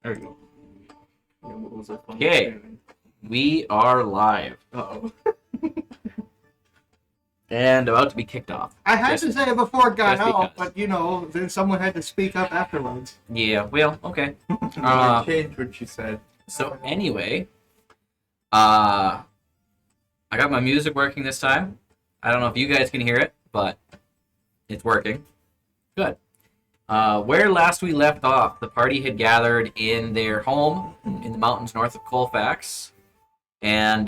There we go. Yeah, what was that fun? Okay. We are live Uh-oh. and about to be kicked off. I had Just- to say it before it got just out, because. but then someone had to speak up afterwards. Yeah, well, okay. Change what you said. So anyway, I got my music working this time. I don't know if you guys can hear it, but it's working. Good. Where last we left off, the party had gathered in their home in the mountains north of Colfax. And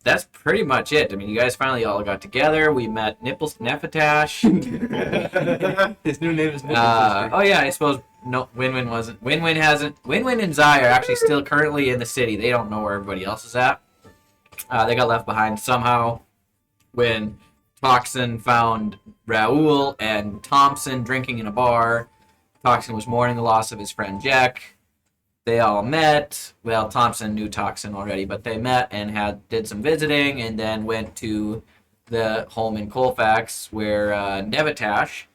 that's pretty much it. I mean, you guys finally all got together. We met Nipples Nefatash. His new name is Oh yeah, I suppose no. Win-Win wasn't. Win-Win hasn't. Win-Win and Zai are actually still currently in the city. They don't know where everybody else is at. They got left behind somehow when Toxin found Raoul and Thompson drinking in a bar. Toxin was mourning the loss of his friend Jack. They all met. Well, Thompson knew Toxin already, but they met and did some visiting, and then went to the home in Colfax where Nevatash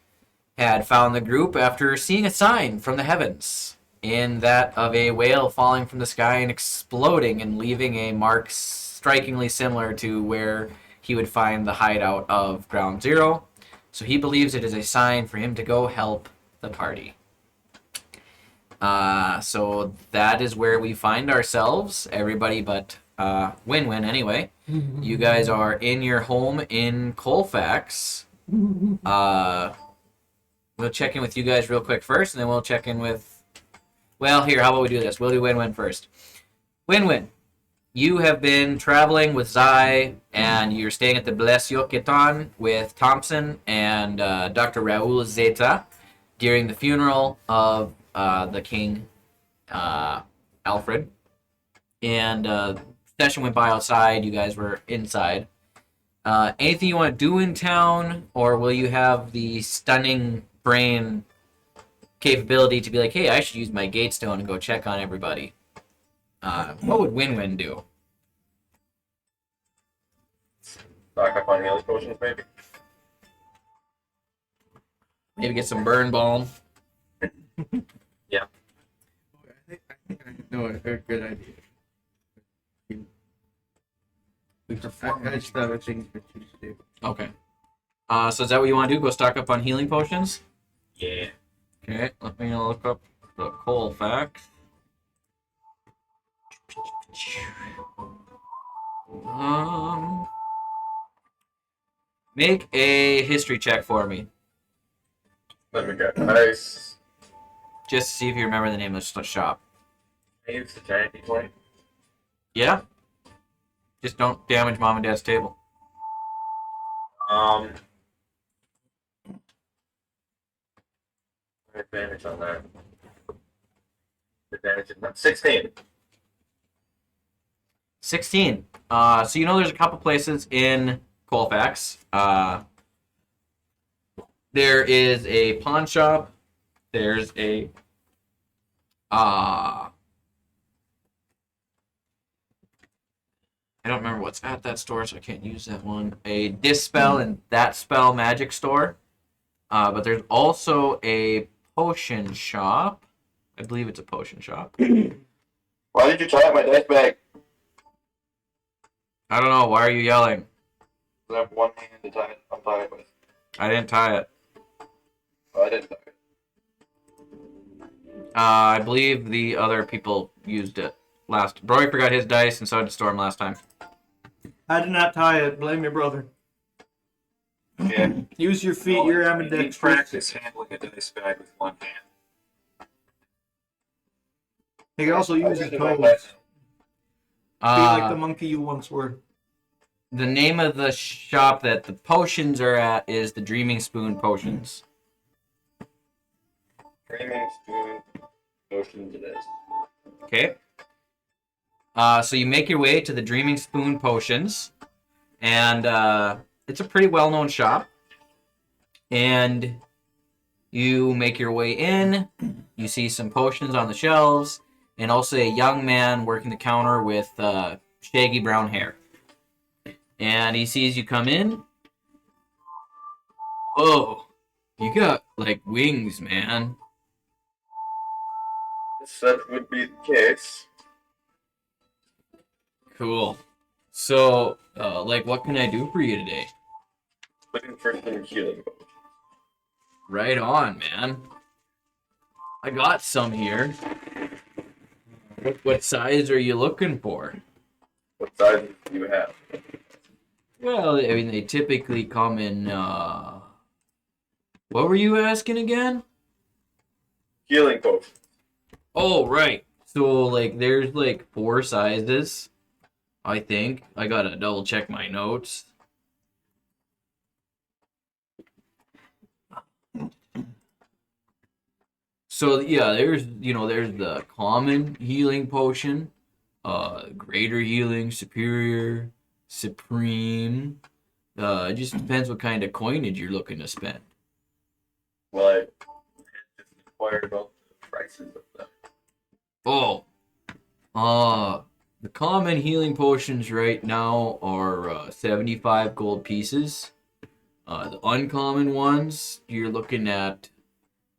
had found the group after seeing a sign from the heavens, in that of a whale falling from the sky and exploding and leaving a mark strikingly similar to where he would find the hideout of Ground Zero. So he believes it is a sign for him to go help the party. So that is where we find ourselves, everybody but Win-Win anyway. You guys are in your home in Colfax. We'll check in with you guys real quick first, and then we'll check in with... Well, here, how about we do this? We'll do Win-Win first. Win-Win, you have been traveling with Zai, and you're staying at the Blesyoketan with Thompson and Dr. Raoul Zeta during the funeral of the king, Alfred. And session went by outside. You guys were inside. Anything you want to do in town, or will you have the stunning brain capability to be like, hey, I should use my Gatestone and go check on everybody? What would Win-Win do? Stock up on healing potions, maybe. Maybe get some burn balm. I think I know a good idea. We perform. I just thought of things that you should do. Okay. So is that what you want to do? Go stock up on healing potions? Yeah. Okay, let me look up the Colfax. Make a history check for me, Let me get nice. just to see if you remember the name of the shop. I use the giant D20. Yeah? Just don't damage mom and dad's table. Advantage on that. Advantage on that. 16. 16. So you know there's a couple places in Colfax. There is a pawn shop. There's a I don't remember what's at that store, so I can't use that one. A Dispel and That Spell magic store. But there's also a potion shop. I believe it's a potion shop. Why did you tie up my dice bag? I don't know. Why are you yelling? I have one hand to tie it. I'm tied with. I didn't tie it. Oh, I didn't tie it. I believe the other people used it last. Broy forgot his dice, and so did Storm last time. I did not tie it. Blame your brother. Yeah. Use your feet. You're ambidextrous. practice handling a dice bag with one hand. You can also use your I really toes. like that. Be like the Uh, monkey you once were. the name of the shop that the potions are at is the Dreaming Spoon Potions. Dreaming spoon potions it is. Okay. So you make your way to the Dreaming Spoon Potions, and it's a pretty well-known shop. And you make your way in. You see some potions on the shelves, and also a young man working the counter with shaggy brown hair. And he sees you come in. Whoa, you got like wings, man. Yes, that would be the case. Cool. So, like, what can I do for you today? Looking for some healing. Right on, man. I got some here. What size are you looking for? What sizes do you have? Well, I mean, they typically come in, what were you asking again? Healing potion. Oh, right. So, like, there's, like, 4 sizes, I think. I gotta double check my notes. So, yeah, there's the common healing potion, greater healing, superior, supreme. It just depends what kind of coinage you're looking to spend. Well, I just inquired about the prices of them. Oh, the common healing potions right now are 75 gold pieces. The uncommon ones, you're looking at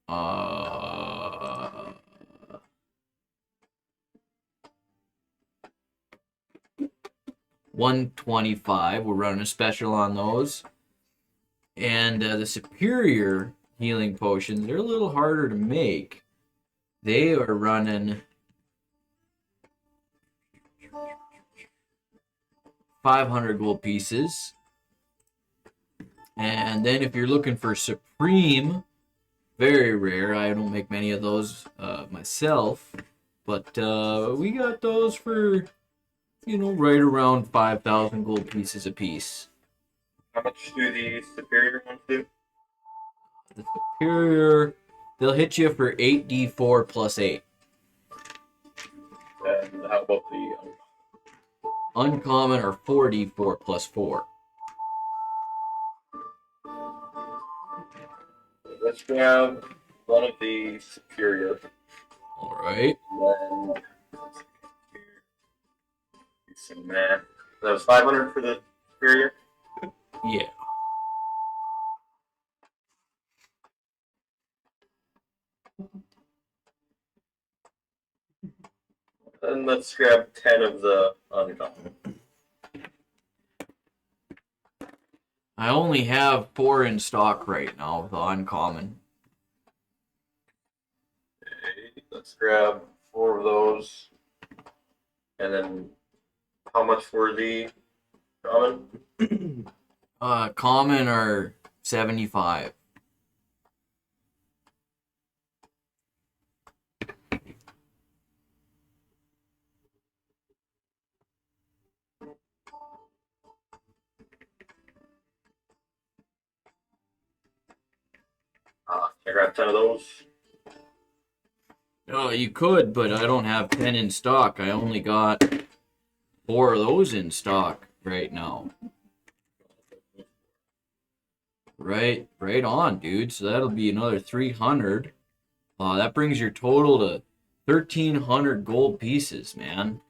uh, 125. We're running a special on those. And the superior healing potions, they're a little harder to make. They are running 500 gold pieces. And then if you're looking for supreme, very rare. I don't make many of those myself. But we got those for, right around 5,000 gold pieces a piece. How much do the superior ones do? The superior, they'll hit you for 8d4 plus 8. And how about the Uncommon are 4d4 plus 4. Let's grab one of the superior. Alright. And then do some math. That was 500 for the superior. Yeah. And let's grab 10 of the uncommon. I only have 4 in stock right now, the uncommon. Okay, let's grab 4 of those. And then how much for the common? Common are 75. I grab 10 of those. Oh, you could, but I don't have 10 in stock. I only got 4 of those in stock right now. Right on, dude. So that'll be another 300. That brings your total to 1,300 gold pieces, man.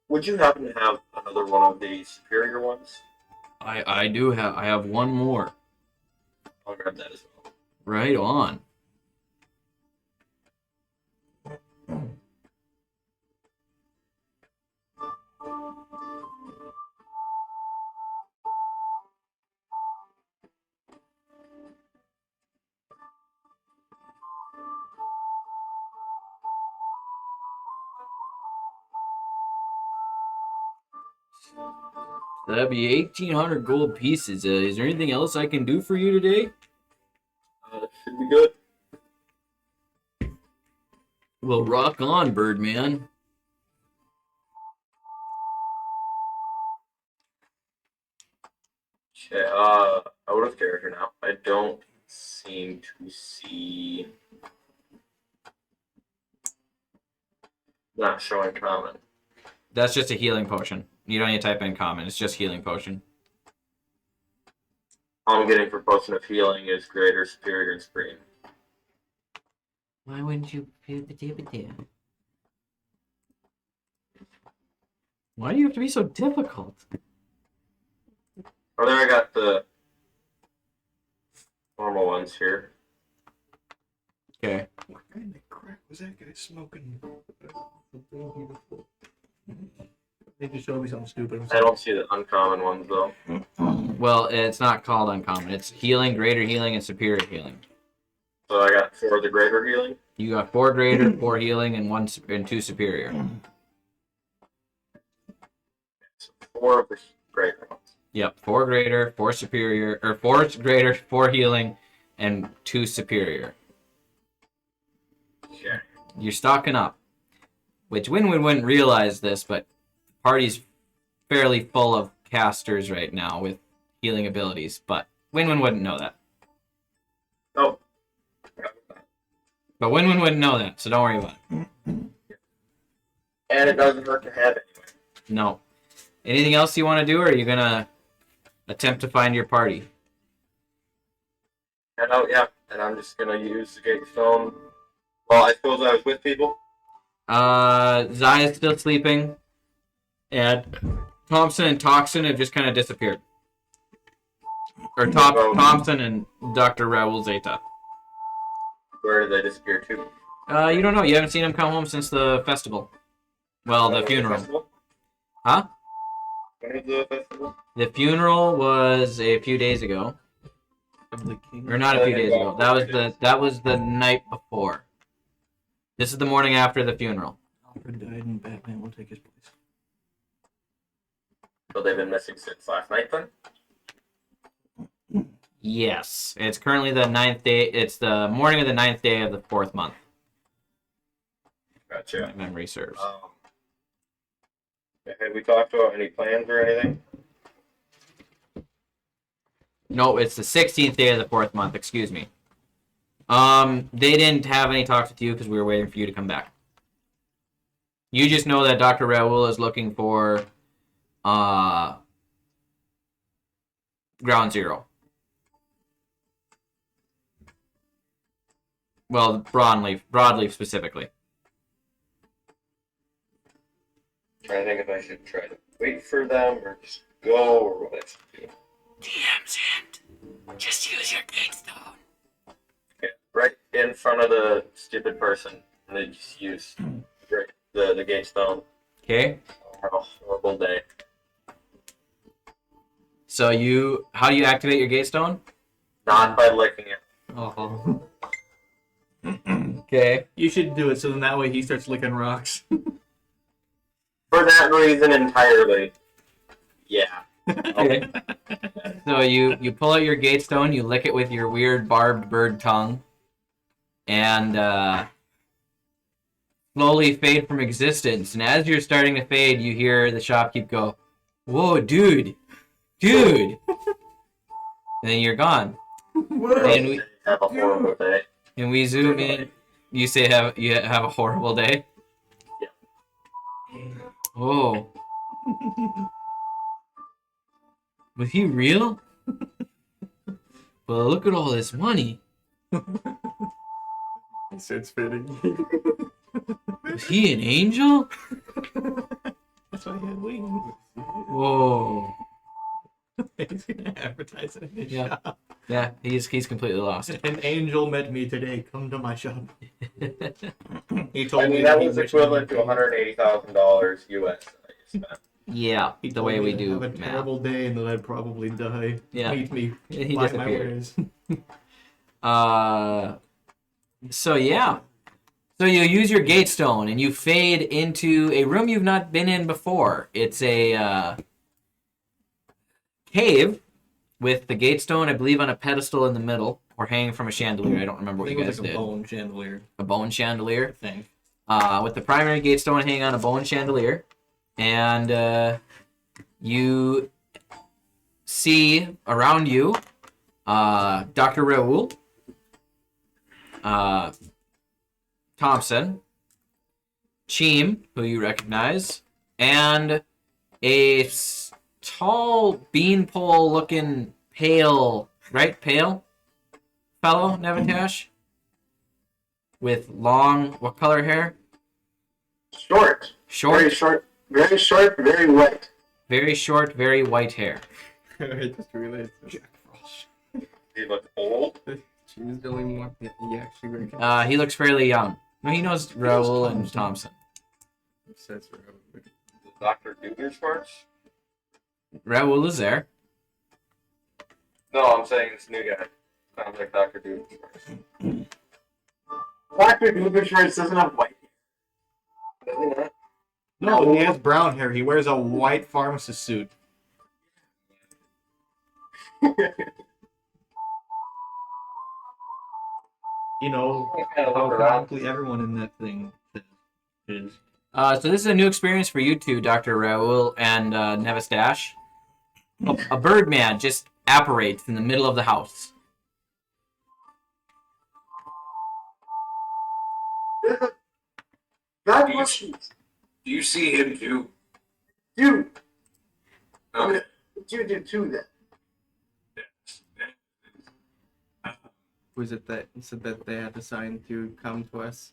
Would you happen to have another one of the superior ones? I do have. I have one more. I'll grab that as well. Right on. That'd be 1,800 gold pieces. Is there anything else I can do for you today? Should be good. Well, rock on, Birdman. Okay, out of character now. I don't seem to see. Not showing common. That's just a healing potion. You don't need to type in common. It's just healing potion. All I'm getting for potion of healing is greater, superior, and supreme. Why wouldn't you put the tip there? Why do you have to be so difficult? Or there I got the normal ones here. Okay. What kind of crap was that guy smoking? They just showed me something stupid. I don't see the uncommon ones though. Well, it's not called uncommon. It's healing, greater healing, and superior healing. So I got 4 of the greater healing. You got 4 greater, 4 healing, and 2 superior. So 4 of the greater ones. Yep, 4 greater, 4 superior, or 4 greater, 4 healing, and 2 superior. Okay. You're stocking up. Which Winwin wouldn't realize this, but the party's fairly full of casters right now with healing abilities, but Winwin wouldn't know that. Oh. But Winwin wouldn't know that, so don't worry about it. And it doesn't hurt to have anyway. No. Anything else you want to do, or are you gonna attempt to find your party? And yeah, and I'm just gonna use the Gatestone. Well, I suppose I was with people. Zaya's still sleeping, and Thompson and Toxin have just kind of disappeared. Or Thompson and Dr. Raul Zeta. Where did they disappear to? You don't know. You haven't seen him come home since the festival. Well, the funeral. Festival? Huh? When was the festival? The funeral was a few days ago. Or not a few days ago. That was the night before. This is the morning after the funeral. Alfred died and Batman will take his place. So they've been missing since last night then? Yes. It's currently the 9th day. It's the morning of the 9th day of the 4th month. Gotcha. My memory serves. Had we talked about any plans or anything? No, it's the 16th day of the 4th month. Excuse me. They didn't have any talks with you because we were waiting for you to come back. You just know that Dr. Raul is looking for Ground Zero. Well, Broadleaf specifically. Trying to think if I should try to wait for them or just go or what I should do. DM's hint. Just use your Gatestone. Okay, right in front of the stupid person. And they just use the Gatestone. Okay. Have a horrible day. So how do you activate your Gatestone? Not by licking it. Oh. Okay. You should do it so then that way he starts licking rocks. For that reason entirely. Yeah. Okay. So you pull out your Gatestone, you lick it with your weird barbed bird tongue, and slowly fade from existence. And as you're starting to fade, you hear the shopkeep go, "Whoa, dude! And then you're gone. And Have a horrible day. we zoom in. You say you have a horrible day. Yeah. Oh. Was he real? Well, look at all this money. It's fitting. Was he an angel? That's why he had wings. Whoa. He's gonna advertise it in his Yeah. shop. Yeah, he's completely lost. An angel met me today. Come to my shop. He told I me mean, that he was wished equivalent me- to $180,000 US that I just spent. Yeah, He the told way me we to do have a math. terrible day and that I'd probably die. Yeah. Meet me. He Buy my disappeared. wares. So yeah. So you use your Gatestone and you fade into a room you've not been in before. It's a cave with the Gatestone, I believe, on a pedestal in the middle or hanging from a chandelier. I don't remember I what think you it guys was like did. a bone chandelier, A bone chandelier. I think. With the primary Gatestone hanging on a bone chandelier. And you see around you Dr. Raul, Thompson, Cheem, who you recognize, and a tall beanpole looking pale fellow, Neventash, with long, what color hair? Short. Short? Very short. Very short, very white. Very short, very white hair. I just realized. He looked old. She was the only one. He actually recognized. He looks fairly young. No, he knows Raoul and Thompson. Says Raoul. Dr. Doofenshmirtz? Raoul is there. No, I'm saying this new guy. Sounds like Dr. Doofenshmirtz. Dr. Doofenshmirtz doesn't have white Does he not? No, he has brown hair. He wears a white pharmacist suit. hair. You know Kind of how look around. chronically everyone in that thing is. So this is a new experience for you two, Dr. Raoul and Nevistash. A Birdman just apparates in the middle of the house. That was Do you see him too? dude. Okay. You did too then. Was it that said that they had a sign to come to us?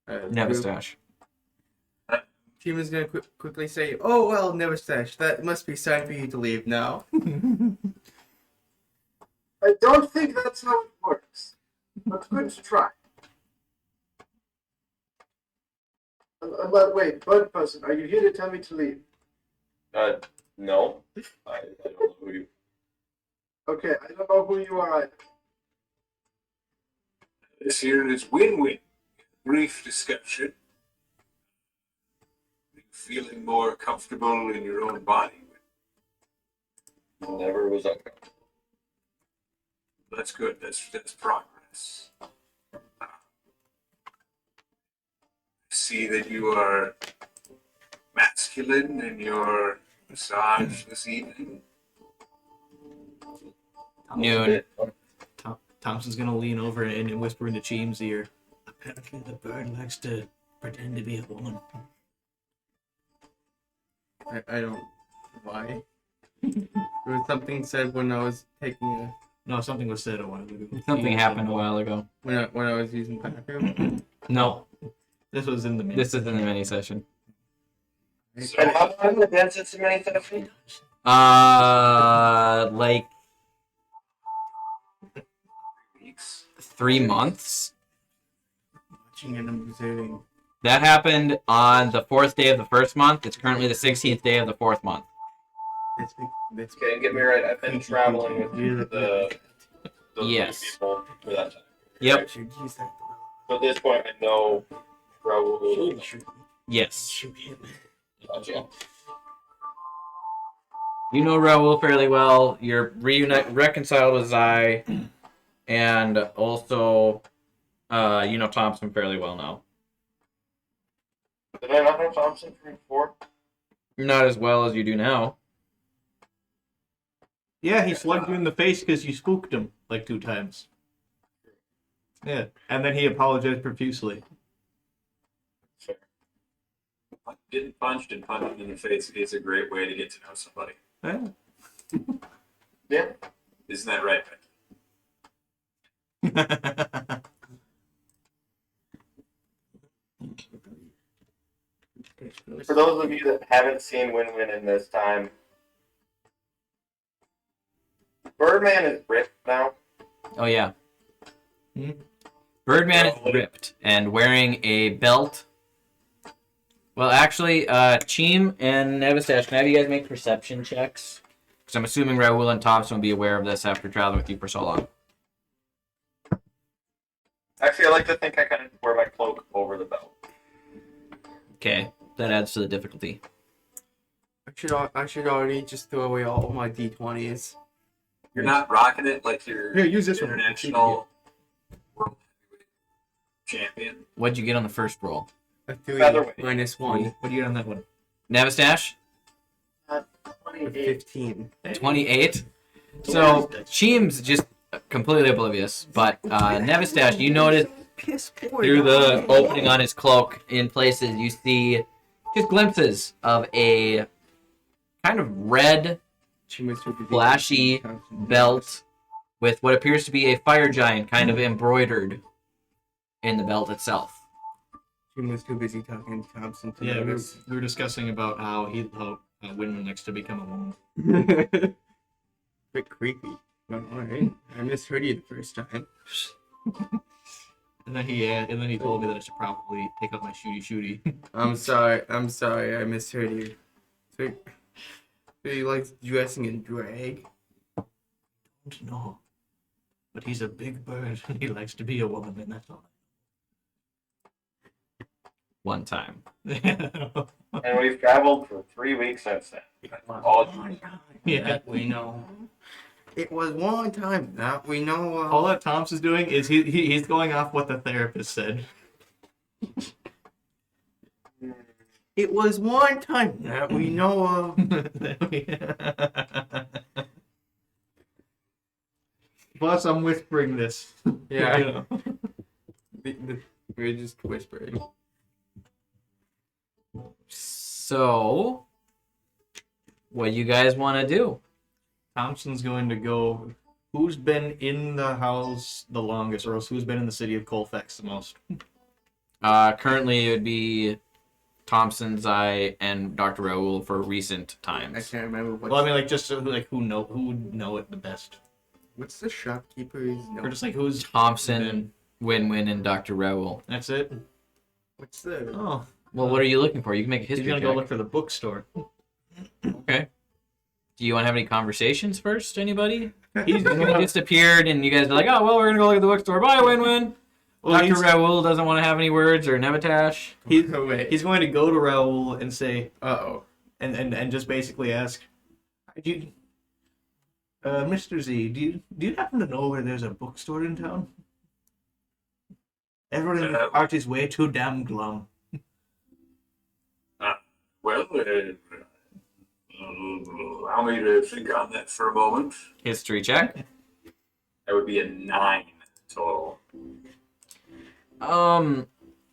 Nevistash. Team is gonna quickly say, "Oh well, Nevistash, that must be sign for you to leave now." I don't think that's how it works. But good to try. But wait, bird person, are you here to tell me to leave? No. I don't know who you. Okay, I don't know who you are either. This here is win-win. Brief discussion. Feeling more comfortable in your own body. Never was uncomfortable. That's good. That's progress. See that you are masculine in your massage this evening. Noon. Thompson's gonna lean over and whisper into Cheem's ear. Apparently the bird likes to pretend to be a woman. I don't. Why? There was something said when I was taking a No, something was said a while ago. Something happened a while ago. when I was using bathroom. No, This was in the mini. this is in the mini session. And how long have been since the mini session? Like Weeks. 3 months. Watching and observing. That happened on the 4th day of the first month. It's currently the 16th day of the 4th month. This Okay, get me right. I've been traveling with the Yes. people for that time. Yep. Should use that. So at this point, I know Raoul. Yes. Gotcha. You know Raoul fairly well. You're reconciled with Zai, and also, you know Thompson fairly well now. Did I not know Thompson from before? Not as well as you do now. Yeah, he slugged you in the face because you spooked him like 2 times. Yeah, and then he apologized profusely. Fair. Getting punched and punched in the face is a great way to get to know somebody. Yeah. Yeah. Isn't that right, Becky? For those of you that haven't seen Win Win in this time, Birdman is ripped now. Oh yeah. Hmm? Birdman is ripped and wearing a belt. Well, actually, Cheem and Nevistash, can I have you guys make perception checks? Because I'm assuming Raoul and Thompson will be aware of this after traveling with you for so long. Actually, I like to think I kind of wear my cloak over the belt. Okay, that adds to the difficulty. I should already just throw away all my d20s. You're not rocking it like you're Here, use this one. international world heavyweight champion. What'd you get on the first roll? A 3 Featherweight. minus 1. What do you get on that one? Nevistash? 28. 15. 28. So, Cheem's just completely oblivious, but Nevistash, you notice through the opening on his cloak, in places you see just glimpses of a kind of red flashy belt with what appears to be a fire giant kind of embroidered in the belt itself. Jim was too busy talking to Thompson to Yeah, notice. we were discussing about how Winman likes to become a woman. Bit creepy. Well, alright. I misheard you the first time. And then he told me that I should probably take out my shooty. I'm sorry, I misheard you. So he likes dressing in drag? Don't know. But he's a big bird and he likes to be a woman, and that's all. One time. And we've traveled for 3 weeks since then. All One time Yeah. that we know. It was one time that we know of. All that Tom's is doing is he's going off what the therapist said. It was one time that we know of. Plus, I'm whispering this. Yeah. You know. We're just whispering. So, what do you guys want to do? Thompson's going to go. Who's been in the house the longest, or else who's been in the city of Colfax the most? Currently, it would be Thompson, Zai, and Dr. Raoul for recent I times. can't remember Well, I mean, like just like who would know it the best, what's the shopkeeper's or name? just like who's Thompson, Win-Win, and Dr. Raoul. That's it. What's the Oh, Well, what are you looking for? You can make a he's history gonna check. go look for the bookstore. Okay. Do you want to have any conversations first? Anybody? He's He just appeared, and you guys are like, "Oh, well, we're gonna go look at the bookstore. Bye, Win-Win." well, Dr. he's, Raoul doesn't want to have any words, or Nevatash. he's going to go to Raoul and say, Uh-oh. and just basically ask, Mr. Z, do you happen to know where there's a bookstore in town? Everyone in the party's way too damn glum. Well, allow me to think on that for a moment. History check. That would be a 9 total.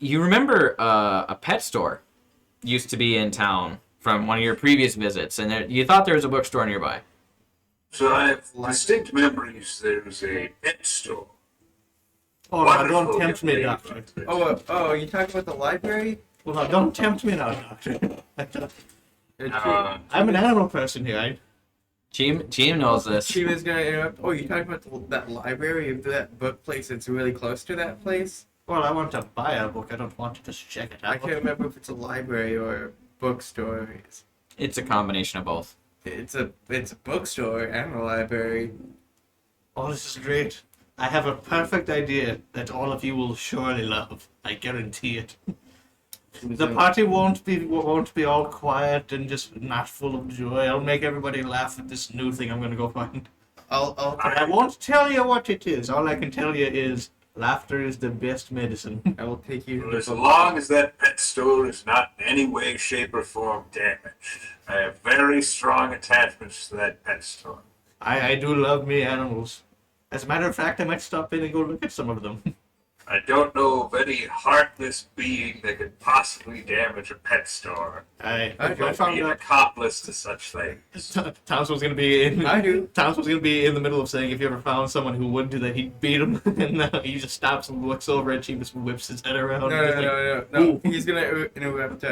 You remember a pet store used to be in town from one of your previous visits, and you thought there was a bookstore nearby. So I have distinct memories. There's a pet store. Oh, now Wonderful don't tempt me, young Doctor. lady. Oh, you talking about the library? Well, now don't tempt me now, Doctor. I'm an animal person here. Team knows this. She was gonna interrupt. Oh, you talking about that library of that book place that's really close to that place? Well, I want to buy a book. I don't want to just check it out. I can't remember if it's a library or a bookstore. It's a combination of both. It's a bookstore and a library. Oh, this is great. I have a perfect idea that all of you will surely love. I guarantee it. The party won't be all quiet and just not full of joy. I'll make everybody laugh at this new thing I'm gonna go find. I won't tell you what it is. All I can tell you is laughter is the best medicine. I will take you. Well, as long as that pet store is not in any way, shape, or form damaged, I have very strong attachments to that pet store. I do love me animals. As a matter of fact, I might stop in and go look at some of them. I don't know of any heartless being that could possibly damage a pet store. I Don't found be an out accomplice to such things. Thomas was gonna be in. I do. Thomas was gonna be in the middle of saying if you ever found someone who would do that, he'd beat him. And he just stops and looks over at Chimus and whips his head around. and just like, No. He's gonna interrupt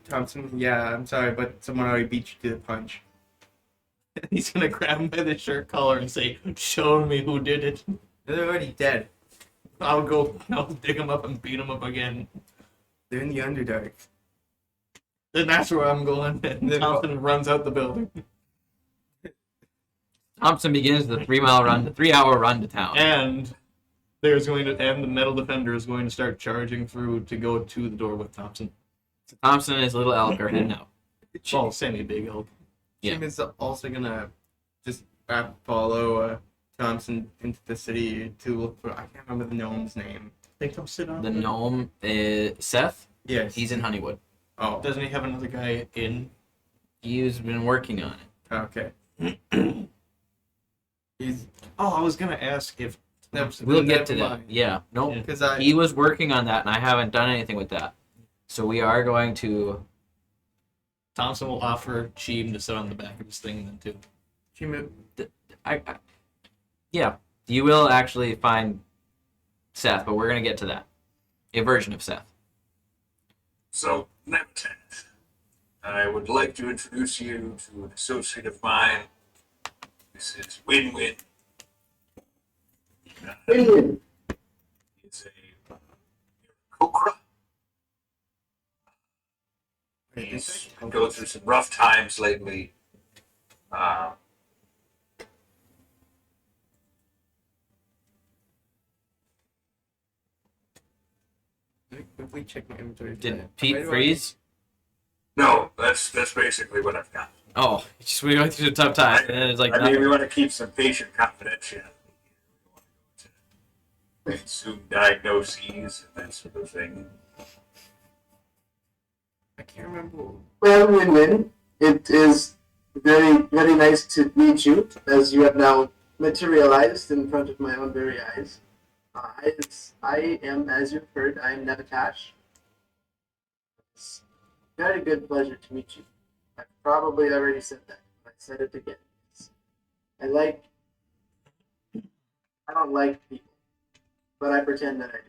Thompson. Yeah, I'm sorry, but someone already beat you to the punch. He's gonna grab him by the shirt collar and say, "Show me who did it." They're already dead. I'll dig him up and beat him up again. They're in the Underdark. Then that's where I'm going. And Thompson runs out the building. Thompson begins the 3-hour run to town. And the metal defender is going to start charging through to go to the door with Thompson. Thompson and his little elk are heading out. Oh, semi-big elk. Yeah. Jim is also gonna just follow Thompson into the city to look for. I can't remember the gnome's name. They come sit on The it? gnome, Seth, Yes. he's in Honeywood. Oh. Doesn't he have another guy in? He's been working on it. Okay. He's. Oh, I was gonna ask if We'll get to that. Yeah, no, Yeah. Because he was working on that, and I haven't done anything with that. So we are going to. Thompson will offer Cheem to sit on the back of his thing then too. Jim. Yeah, you will actually find Seth, but we're gonna get to that. A version of Seth. So, Nemetat, I would like to introduce you to an associate of mine. This is Win-Win. Win-win. He's a Kokra. He's been going through some rough times lately. If we check my inventory, Did Pete freeze? No, that's basically what I've got. Oh, just we went through a tough time, and then it's like I mean, nothing. we want to keep some patient confidentiality. We want to go to assume diagnoses and that sort of thing. I can't remember. Well, win-win. It is very, very nice to meet you, as you have now materialized in front of my own very eyes. I am, as you've heard, I am Nevatash. It's very good pleasure to meet you. I probably already said that, but I said it again. I don't like people, but I pretend that I do.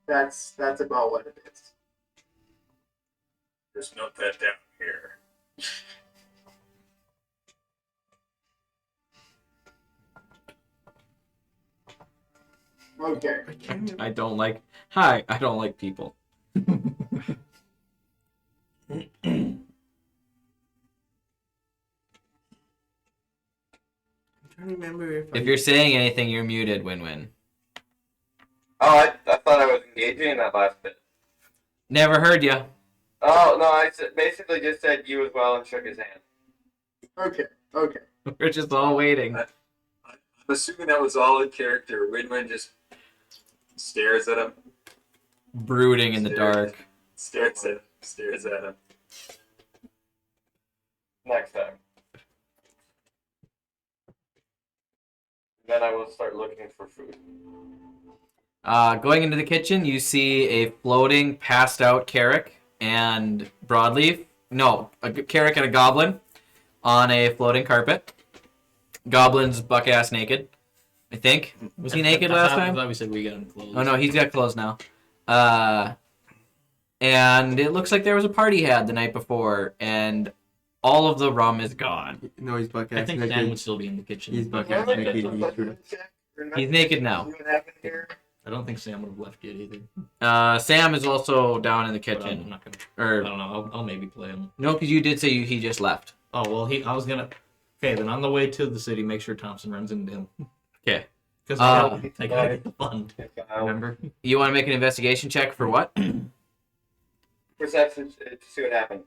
That's about what it is. Just note that down here. Okay. I can't remember. I don't like. Hi, I don't like people. I'm trying to remember if If you're saying anything, you're muted. Win-win. Oh, I thought I was engaging in that last bit. Never heard you. Oh, no, basically just said you as well and shook his hand. Okay. Okay. We're just all waiting. I'm assuming that was all in character. Win-Win just stares at him, Brooding in the dark. stares at him. Next time. Then I will start looking for food. Going into the kitchen, you see a floating, passed out Carrick and Broadleaf. No, a Carrick and a Goblin on a floating carpet. Goblin's buck ass naked, I think. Was he naked last I time? thought we said we got him clothes. Oh no, he's got clothes now. And it looks like there was a party had the night before, and all of the rum is gone. No, he's buck I ass think naked. Sam would still be in the kitchen. He's buck Well, ass like, naked. let's He's true. check. He's naked now. See what happened here. I don't think Sam would have left yet either. Sam is also down in the But I'm kitchen. not gonna. I Or don't know. I'll maybe play him. no, because you did say he just left. Oh well, I was gonna. Okay, then on the way to the city, make sure Thompson runs into him. Okay. Because they gotta get the fund. Remember? You want to make an investigation check for what? Perception to see what happened.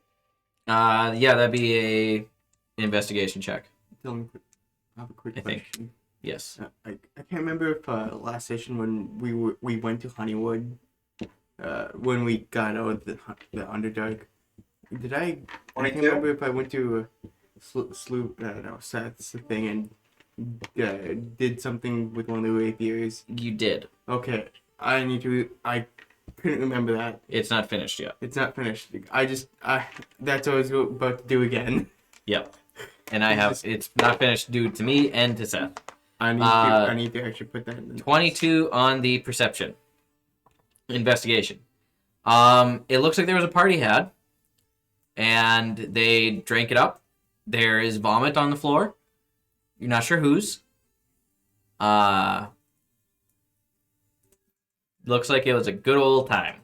Yeah, that'd be a investigation check. Dylan, I have a quick I think. question. Yes. I can't remember if last session when we went to Honeywood, when we got out of the Underdark, did I can't 22? remember if I went to Seth's thing and did something with one of the rapiers. You did. Okay, I couldn't remember that. It's not finished yet. It's not finished. That's what I was about to do again. Yep. And it's not finished due to me and to Seth. I need to actually put that in. 22 on the perception investigation. It looks like there was a party had, and they drank it up. There is vomit on the floor. You're not sure whose. Looks like it was a good old time.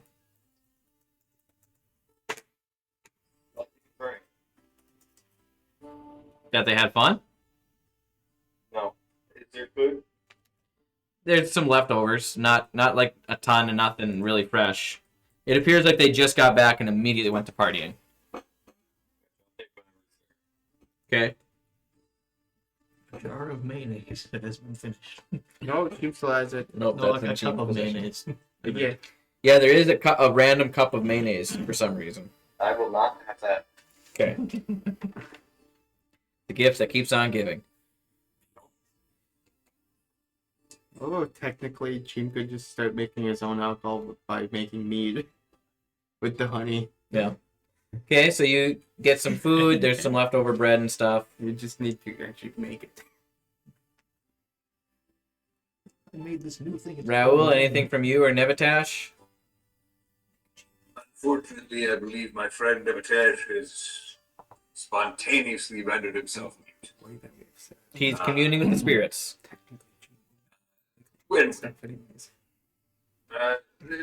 Right. That they had fun. No. Is there food? There's some leftovers, not like a ton and nothing really fresh. It appears like they just got back and immediately went to partying. Okay. A jar of mayonnaise that has been finished. No, she still has it. Nope, No, that's like in a cheap cup of possession. mayonnaise. Yeah. Yeah, there is a random cup of mayonnaise for some reason. I will not have that. Okay. The gifts that keeps on giving. Although technically, Cheem could just start making his own alcohol by making mead with the honey. Yeah. Okay, so you get some food. There's some leftover bread and stuff. You just need to actually make it. I made this new thing. It's Raul, called- anything from you or Nevatash? Unfortunately, I believe my friend Demeter has spontaneously rendered himself mute. Way that we have said. He's communing with the spirits. Technically, When, except for anyways.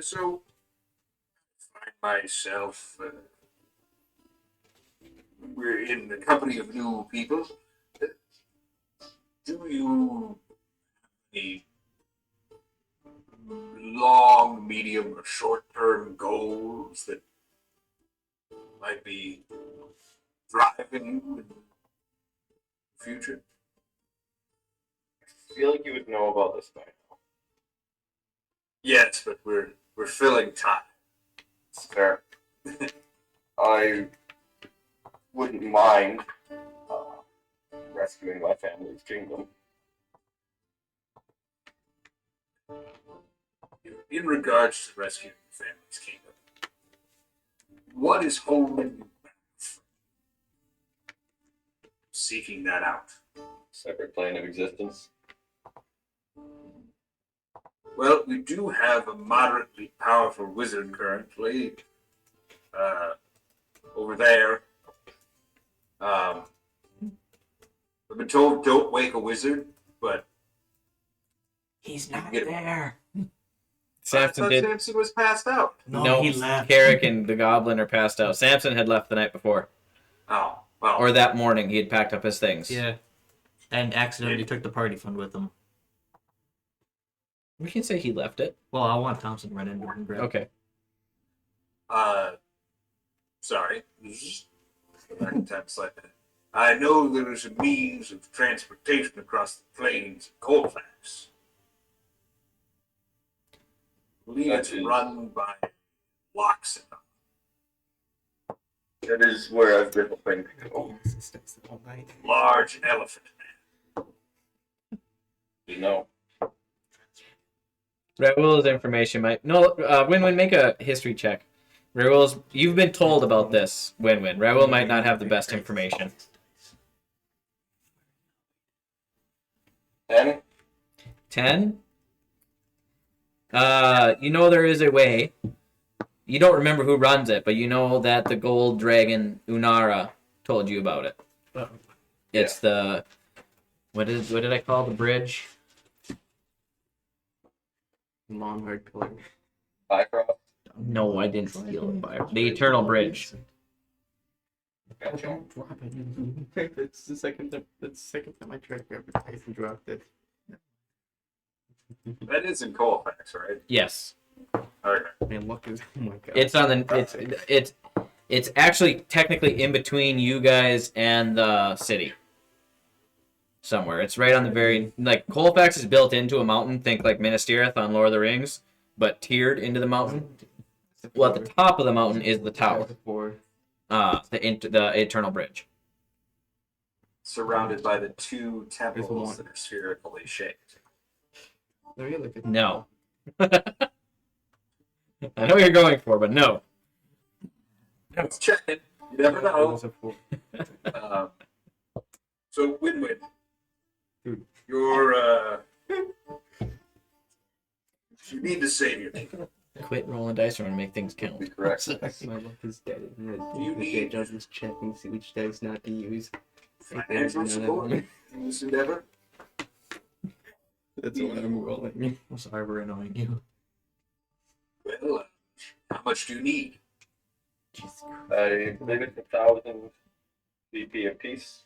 so, I find myself, we're in the company of new people. Do you have any long, medium, or short-term goals that might be driving you in the future? I feel like you would know about this by now. Yes, but we're filling time. It's fair. I wouldn't mind rescuing my family's kingdom. In regards to rescuing the family's kingdom, what is holding you back from seeking that out? Separate plane of existence. Well, we do have a moderately powerful wizard currently over there. I've been told don't wake a wizard, but He's not there. Samson I thought did. Samson was passed out. No, he left. Carrick and the goblin are passed out. Samson had left the night before. Oh, well. Or that morning, he had packed up his things. Yeah. And accidentally took the party fund with him. We can say he left it. Well, I want Thompson to run into him and grab. Okay. Sorry. I know there is a means of transportation across the plains of Colfax. I believe it's run by Loxodon. That is where I've been hoping to go. All night. Large elephant man. You know. Raoul's information might. No, Win-Win, make a history check. Raoul's. You've been told about this, Win-Win. Raoul might not have the best information. 10? 10? You know there is a way. You don't remember who runs it, but you know that the gold dragon Unara told you about it. It's the what did I call the bridge? Long hard pillar. Bycroft? No, I didn't steal it by the Eternal Bridge. Gotcha. Don't drop it. That's the second time I tried to grab it. Tyson dropped it. That is in Colfax, right? Yes. Okay. Man, look is oh my god. It's on the it's actually technically in between you guys and the city. Somewhere. It's right on the very like Colfax is built into a mountain, think like Minas Tirith on Lord of the Rings, but tiered into the mountain. Well, at the top of the mountain is the tower. The Eternal Bridge. Surrounded by the two temples one. that are spherically shaped. There you look at No. I know what you're going for, but no. Let's check it. You never There know. was a four. So Win-Win. Dude. You're you need to save your kingdom. Quit rolling dice around and make things count. Be correct. My luck is dead. You The need- day does this check and see which dice not to use. Financial support in this endeavor. That's what I'm rolling. I'm sorry we're annoying you. Well, how much do you need? Jesus I believe it's 1,000 VP apiece.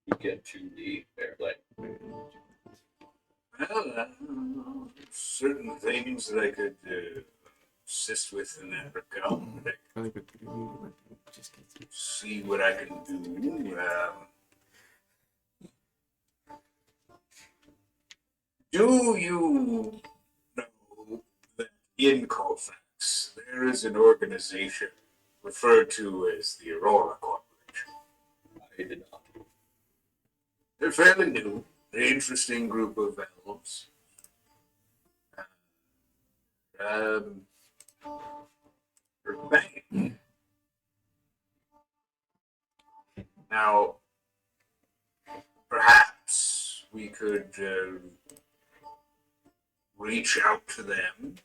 You get to the airplane. Well, certain things that I could assist with in that regard. Probably good to do, but just get through. See what I can do. Do you know that in Colfax there is an organization referred to as the Aurora Corporation? I did not. They're fairly new, an interesting group of elves. Bang. Now, perhaps we could reach out to them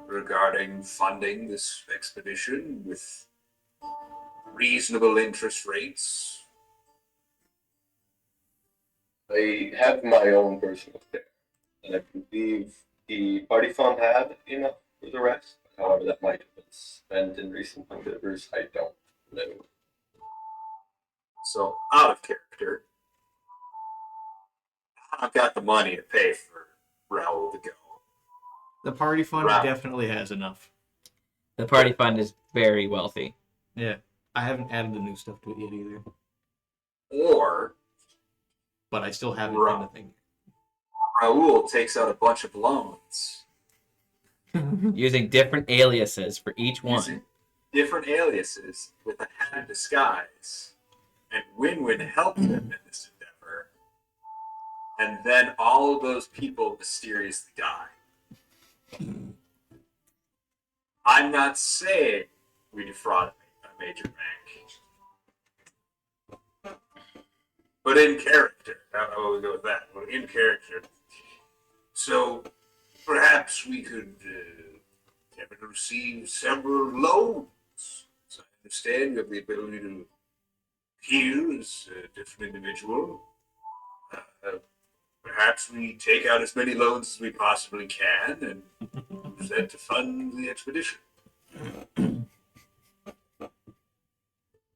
regarding funding this expedition with reasonable interest rates. I have my own personal share, and I believe the party fund had enough for the rest. However, that might have been spent in recent endeavors. I don't know. So, out of character, I've got the money to pay for Raoul to go. The party fund Right. definitely has enough. The party fund is very wealthy. Yeah. I haven't added the new stuff to it yet either. Or But I still haven't Right. done the thing. Raoul takes out a bunch of loans Using different aliases for each one. using different aliases with a head of disguise. And Win-Win helped him in this endeavor. And then all of those people mysteriously die. I'm not saying we defrauded a major bank. But in character. How will we go with that? Well, in character. So perhaps we could receive several loans. So I understand you have the ability to heal as a different individual. Perhaps we take out as many loans as we possibly can and use that to fund the expedition.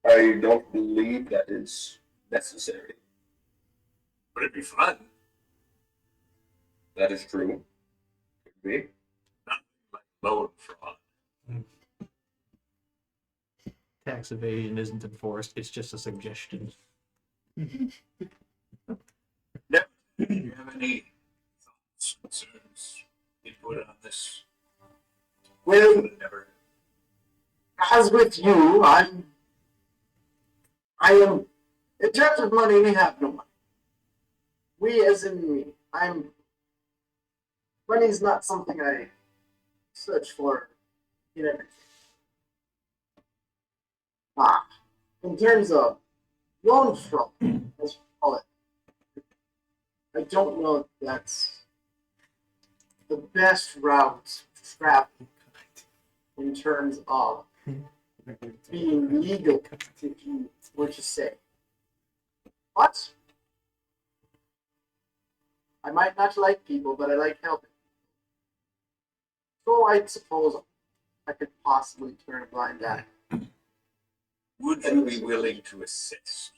I don't believe that is necessary. But it'd be fun. That is true. Could be. Not like loan fraud. Tax evasion isn't enforced, it's just a suggestion. Do you have any thoughts, concerns, input on this? Well, Never. as with you, I am, in terms of money, we have no money. We, as in me, money's not something I search for in everything. In terms of loan fraud, as we call it, I don't know if that's the best route to travel in terms of being legal, if you were to say. But I might not like people, but I like helping. So I suppose I could possibly turn a blind eye. Would you be willing to assist?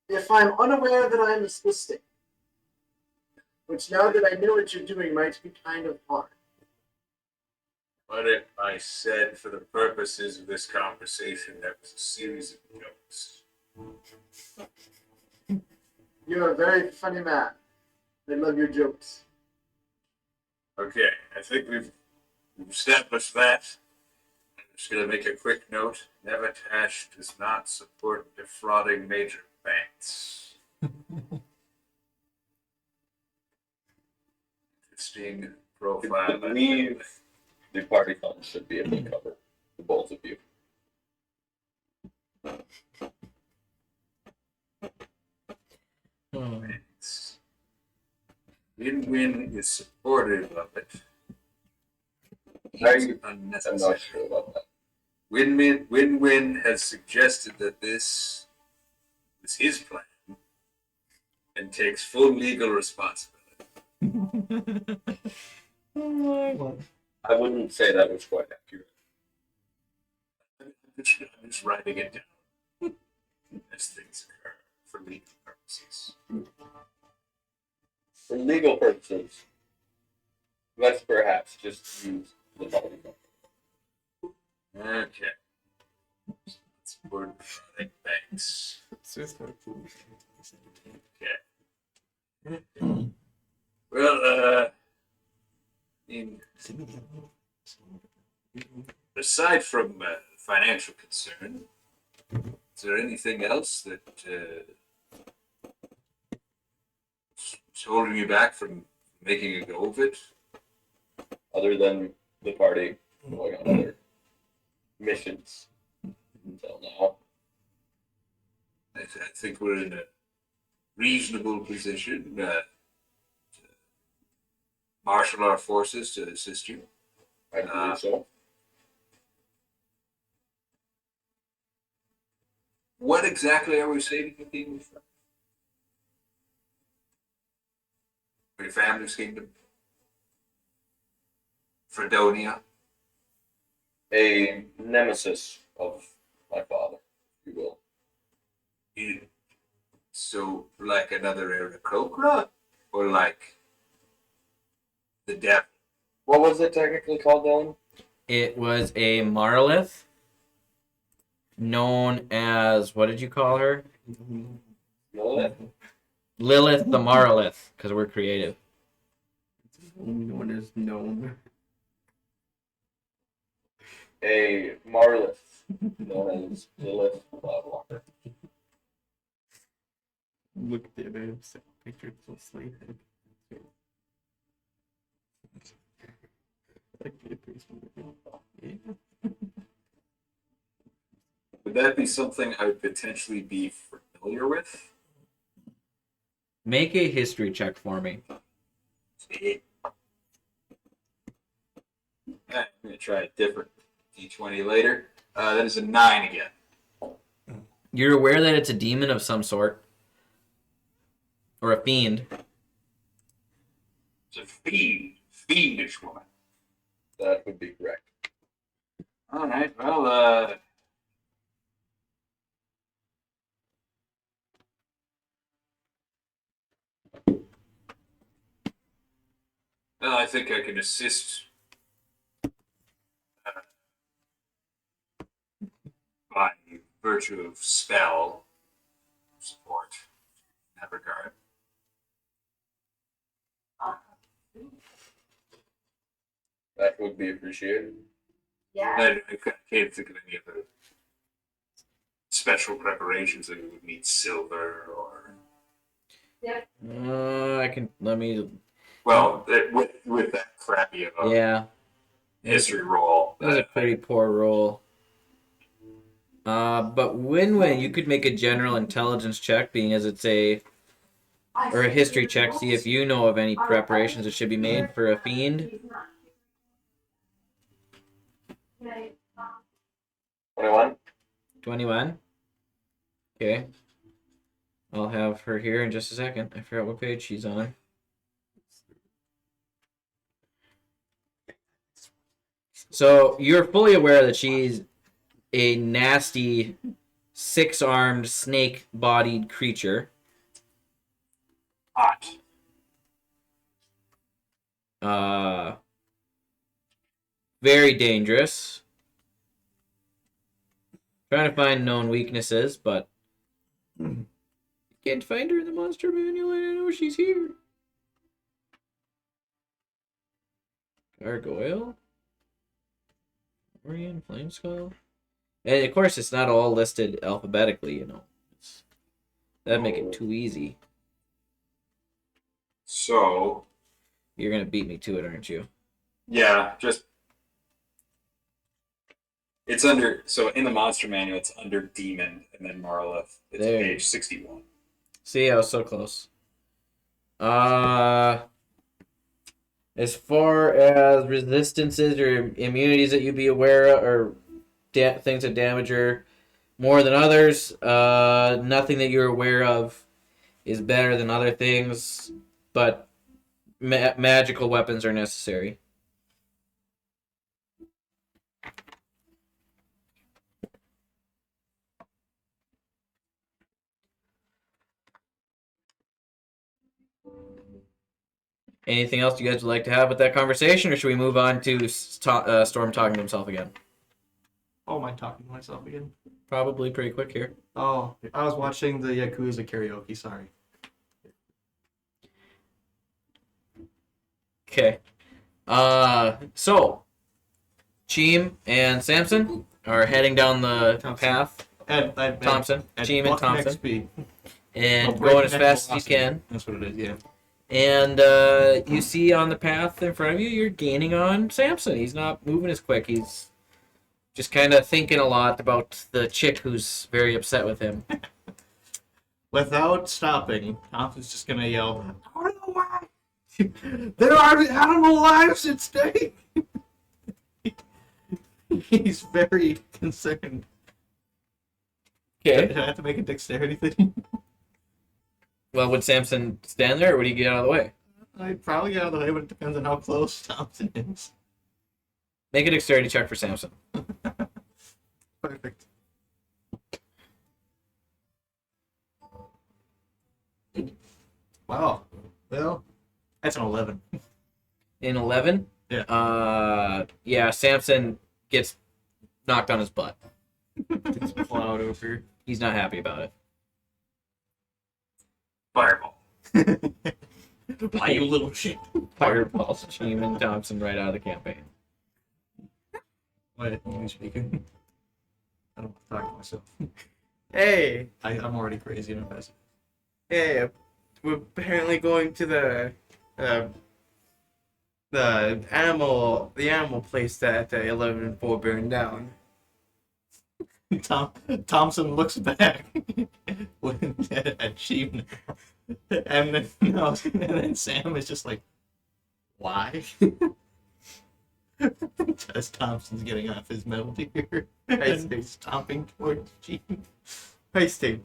If I'm unaware that I'm assisting, which now that I know what you're doing might be kind of hard. But if I said for the purposes of this conversation that was a series of jokes. You're a very funny man. I love your jokes. Okay, I think we've established that. I'm just going to make a quick note. Nevatash does not support defrauding major banks. Interesting profile. I believe the party fund should be able to cover the both of you. Banks. Win-Win is supportive of it. It's I'm unnecessary. not sure about that. Win-Win has suggested that this is his plan and takes full legal responsibility. I wouldn't say that was quite accurate. I'm just writing it down as things occur for legal purposes. For legal purposes, let's perhaps just use the party fund. Okay. Support defrauding banks. Okay. Well, aside from financial concern, is there anything else that is holding you back from making a go of it? Other than the party going on other missions until now. I think we're in a reasonable position to marshal our forces to assist you. I believe so. What exactly are we saving the kingdom from? For your family's kingdom? Fredonia? A nemesis of my father, if you will. So, like another Aarakocra? Or like the devil? What was it technically called, Dylan? It was a Marlith, known as, what did you call her? Lilith? Lilith the Marlith, because we're creative. No one is known. A Marlith, known as Lilith Bloodwalker. Look at it. Picture closely. Would that be something I would potentially be familiar with? Make a history check for me. I'm going to try a different D20 later. That is a 9 again. You're aware that it's a demon of some sort. Or a fiend. It's a fiendish woman. That would be correct. All right, well, I think I can assist by virtue of spell support in that regard. That would be appreciated. I can't think of any other special preparations that would need silver or. I can, let me, Well, with that crappy of a yeah. history roll. That was a pretty poor roll. But Win-Win, you could make a general intelligence check, being as it's or a history check, see if you know of any preparations that should be made for a fiend. 21? 21. Okay. I'll have her here in just a second. I forgot what page she's on. So you're fully aware that she's a nasty, six-armed, snake-bodied creature. Hot. Very dangerous. Trying to find known weaknesses, but you can't find her in the monster manual, and I know she's here. Gargoyle. Orion, Flameskull. And of course, it's not all listed alphabetically, you know. That'd make it too easy. So, You're gonna beat me to it, aren't you? yeah, just. It's under. So, in the monster manual, it's under Demon and then Marlith. It's There. page 61. See, I was so close. As far as resistances or immunities that you'd be aware of, or things that damage her more than others, nothing that you're aware of is better than other things, but magical weapons are necessary. Anything else you guys would like to have with that conversation, or should we move on to Storm talking to himself again? Oh, am I talking to myself again? Probably pretty quick here. Oh, I was watching the Yakuza karaoke, sorry. Okay. So, Cheem and Samson are heading down the Thompson. path. Thompson. Cheem and buckneck Thompson. Speed. And Oh, going as breakneck fast as you velocity. can. That's what it is, yeah. And you see on the path in front of you, you're gaining on Samson. He's not moving as quick. He's just kind of thinking a lot about the chick who's very upset with him. Without stopping, Thompson's just gonna yell, "I don't know why!" There are animal lives at stake. He's very concerned. Okay. Did I have to make a dexterity thing? Well, would Samson stand there, or would he get out of the way? I'd probably get out of the way, but it depends on how close Thompson is. Make a dexterity check for Samson. Perfect. Wow. Well, that's an 11. In 11? Yeah. Samson gets knocked on his butt. It's plowed over. He's not happy about it. Fireball. Why, you little shit? Fireballs Cheem and Thompson right out of the campaign. Wait, are you speaking? I don't want to talk to myself. Hey, I'm already crazy enough as hey, we're apparently going to the animal place that 11 and 4 burned down. Thompson looks back at Sheep now. And then Sam is just like, why? Because Thompson's getting off his metal deer and he's stomping towards Sheep. Hey, Steve.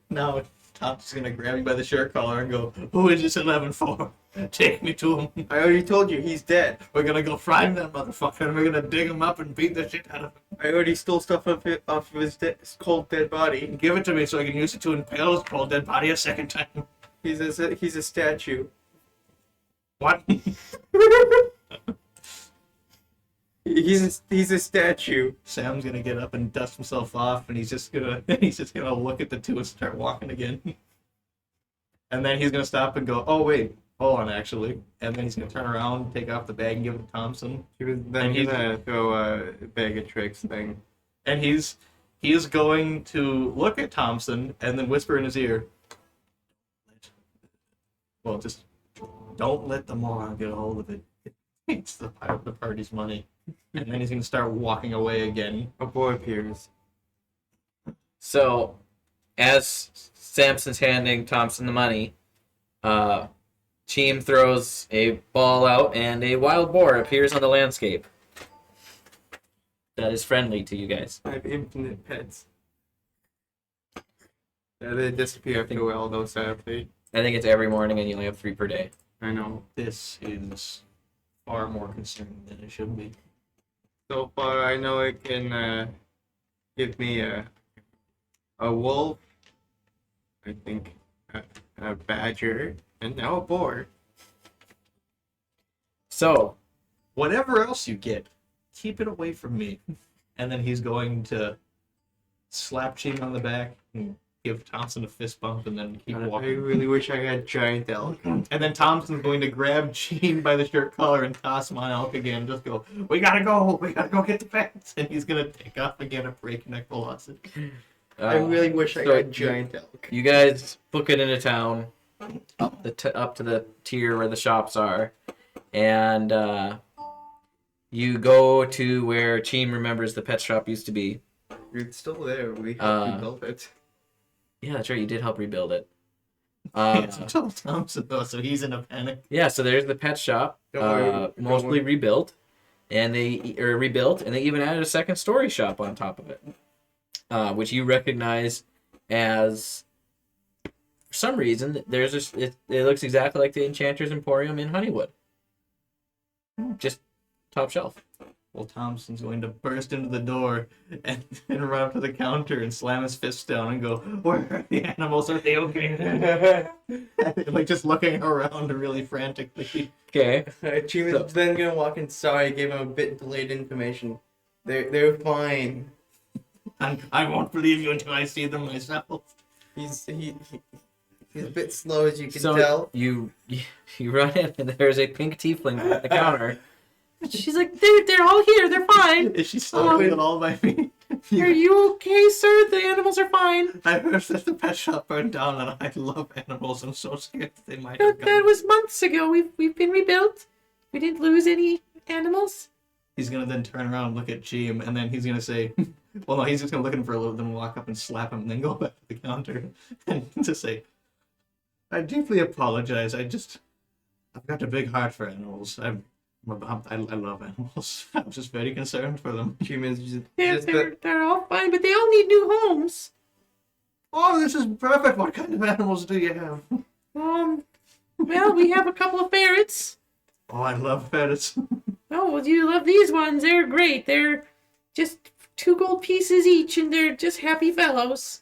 Now Thompson's gonna grab you by the shirt collar and go, "Who is this 11 for? Take me to him. I already told you he's dead. We're gonna go find that motherfucker and we're gonna dig him up and beat the shit out of him. I already stole stuff off of his cold dead body. Give it to me so I can use it to impale his cold dead body a second time." He's a statue. What? He's a statue. Sam's gonna get up and dust himself off, and he's just gonna look at the two and start walking again. And then he's gonna stop and go, "Oh wait, hold on, actually." And then he's gonna turn around, take off the bag, and give it to Thompson. Then he's gonna throw a bag of tricks thing. And he's going to look at Thompson and then whisper in his ear, "Well, just don't let the moron get a hold of it. It's the party's money." And then he's gonna start walking away again. A boy appears. So, as Samson's handing Thompson the money, Cheem throws a ball out and a wild boar appears on the landscape. That is friendly to you guys. I have infinite pets. They disappear after a while, though, sadly. I think it's every morning and you only have 3 per day. I know. This is far more concerning than it should be. So far, I know it can give me a wolf, I think a badger, and now a boar. So, Whatever else you get, keep it away from me. And then he's going to slap Cheem on the back and give Thompson a fist bump and then keep I walking. really wish I had giant elk. And then Thompson's going to grab Cheem by the shirt collar and toss him on Elk again. Just go, we gotta go get the pets. And he's gonna take off again at breakneck velocity. I really wish I so had giant elk. you guys book it into town, up to the tier where the shops are, and you go to where Cheem remembers the pet shop used to be. It's still there. We have to build it. Yeah, that's right. You did help rebuild it. It's until Thompson though, so he's in a panic. Yeah, so there's the pet shop, Don't worry, mostly rebuilt, and they even added a second story shop on top of it, which you recognize as, for some reason, it looks exactly like the Enchanter's Emporium in Honeywood, just top shelf. Well, Thompson's going to burst into the door and run up to the counter and slam his fist down and go, "Where are the animals? Are they okay?" Like just looking around really frantically. Okay. Cheem is then gonna walk in. Sorry, I gave him a bit delayed information. They're fine. And I won't believe you until I see them myself. He's a bit slow, as you can So tell. you run in and there's a pink tiefling at the counter. She's like, they're all here. They're fine. Is she startled at all by me? Are you okay, sir? The animals are fine. I heard that the pet shop burned down, and I love animals. I'm so scared that they might have That gone. was months ago. We've been rebuilt. We didn't lose any animals. He's gonna then turn around and look at Cheem, and then he's gonna say, well, no, he's just gonna look at him for a little, then walk up and slap him, and then go back to the counter and to say, "I deeply apologize. I've got a big heart for animals. I love animals. I'm just very concerned for them. Chima's just, They're all fine, but they all need new homes. Oh, this is perfect. What kind of animals do you have? Well, we have a couple of ferrets. Oh, I love ferrets. Oh, well, you love these ones. They're great. They're just 2 gold pieces each, and they're just happy fellows.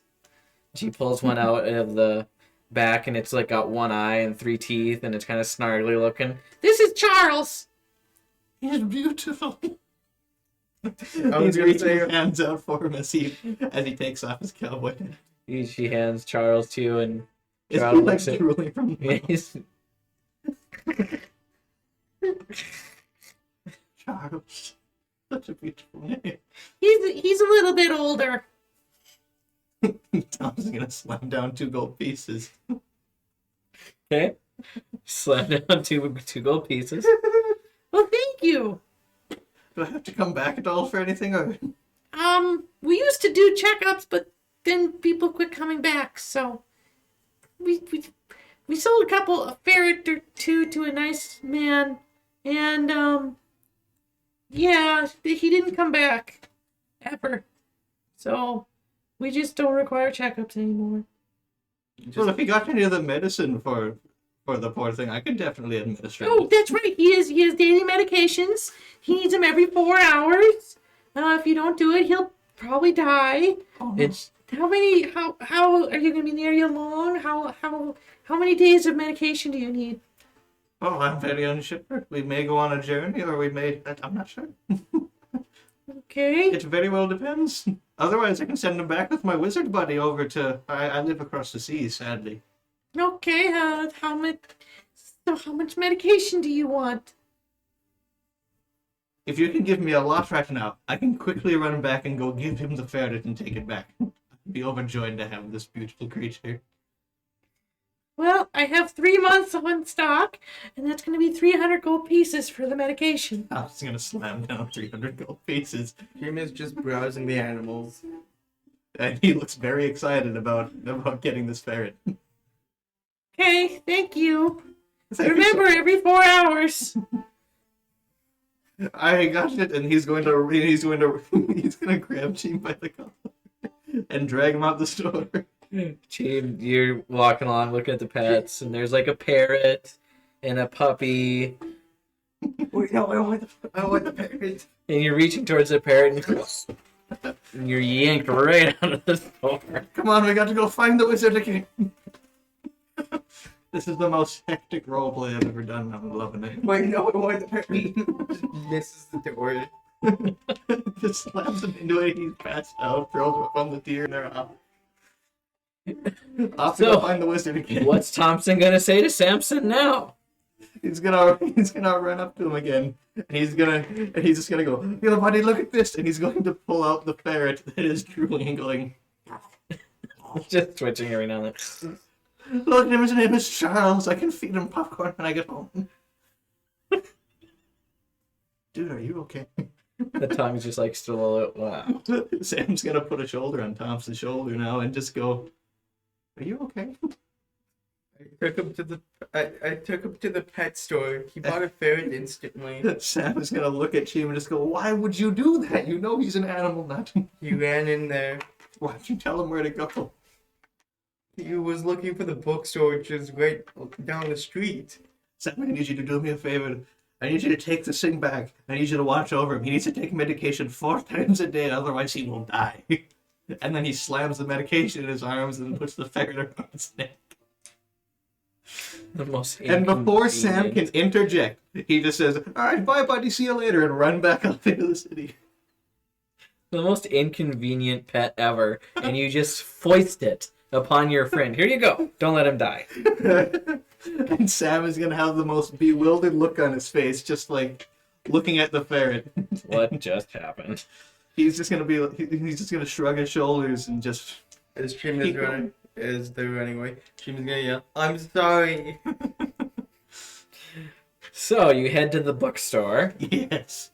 She pulls one out of the back, and it's like got 1 eye and 3 teeth, and it's kind of snarly looking. This is Charles. He's beautiful. I was He's gonna reaching say- his hands out for him as he takes off his cowboy hat. She hands Charles to you, and Is he Charles like looks at. drooling from the mouth? He's- Charles. Such a beautiful name. He's a little bit older. Tom's gonna slam down 2 gold pieces. Okay. Slam down two gold pieces. Well, thank you. Do I have to come back at all for anything? Or We used to do checkups, but then people quit coming back, so we sold a ferret or 2 to a nice man, and yeah, he didn't come back ever. So we just don't require checkups anymore. well, if he got any of the medicine for the poor thing, I could definitely administer Oh, it. that's right. He has daily medications. He needs them every 4 hours. If you don't do it, he'll probably die. Oh, no. It's How are you gonna be near you long? How many days of medication do you need? Oh, I'm very unsure. We may go on a journey, or we may. I'm not sure. Okay. It very well depends. Otherwise, I can send him back with my wizard buddy over to. I live across the seas, sadly. Okay. How much medication do you want? If you can give me a lot right now, I can quickly run back and go give him the ferret and take it back. I'd be overjoyed to have this beautiful creature. Well, I have 3 months on stock, and that's going to be 300 gold pieces for the medication. I'm just gonna slam down 300 gold pieces, Chima's just browsing the animals. and he looks very excited about getting this ferret. Okay, thank you. Thank you Remember, every 4 hours. I got it, and he's going to grab Team by the collar and drag him out the store. Team, you're walking along looking at the pets, and there's like a parrot and a puppy, Wait, no, I want the parrot. and you're reaching towards the parrot, and you're yanked right out of the door. Come on, we got to go find the wizard again. This is the most hectic roleplay I've ever done. I'm loving it. Wait, no, I want the parrot. Just misses the door. Just slams him into it. He's passed out. Throws him up on the deer, and they're off. Off to So, go find the wizard again. What's Thompson gonna say to Samson now? He's gonna run up to him again, and he's just gonna go, "You know, buddy, look at this," and he's going to pull out the ferret that is drooling and going, Just twitching every now and then. "Look at him. His name is Charles. I can feed him popcorn when I get home." Dude, are you okay? The tongue's just like still wow. Sam's gonna put a shoulder on Thompson's shoulder now and just go, "Are you okay?" I took him to the pet store. He bought a ferret instantly. Sam is gonna look at you and just go, "Why would you do that? You know he's an animal nut. He ran in there. Why don't you tell him where to go?" He was looking for the bookstore, which is right down the street. Sam, I need you to do me a favor. I need you to take this thing back. I need you to watch over him. He needs to take medication 4 times a day, otherwise he will die. And then he slams the medication in his arms and puts the ferret around his neck. The most And before Sam can inconvenient- interject, he just says, "All right, bye, buddy. See you later," and run back up into the city. the most inconvenient pet ever, and you just foist it upon your friend. Here you go. Don't let him die. And Sam is gonna have the most bewildered look on his face, just like looking at the ferret. What just happened? He's just gonna shrug his shoulders and just As Chima's Keep running, as they're running away, Chima's gonna yell, "I'm sorry." So you head to the bookstore. yes.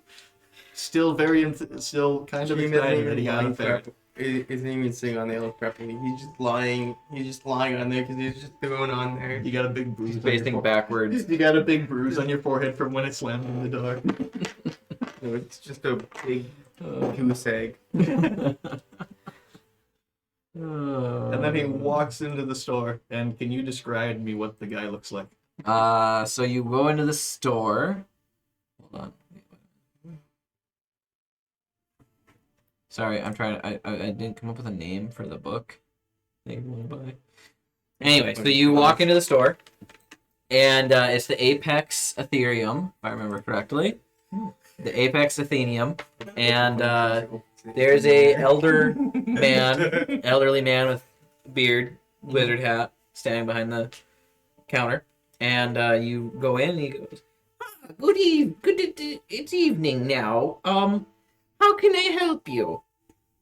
Still kind of Chima's excited that he leaving got a money ferret. isn't even sitting on the elf properly. He's just lying. He's just lying on there because he's just thrown on there. You got a big bruise. He's on your facing forehead. backwards. You got a big bruise on your forehead from when it slammed in the door. No, it's just a big goose egg. And then he walks into the store. And can you describe me what the guy looks like? So you go into the store. Hold on. Sorry, I'm trying to. I didn't come up with a name for the book. Anyway, so you walk into the store, and it's the Apex Ethereum, if I remember correctly. The Apex Athenium, and there's a elderly man with beard, wizard hat, standing behind the counter, and you go in, and he goes, It's evening now. How can I help you?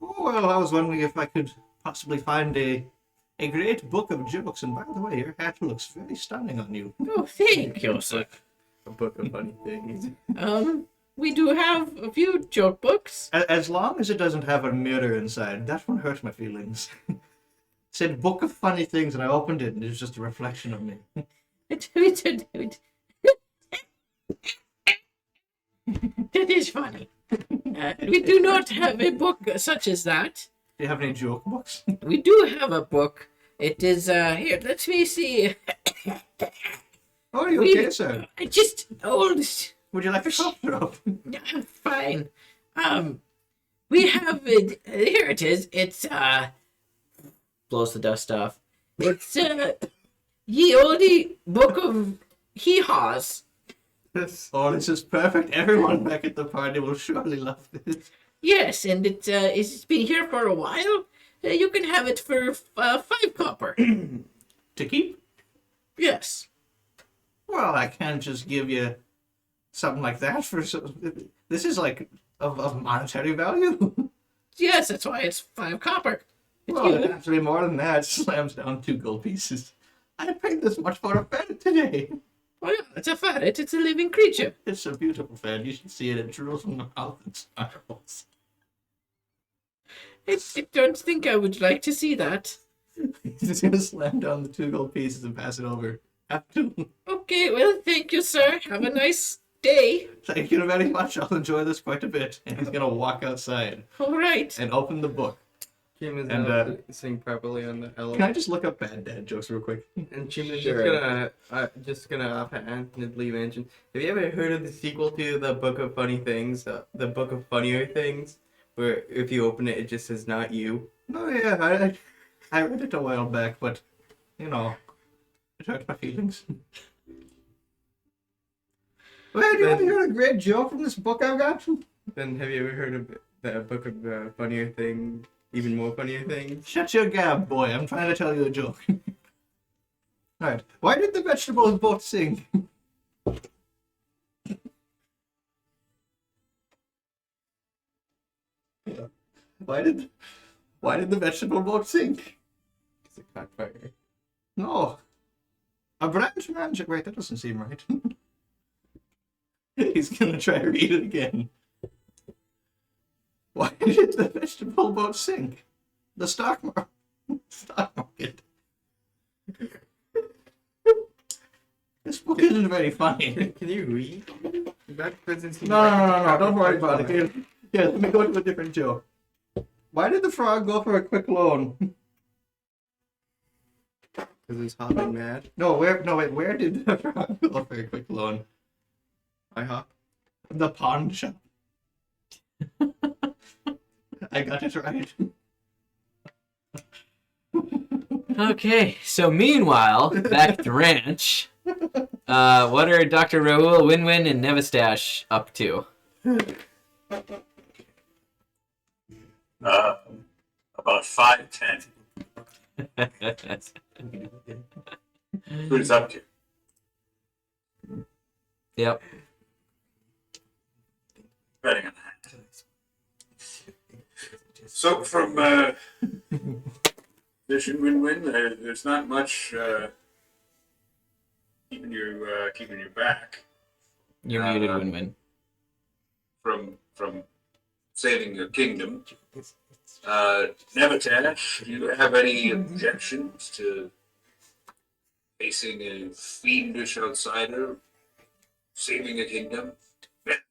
Oh, well, I was wondering if I could possibly find a great book of jokes. And by the way, your hat looks very stunning on you. Oh, thank you, sir. A book of funny things. We do have a few joke books. As long as it doesn't have a mirror inside, that won't hurt my feelings. It said book of funny things, and I opened it, and it was just a reflection of me. That is funny. We do not have a book such as that. Do you have any joke books? We do have a book. It is, here, let me see. Oh, are you okay, sir? I just old. Would you like a cough drop? Fine. We have it. Here it is. It's, blows the dust off. it's, ye olde book of hee-haws. Oh, this is perfect. Everyone back at the party will surely love this. Yes, and it's been here for a while. You can have it for 5 copper. To keep? Yes. Well, I can't just give you something like that for this is like of monetary value. Yes, that's why it's 5 copper. Well, it's actually more than that. Slams down 2 gold pieces. I paid this much for a ferret today. Well, it's a ferret. It's a living creature. It's a beautiful ferret. You should see it. It drools from the mouth and snarls. I don't think I would like to see that. He's just gonna slam down the 2 gold pieces and pass it over. Have to. Okay, well, thank you, sir. Have a nice day. Thank you very much. I'll enjoy this quite a bit. And he's gonna walk outside All right. and open the book. Jim is And, not sitting properly on the elf. Can I just look up bad dad jokes real quick? And Jim is Sure. just gonna offhandedly mention. Have you ever heard of the sequel to the Book of Funny Things, the Book of Funnier Things, where if you open it, it just says "not you"? Oh yeah, I read it a while back, but you know, it hurt my feelings. Well, do you want to hear a great joke from this book I've got? Then have you ever heard of the Book of Funnier Thing, even more funnier things? Shut your gab, boy. I'm trying to tell you a joke. Alright. Why did the vegetables both sing? Why did the vegetable boat sink? It's a cockfire. No. A branch magic. Wait, that doesn't seem right. He's gonna try to read it again. Why did the vegetable boat sink? The stock market. This book isn't very funny. Can you read? That doesn't seem No. Don't worry about it. Here, let me go to a different joke. Why did the frog go for a quick loan? Because he's hopping mad. Where did the frog go for a quick loan? I hop. The pawn shop. I got it right. Okay, so meanwhile, back at the ranch, what are Dr. Raoul, Winwin, and Nevistash up to? About 5'10". Who's up to? Yep. Betting on that. So from Mission Win-Win, there's not much keeping you back You're muted, Winwin. from saving your kingdom. Nevatash, do you have any objections to facing a fiendish outsider, saving a kingdom,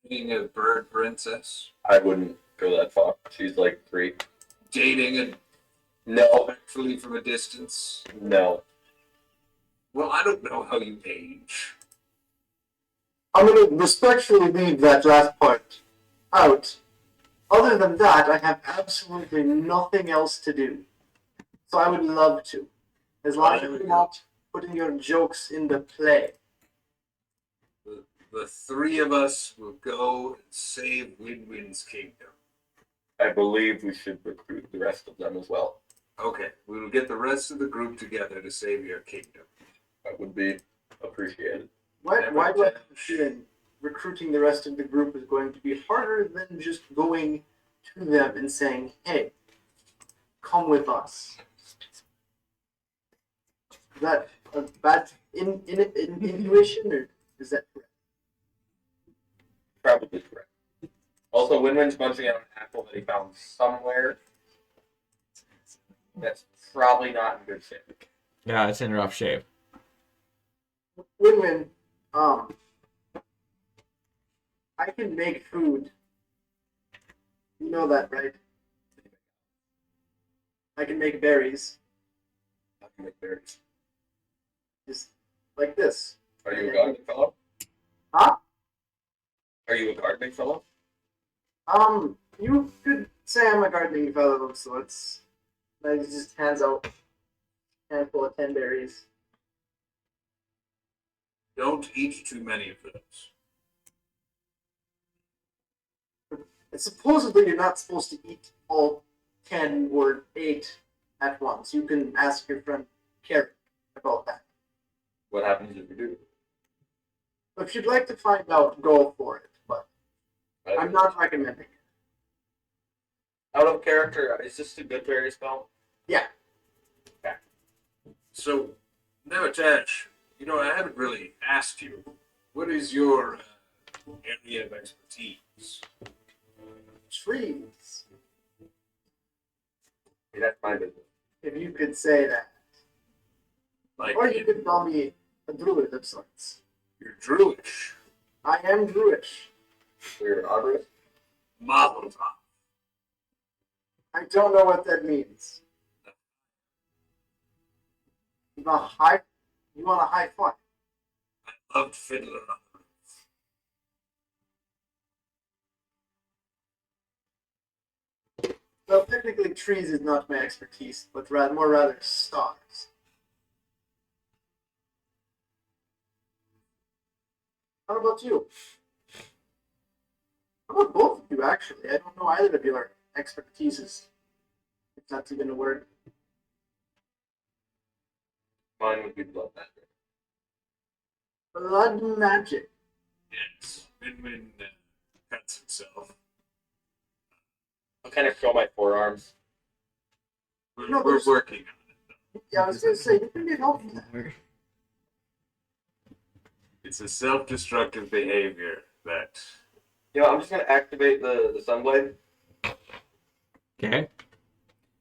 being a bird princess, I wouldn't go that far. She's like 3. dating and No, respectfully from a distance? no. Well, I don't know how you age. I'm going to respectfully leave that last part out. Other than that, I have absolutely nothing else to do. So I would love to. As long as you're not putting your jokes into play. The 3 of us will go and save Win-Win's kingdom. I believe we should recruit the rest of them as well. Okay, we will get the rest of the group together to save your kingdom. That would be appreciated. Why do I have a feeling recruiting the rest of the group is going to be harder than just going to them and saying, hey, come with us? Is that a bad intuition, or is that correct? Probably correct. Also, Winwin's munching on an apple that he found somewhere. That's probably not in good shape. Yeah, it's in rough shape. Win-win, I can make food. You know that, right? I can make berries, I can make berries. just like this. Are you a gardening fellow? Huh? Are you a gardening fellow? You could say I'm a gardening fellow of sorts. Like, just hands out a handful of 10 berries. Don't eat too many of those. And supposedly you're not supposed to eat all 10 or 8 at once. You can ask your friend Carrie about that. What happens if you do? If you'd like to find out, go for it. But I'm not recommending it. Out of character, is this a good berry spell? Yeah. So, Nevatash, I haven't really asked you, what is your area of expertise? Trees. Yeah, that's my business. If you could say that. Like, Or you could call me a druid of sorts. you're Druish, I am druish. So you're an arborist? Mazel tov. I don't know what that means. You want a high five? I loved Fiddler on the Roof. Well, technically, trees is not my expertise, but rather stars. How about you? How about both of you, actually? I don't know either of your expertises. If that's even a word. Mine would be blood magic. Blood magic. Yes, Win-Win cuts himself. I'll kind of show my forearms. No, We're there's- working on it. Yeah, I was going to say, you can need help with that. It's a self-destructive behavior that I'm just going to activate the Sunblade. Okay.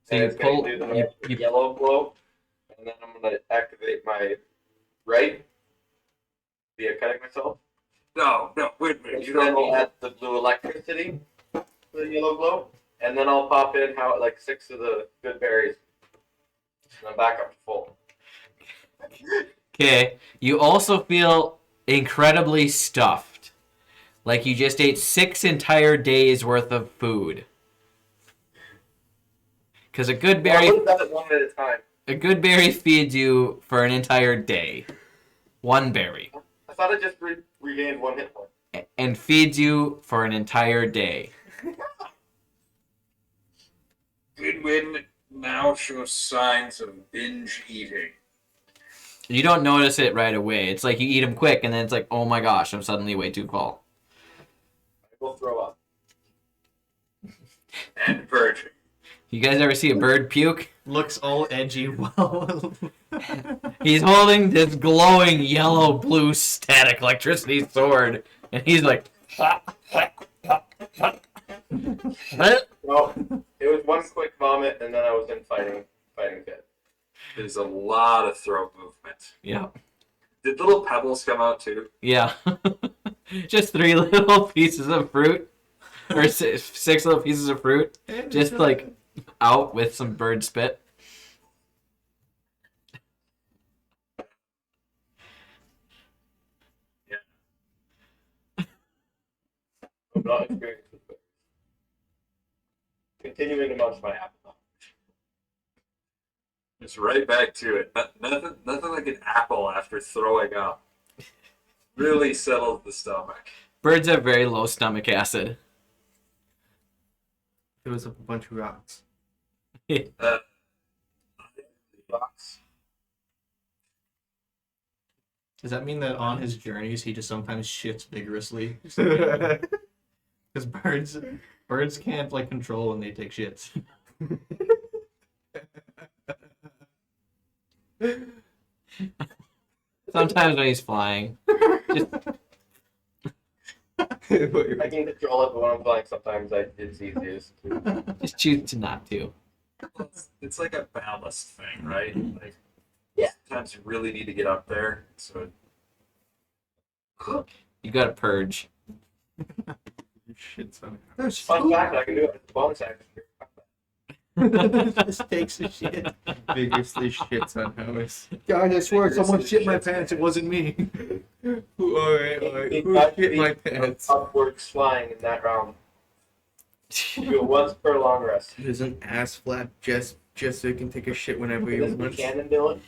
So And you it's going pull. to do the You, you, yellow glow. And then I'm going to activate my right via cutting myself. no, wait a minute. And You then don't we'll need add the blue electricity to the yellow glow. And then I'll pop in like 6 of the good berries. And I'm back up to full. okay. You also feel incredibly stuffed, like you just ate 6 entire days worth of food. Because a good Well, I berry, would have done it one at a time. a good berry feeds you for an entire day. One berry. I thought I just regained 1 hit point. And feeds you for an entire day. Win-Win now shows signs of binge eating. You don't notice it right away. It's like you eat them quick, and then it's like, oh my gosh, I'm suddenly way too full. I will throw up. And purging. You guys ever see a bird puke? Looks all edgy. Well, He's holding this glowing yellow-blue static electricity sword, and he's like, No, it was one quick vomit, and then I was in fighting fit. There's a lot of throat movement. Yeah. Did little pebbles come out too? Yeah. Just 3 little pieces of fruit. Or 6 little pieces of fruit. Just like out with some bird spit. I'm not experienced with it. Continuing to munch my apple. It's right back to it. Nothing like an apple after throwing up. Really settles the stomach. Birds have very low stomach acid. It was a bunch of rocks. Box. Does that mean that on his journeys he just sometimes shits vigorously? Because birds can't like control when they take shits. Sometimes when he's flying. Just, I can control it, but when I'm flying, sometimes it's easiest to. just choose to not to. It's like a ballast thing, right? Like, Yeah. sometimes you really need to get up there. So You gotta purge. Shit, son. Fun fact, I can do it as a bonus action. Just takes a shit. Vigorously shits on House. God, I swear, someone Vigorously shit my shits. pants. It wasn't me. Alright. Who shit my pants? Upwards flying in that round. Do it once per long rest. There's an ass flap just so you can take a shit whenever you Does want. Buchanan do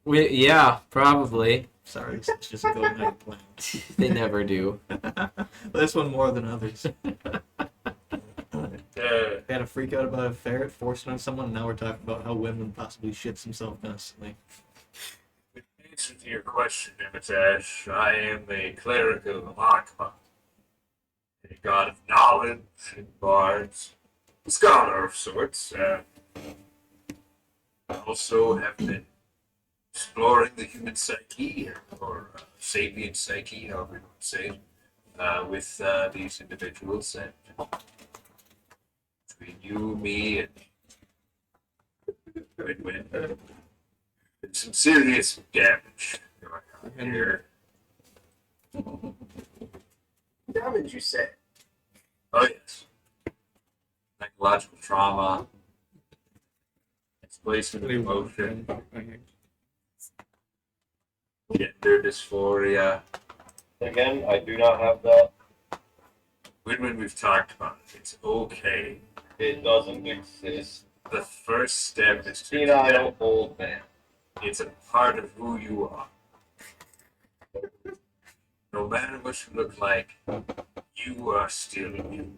it? Yeah, probably. Sorry, it's just going out of plan. They never do. This one more than others. uh, They had a freak out about a ferret forcing on someone. Now we're talking about how Winman possibly shits himself constantly. in answer to your question, Imitash, I am a cleric of Akma, a god of knowledge and bards, a scholar of sorts. I also have been exploring the human psyche, or sapient psyche, however you want to say it, with these individuals, and between you, me, and Win-Win, there's some serious damage going on here. Damage, you say? Oh yes, psychological trauma, displacement of emotion, gender dysphoria. Again, I do not have that. When we've talked about it, it's okay. It doesn't exist. The first step is to Senile old man. it's a part of who you are. No matter what you look like, you are still you.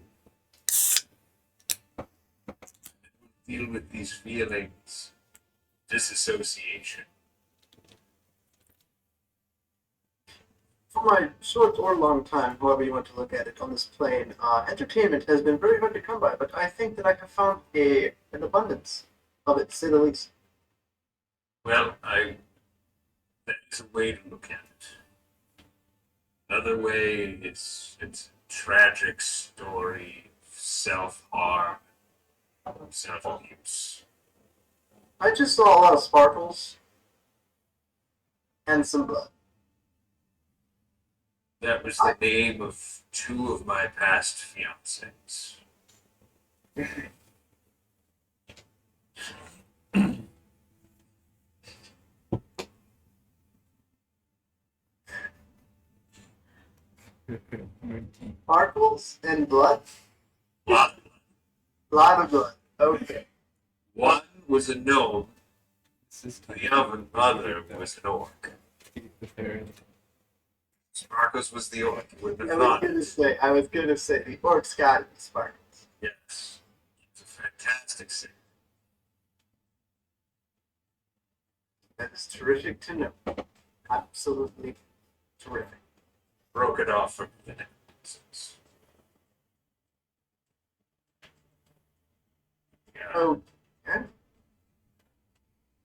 Deal with these feelings, disassociation. For my short or long time, however you want to look at it, on this plane, entertainment has been very hard to come by, but I think that I have found an abundance of it, to say the least. Well, that is a way to look at it. Another way, it's a tragic story of self-harm, self-abuse. I just saw a lot of sparkles and some blood. That was the name of 2 of my past fiancés. Sparkles and blood? One, Lot of blood. Okay. one was a gnome, This is the other was an orc. the parent. Sparkles was the orc. You wouldn't I have was thought gonna it. say, the orcs got sparkles. Yes. It's a fantastic scene. That is terrific to know. Absolutely terrific. Broke it off from the nonsense. Yeah. Okay.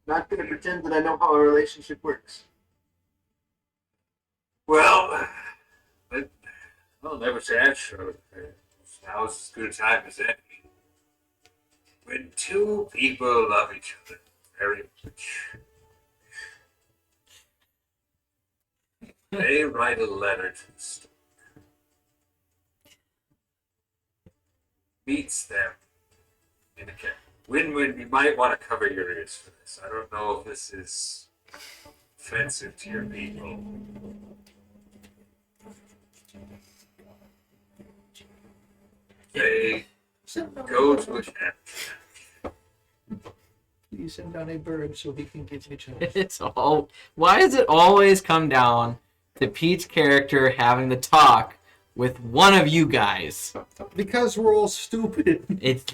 Not gonna pretend that I know how a relationship works. Well, I'll never say sure. now's as good a time as any. When two people love each other very much, they write a letter to the stork. Meets them in a camp. Win-win, you might want to cover your ears for this. I don't know if this is offensive to your people. They go to a camp. Please send down a bird so he can give me chance. It's all. Why does it always come down to Pete's character having the talk with one of you guys? Because we're all stupid. It's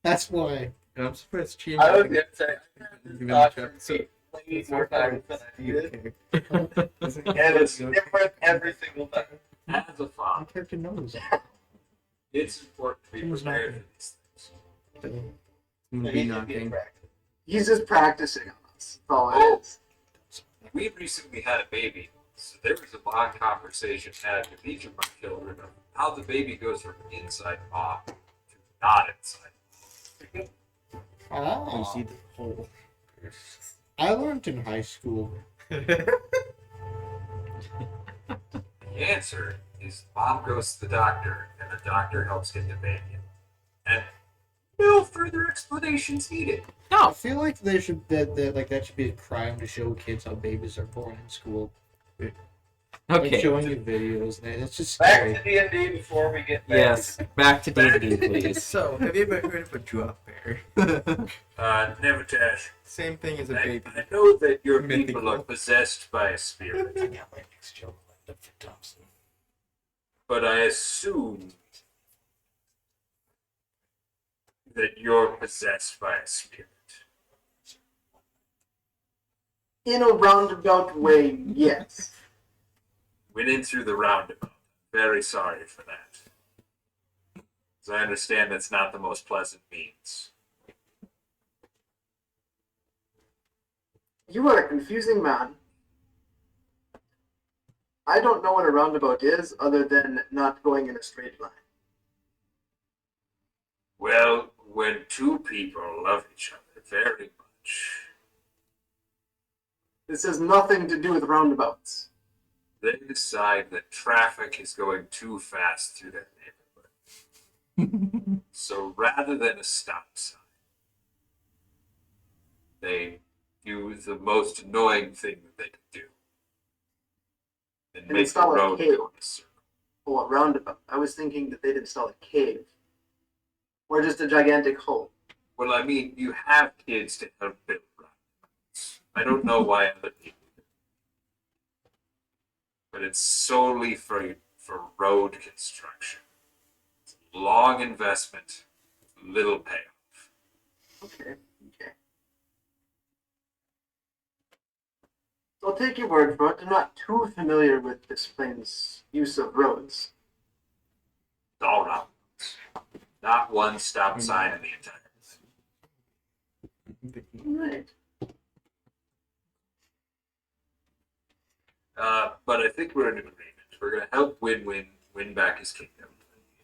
That's why. And I'm surprised Chief. I was gonna say, Give I him a thought chance. way more times than I needed. Okay. And it's different every single time. As a My father, character knows. it's important to be Who's prepared knocking? for these things. Be knocking. He's just practicing on us. That's all it is. We recently had a baby, so there was a long conversation had with each of my children of how the baby goes from inside mom to not inside. You Ah, see the hole. I learned in high school. The answer is mom goes to the doctor, and the doctor helps get the baby. And no further explanations needed. I no. feel like they should that should be a crime to show kids how babies are born in school. Like Okay. showing you videos, and it's just Back scary. to D&D before we get back. Yes. Back to D&D, please. So, have you ever heard of a drop bear? Never Tash. Same thing as a I, baby. I know that your Mythical. people are possessed by a spirit, I got my next joke lined up for Thompson. but I assume that you're possessed by a spirit. In a roundabout way, yes. Went in through the roundabout. Very sorry for that. As I understand, that's not the most pleasant means. You are a confusing man. I don't know what a roundabout is other than not going in a straight line. Well, when two people love each other very much, This has nothing to do with roundabouts. they decide that traffic is going too fast through their neighborhood. So rather than a stop sign, they do the most annoying thing that they could do. And And make the install a road cave. go in a circle. Oh, a roundabout. I was thinking that they'd install a cave. Or just a gigantic hole. Well, I mean, you have kids to help build roundabouts. I don't know why other people do. But it's solely for road construction. It's a long investment, little payoff. Okay. I'll take your word for it. I'm not too familiar with this plane's use of roads. It's all roundabouts. Not one stop sign in the entire. Right. But I think we're in agreement. We're going to help win back his kingdom.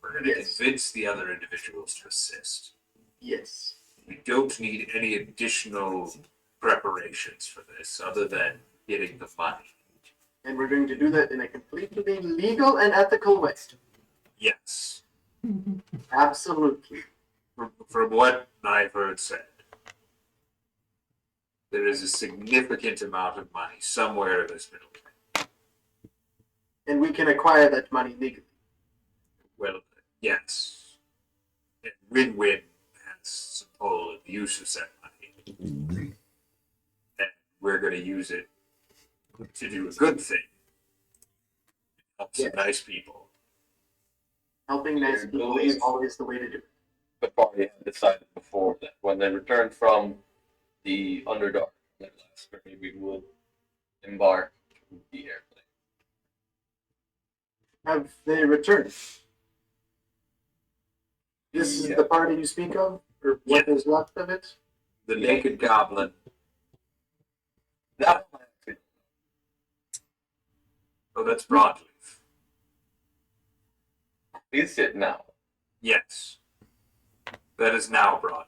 We're going to Yes. convince the other individuals to assist. Yes. We don't need any additional preparations for this other than getting the money. And we're going to do that in a completely legal and ethical way. Yes. Absolutely. From what I've heard said, there is a significant amount of money somewhere in this middle. And we can acquire that money legally. Well, yes. And win-win has some pull in the use of said money. And we're going to use it to do a good thing. Help some Yes. nice people. Helping nice I people believe- is always the way to do it. The party had decided before that when they returned from the Underdark, their last journey, we would embark to the airplane. Have they returned? This is Yeah. the party you speak of? Or what Yeah. is left of it? The Naked Goblin. That one, actually, Oh, that's Broadleaf. he's it now. Yes. That is now Broadleaf.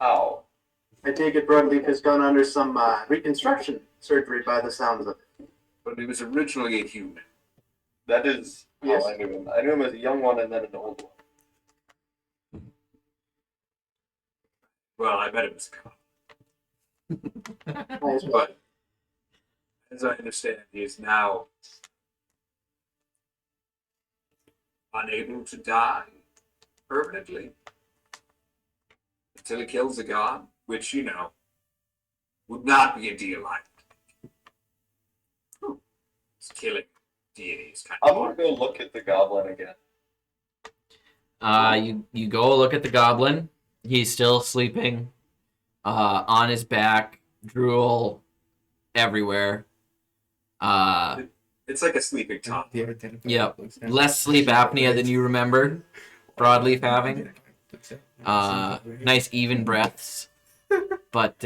How? I take it Broadleaf has gone under some reconstruction surgery by the sounds of it. But he was originally a human. That is how Yes. I knew him. I knew him as a young one and then an old one. Well, I bet it was a cop. Nice. But as I understand, he is now unable to die permanently until he kills a god, which, you know, would not be a deal I would. It's killing deities kind I'm of. gonna go look at the goblin again. You go look at the goblin. He's still sleeping, on his back, drool everywhere. It's like a sleeping top. Yep. Less sleep apnea than you remembered. Broadleaf having. Nice even breaths. But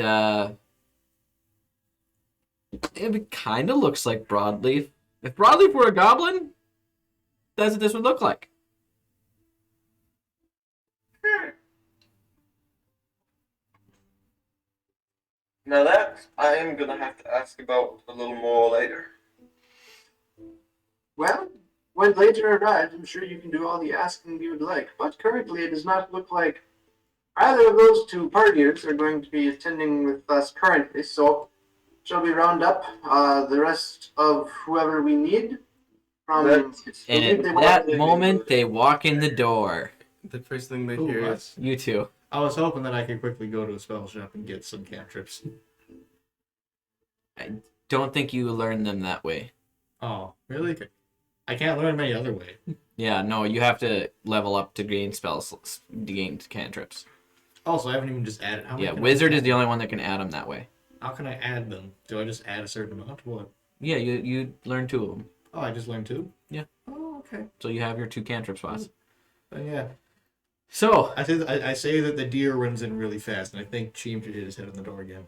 it kind of looks like Broadleaf. If Broadleaf were a goblin, that's what this would look like. Now that I am gonna have to ask about a little more later. Well, when later arrives, I'm sure you can do all the asking you would like. But currently, it does not look like either of those two partiers are going to be attending with us currently. So, shall we round up the rest of whoever we need? From And at that moment, they walk in the door. The first thing they Ooh, hear us. is, You two. I was hoping that I could quickly go to a spell shop and get some cantrips. Don't think you learn them that way. Oh, really? I can't learn them any other way. Yeah, no, you have to level up to gain spells, to gain cantrips. Also, I haven't even just added. How many Yeah, can I wizard add? is the only one that can add them that way. How can I add them? Do I just add a certain amount? What? Yeah, you learn 2 of them. Oh, I just learned 2? Yeah. Oh, okay. So you have your 2 cantrip spots. Then yeah. So, I say that the deer runs in really fast, and I think Cheem should hit his head on the door again.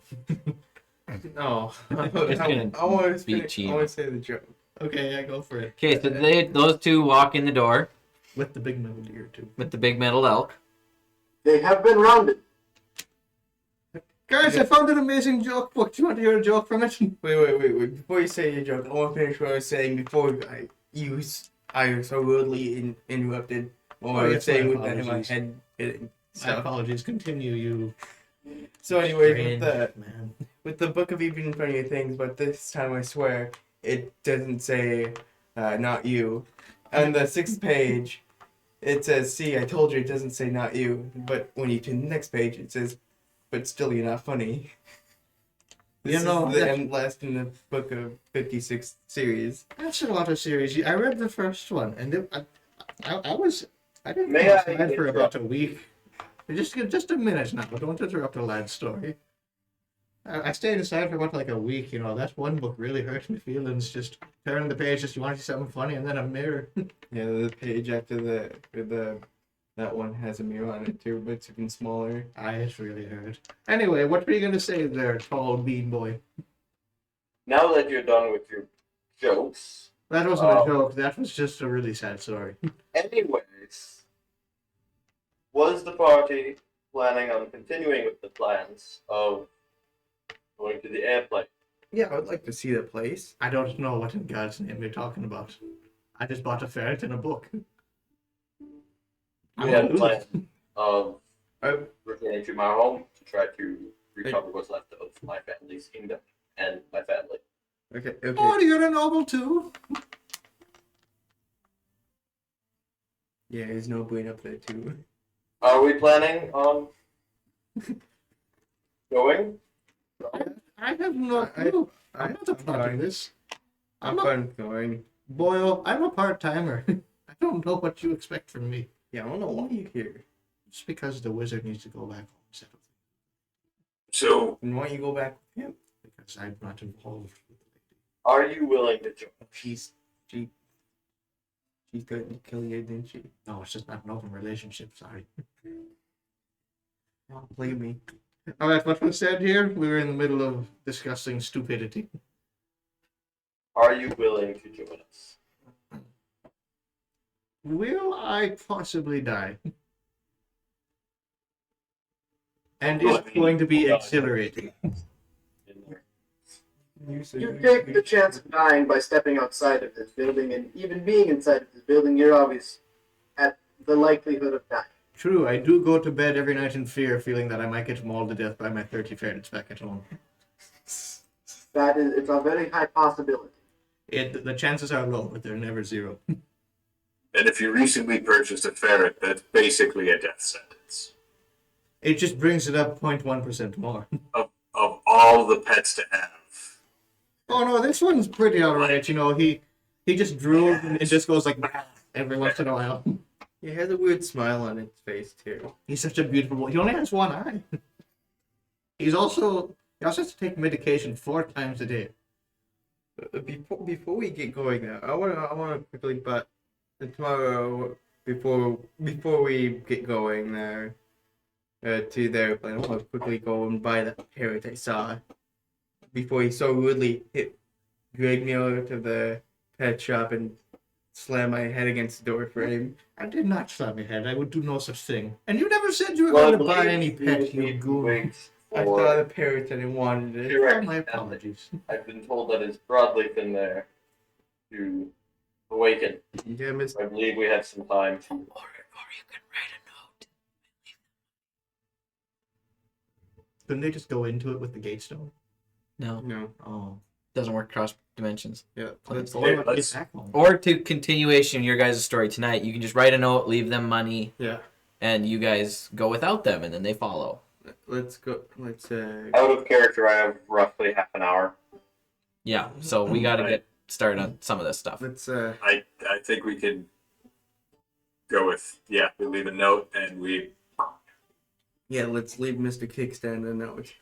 no. It's gonna I want to beat finish. Cheem. I want to say the joke. Okay, yeah, go for it. okay, so those 2 walk in the door With the big metal deer, too. with the big metal elk. They have been rounded. Guys, I found an amazing joke book. Do you want to hear a joke from it? Wait. Before you say your joke, I want to finish what I was saying before I was so rudely interrupted. What I was yes, saying my with that in my apologies. head. hitting My stuff. apologies. Continue, you. So anyway, strange man. with the Book of Even Funnier Things, but this time I swear it doesn't say not you. On the 6th page, it says, "See, I told you it doesn't say not you." But when you turn the next page, it says, "But still, you're not funny." This You know, is the that- end last in the Book of 56 series. That's a lot of series. I read the first one, and I didn't May go I outside for about interrupt? a week. Just a minute now. Don't interrupt a lad's story. I stayed inside for about like a week. You know, that one book really hurt my feelings. Just turning the page, just you want to see something funny, and then a mirror. Yeah, the page after that one has a mirror on it too, but it's even smaller. It really hurt. Anyway, what were you gonna say there, tall bean boy? Now that you're done with your jokes, That wasn't Oh. a joke. That was just a really sad story. anyways, was the party planning on continuing with the plans of going to the airplane? Yeah, I would like to see the place. I don't know what in God's name you're talking about. I just bought a ferret and a book. We had a Ooh. plan of I, returning to my home to try to recover what's left of my family's kingdom and my family. okay. Oh, you're a noble too. Yeah, there's no brain up there too. Are we planning on going? I have no I- clue. I'm not a I'm part of fine. this. I'm fine with going. Boyle, I'm a part timer. I don't know what you expect from me. Yeah, I don't know why you're here. Just because the wizard needs to go back home and settle things. So, And why don't you go back with him? Because I'm not involved with the lady. Are you willing to join? She's going to kill you, didn't she? No, it's just not an open relationship. Sorry. Don't blame me. All right, what was said here? We were in the middle of discussing stupidity. Are you willing to join us? Will I possibly die? And Well, it's going to be exhilarating. You take the chance of dying by stepping outside of this building, and even being inside of this building, you're always at the likelihood of dying. True, I do go to bed every night in fear, feeling that I might get mauled to death by my 30 ferrets back at home. It's a very high possibility. The chances are low, but they're never zero. And if you recently purchased a ferret, that's basically a death sentence. It just brings it up 0.1% more. Of all the pets to have. Oh no, this one's pretty alright. You know, he just drools and it just goes like every once in a while. He has a weird smile on his face too. He's such a beautiful boy. He only has one eye. He also has to take medication 4 times a day. Before we get going now, I wanna quickly, but tomorrow before we get going there to the airplane, I want to quickly go and buy that parrot I saw before he so rudely dragged me out of the pet shop and slammed my head against the door frame. I did not slam your head. I would do no such thing. And you never said you were going to buy any pet, you goon. I saw the parrot and I wanted it. Oh, my apologies. I've been told that it's Broadleaf in there to awaken. Yeah, Miss. I believe we have some time to. Or you can write a note. Couldn't they just go into it with the gate stone? No, No. Oh. doesn't work across dimensions. Yeah. Let's Okay, let's- get back home. Or to continuation of your guys' story tonight, you can just write a note, leave them money, Yeah. and you guys go without them, and then they follow. Let's go. Let's Out of character, I have roughly half an hour. Yeah, so we got to Right. get started on some of this stuff. let's I think we can go with, yeah, we leave a note and we. let's leave Mr. Kickstand a note.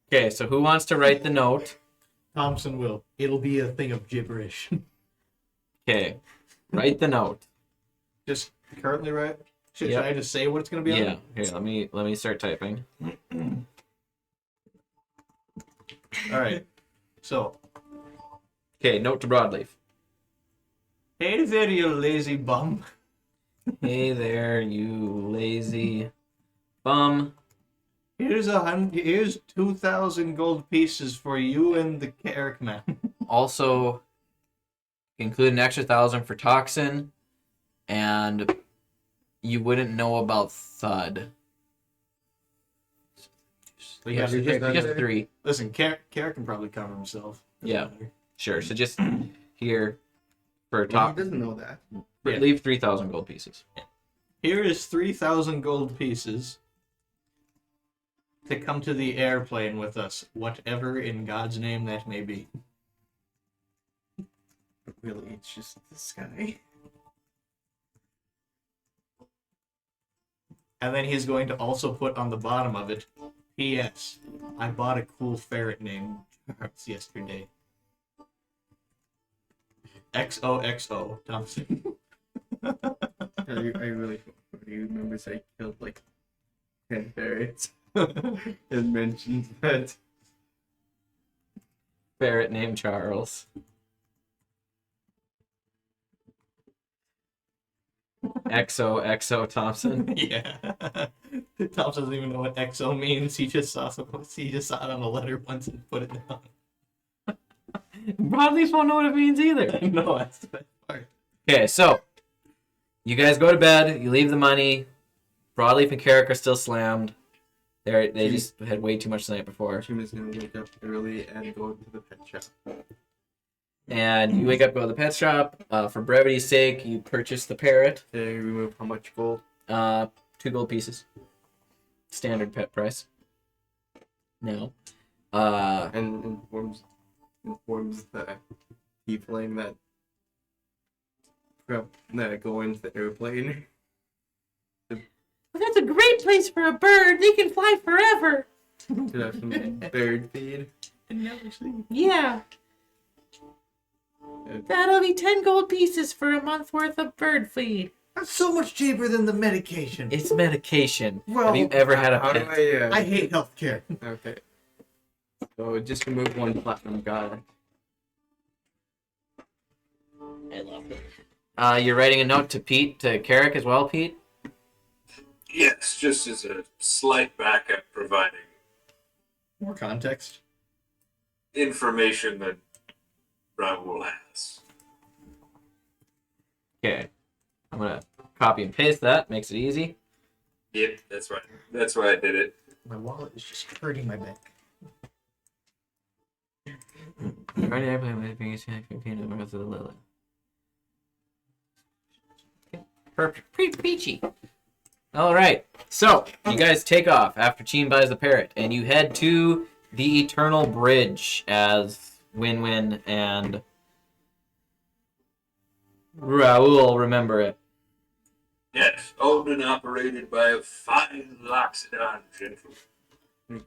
Okay, so who wants to write the note? Thompson will. It'll be a thing of gibberish. Okay, write the note. Just currently, right? Should Yep. I just say what it's going to be on? Yeah, here, let me start typing. All right. So, Okay, note to Broadleaf. hey there, you lazy bum. Hey there, you lazy bum. Here's 2,000 gold pieces for you and the Carrick man. Also, include an extra 1,000 for Toxin, and you wouldn't know about Thud. But yeah, Just 3. listen, Carrick can probably cover himself. Doesn't Yeah. matter. Sure, so just here for Well, he top. doesn't know that. Yeah. Leave 3,000 gold pieces. Here is 3,000 gold pieces to come to the airplane with us, whatever in God's name that may be. But really, it's just the sky. And then he's going to also put on the bottom of it, P.S. I bought a cool ferret named Charles yesterday. XOXO, Thompson. I really remember I killed like 10 ferrets. It mentions that. Ferret named Charles. XO Thompson. Yeah. Thompson doesn't even know what XO means. He just saw it on a letter once and put it down. Broadleaf won't know what it means either. No, that's the best part. Okay, so you guys go to bed. You leave the money. Broadleaf and Carrick are still slammed. They just had way too much the night before. Jim is gonna wake up early and go to the pet shop. And you wake up, go to the pet shop. For brevity's sake, you purchase the parrot. They remove how much gold? 2 gold pieces. Standard pet price. No. And informs the tiefling that go into the airplane. Well, that's a great place for a bird. They can fly forever. To have some bird feed. And never sleep. Yeah. That'll be 10 gold pieces for a month worth of bird feed. That's so much cheaper than the medication. It's medication. Well, Have you ever had a How do pet? I hate healthcare. Okay. So just remove 1 platinum god. I love it. You're writing a note to Pete, to Carrick as well, Pete? Yes, just as a slight backup, providing More context. information that Raoul has. Okay. I'm gonna copy and paste that. Makes it easy. Yep, that's right. That's why I did it. My wallet is just hurting my back. Right airplane with being north of the Lily. Perfect. Pretty peachy. All right. So you guys take off after Cheen buys the parrot, and you head to the Eternal Bridge as Win-Win and Raoul remember it. Yes, owned and operated by a fine Loxodon gentleman.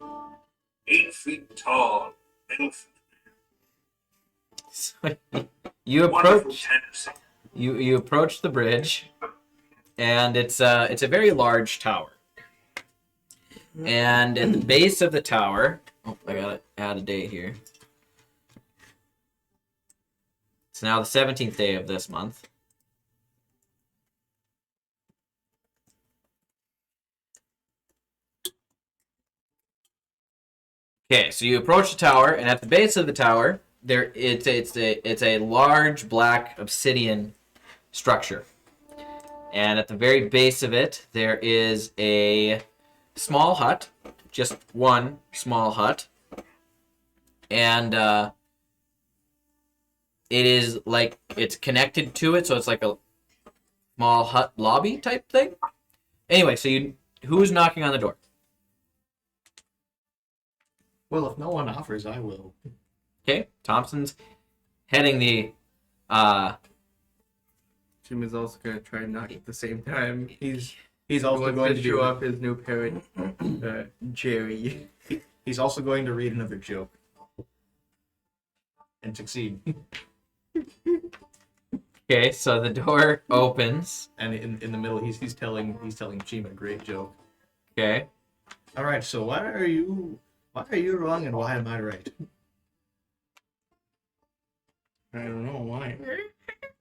8 feet tall, elephant. So you Wonderful approach. Tennessee. You approach the bridge, and it's a very large tower. And at the base of the tower, oh, I gotta add a date here. It's now the 17th day of this month. Okay, so you approach the tower, and at the base of the tower, it's a large black obsidian structure. And at the very base of it, there is a small hut, just one small hut. And it is like, it's connected to it, so it's like a small hut lobby type thing. Anyway, so who's knocking on the door? Well, if no one offers, I will. Okay, Thompson's heading the Jim is also gonna try and knock at the same time. He's also wants going to to show do- off his new parrot, Jerry. He's also going to read another joke. And succeed. Okay, so the door opens. And in the middle, he's telling Chima a great joke. Okay. All right, so why are you wrong and why am I right? I don't know why.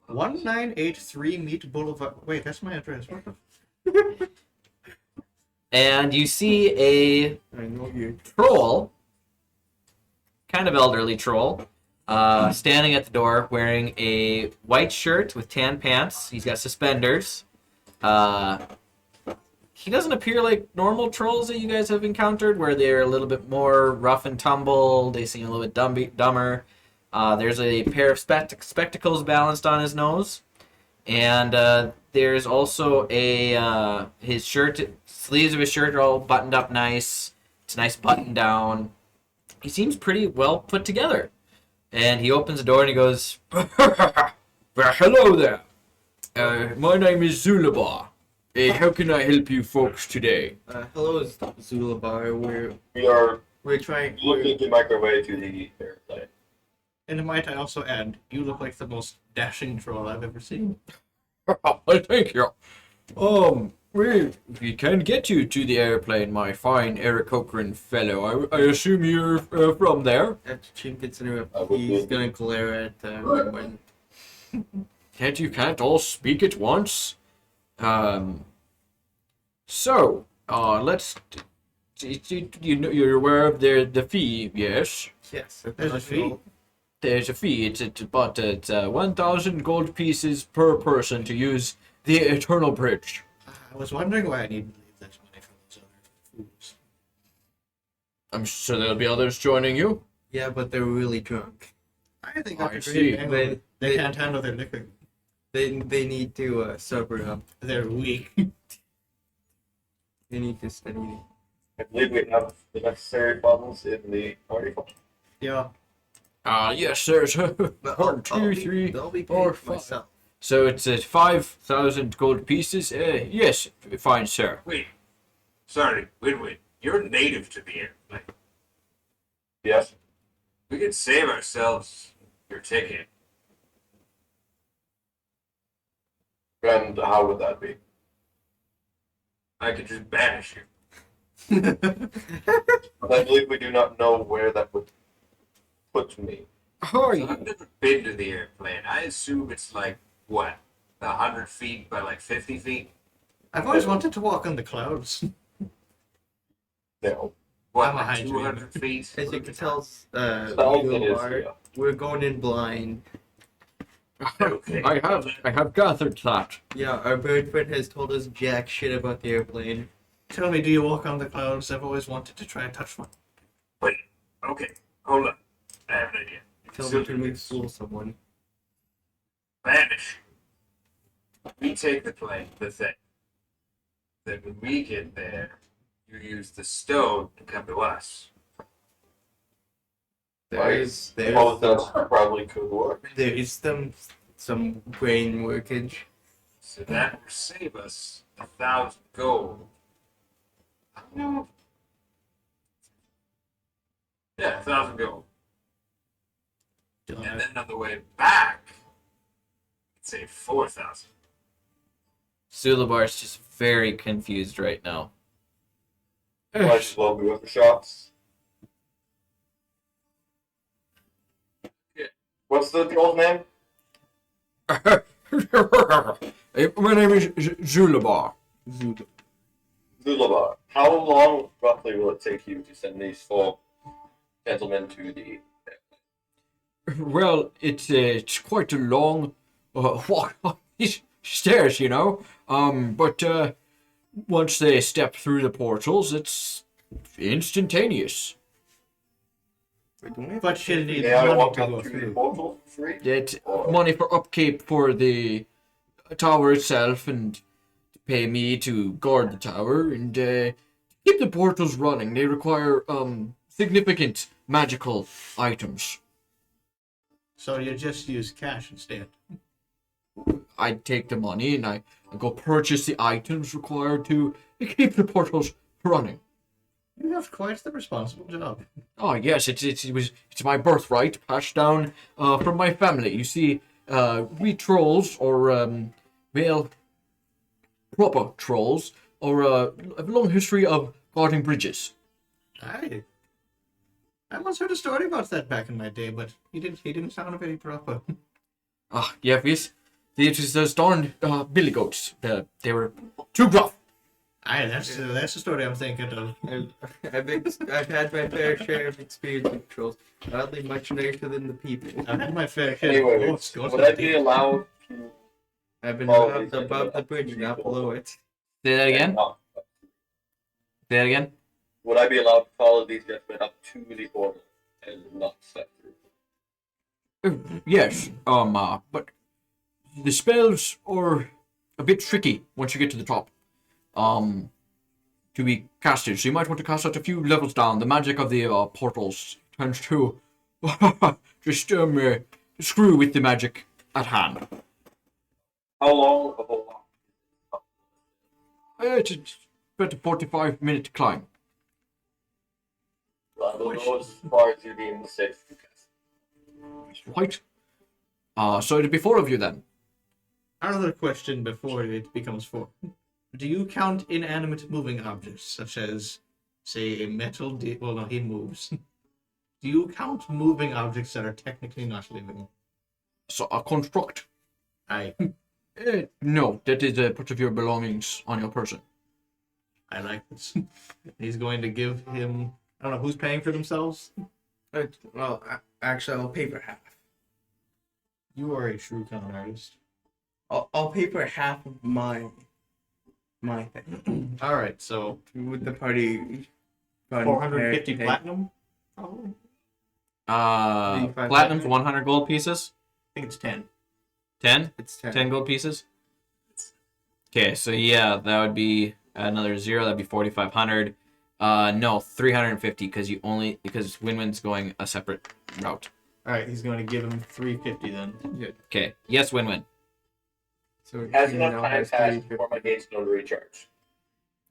1983 Meat Boulevard. Wait, that's my address. What the? And you see a I know you. troll, kind of elderly troll, standing at the door wearing a white shirt with tan pants. He's got suspenders. He doesn't appear like normal trolls that you guys have encountered, where they're a little bit more rough and tumble. They seem a little bit dumber. There's a pair of spectacles balanced on his nose. And there's also his sleeves of his shirt are all buttoned up nice. It's a nice button down. He seems pretty well put together. And he opens the door and he goes, well, hello there. My name is Zulabar. How can I help you folks today? Hello, Zulabar. We are Trying. looking to make our way to the airplane. And might I also add, you look like the most dashing troll I've ever seen. Thank you. We can get you to the airplane, my fine Eric Cochran fellow. I assume you're from there? After Jim gets interrupted, he's gonna glare at when. Can't all speak at once? Let's. You're aware of the fee, yes? Yes, There's a fee? There's a fee. It's 1,000 gold pieces per person to use the Eternal Bridge. I was wondering why I need to leave that money from those other fools. I'm sure there'll be others joining you. Yeah, but they're really drunk. I think I I see. agree. They can't handle their liquor. They need to sober up. They're weak. They need to study. I believe we have the necessary funds in the party fund. Yeah. Yes, there's 1, 2, 3, They'll be 4, paid 5. myself. So it's 5,000 gold pieces. Yes, fine, sir. Wait. Sorry, Win-Win. You're native to the airplane. Yes. We could save ourselves your ticket. And how would that be? I could just banish you. But I believe we do not know where that would put me. How So I've never been to the airplane. I assume it's like, what, 100 feet by like 50 feet? I've always wanted to walk on the clouds. No. What, I'm a like hydrant. 200 feet? As you can tell, Sounds it is, Eagle yeah. we're going in blind. Okay. I have gathered that. Yeah, our bird friend has told us jack shit about the airplane. Tell me, do you walk on the clouds? I've always wanted to try and touch one. Wait, okay, hold on. I have an idea. Tell So me can we fool someone? vanish. We take the plane, the thing. Then when we get there, you use the stone to come to us. There's Both those probably could work. there is some brain workage. So that will save us 1,000 gold. No. Yeah, 1,000 gold. And then on the way back, say 4,000. Sulabar is just very confused right now. Might as well be with the shots. Yeah. What's the girl's name? My name is Zulabar. Zulabar. How long roughly will it take you to send these four gentlemen to the... Well, it's quite a long walk up these stairs, you know. But once they step through the portals, it's instantaneous. But she'll need They money walk to up go to the through. portal for free? It's money for upkeep for the tower itself, and to pay me to guard the tower and keep the portals running. They require significant magical items. So you just use cash instead. I take the money and I go purchase the items required to keep the portals running. You have quite the responsible job. Oh yes, it's my birthright, passed down from my family. You see, we trolls or male proper trolls are have a long history of guarding bridges. I once heard a story about that back in my day, but he didn't sound very proper. Ah, yeah, yes, it was those darn billy goats. They were too gruff. Aye, that's the story I'm thinking of. I've had my fair share of experience with trolls. Oddly much nicer than the people. I've had my fair share of Anyway, ghosts. would I be allowed to... I've been Oh, above the bridge, not below it. Say that again. No. Say that again. Would I be allowed to follow these gentlemen up to the portal and not step through? Yes. But the spells are a bit tricky once you get to the top. To be casted, so you might want to cast out a few levels down. The magic of the portals tends to just screw with the magic at hand. How long of a walk? It's about a 45-minute climb. I don't know as far as you deem safe to cast. Right. So it'd be 4 of you then. Another question before it becomes 4. Do you count inanimate moving objects, such as, say, a metal... well, no, he moves. Do you count moving objects that are technically not living? So a construct. Aye. No, that is a part of your belongings on your person. I like this. He's going to give him... I don't know, who's paying for themselves? Well, actually, I'll pay for half. You are a true con artist. I'll pay for half of my thing. Alright, so With the party fund 450 pay- platinum? Probably. Platinum's 100 gold pieces. I think it's 10. 10? It's 10. 10 gold pieces? Okay, so yeah, that would be another 0. That'd be 4,500. No, 350 because Win-Win's going a separate route. Alright, he's going to give him 350 then. Okay, yes, Win-Win. So Has he enough now time has passed 350. before my gates don't recharge?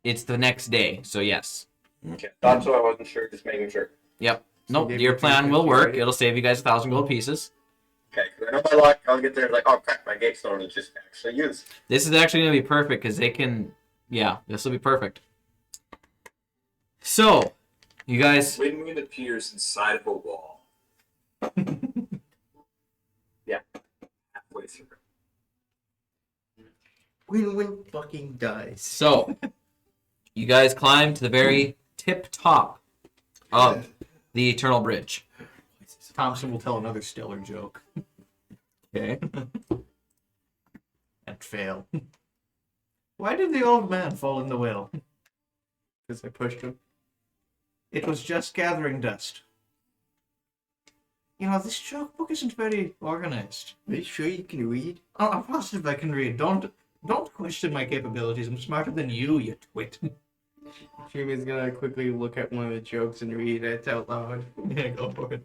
It's the next day, so yes. Okay, thought so. I wasn't sure, just making sure. Yep. So Nope, give your me plan will 350, work. right? It'll save you guys 1,000 gold pieces. Okay, because I know my luck. I'll get there like, oh crap, my gates don't just actually use. This is actually going to be perfect because they can... Yeah, this will be perfect. So, you guys... Win-Win appears inside of a wall. way through. Win-win fucking dies. So, you guys climb to the very tip top of the Eternal Bridge. Thompson will tell another stellar joke Okay. and fail. Why did the old man fall in the well? Because I pushed him. It was just gathering dust. You know, this joke book isn't very organized. Are you sure you can read? I'm positive I can read. Don't question my capabilities. I'm smarter than you twit. Jimmy's gonna quickly look at one of the jokes and read it out loud. Yeah, go for it.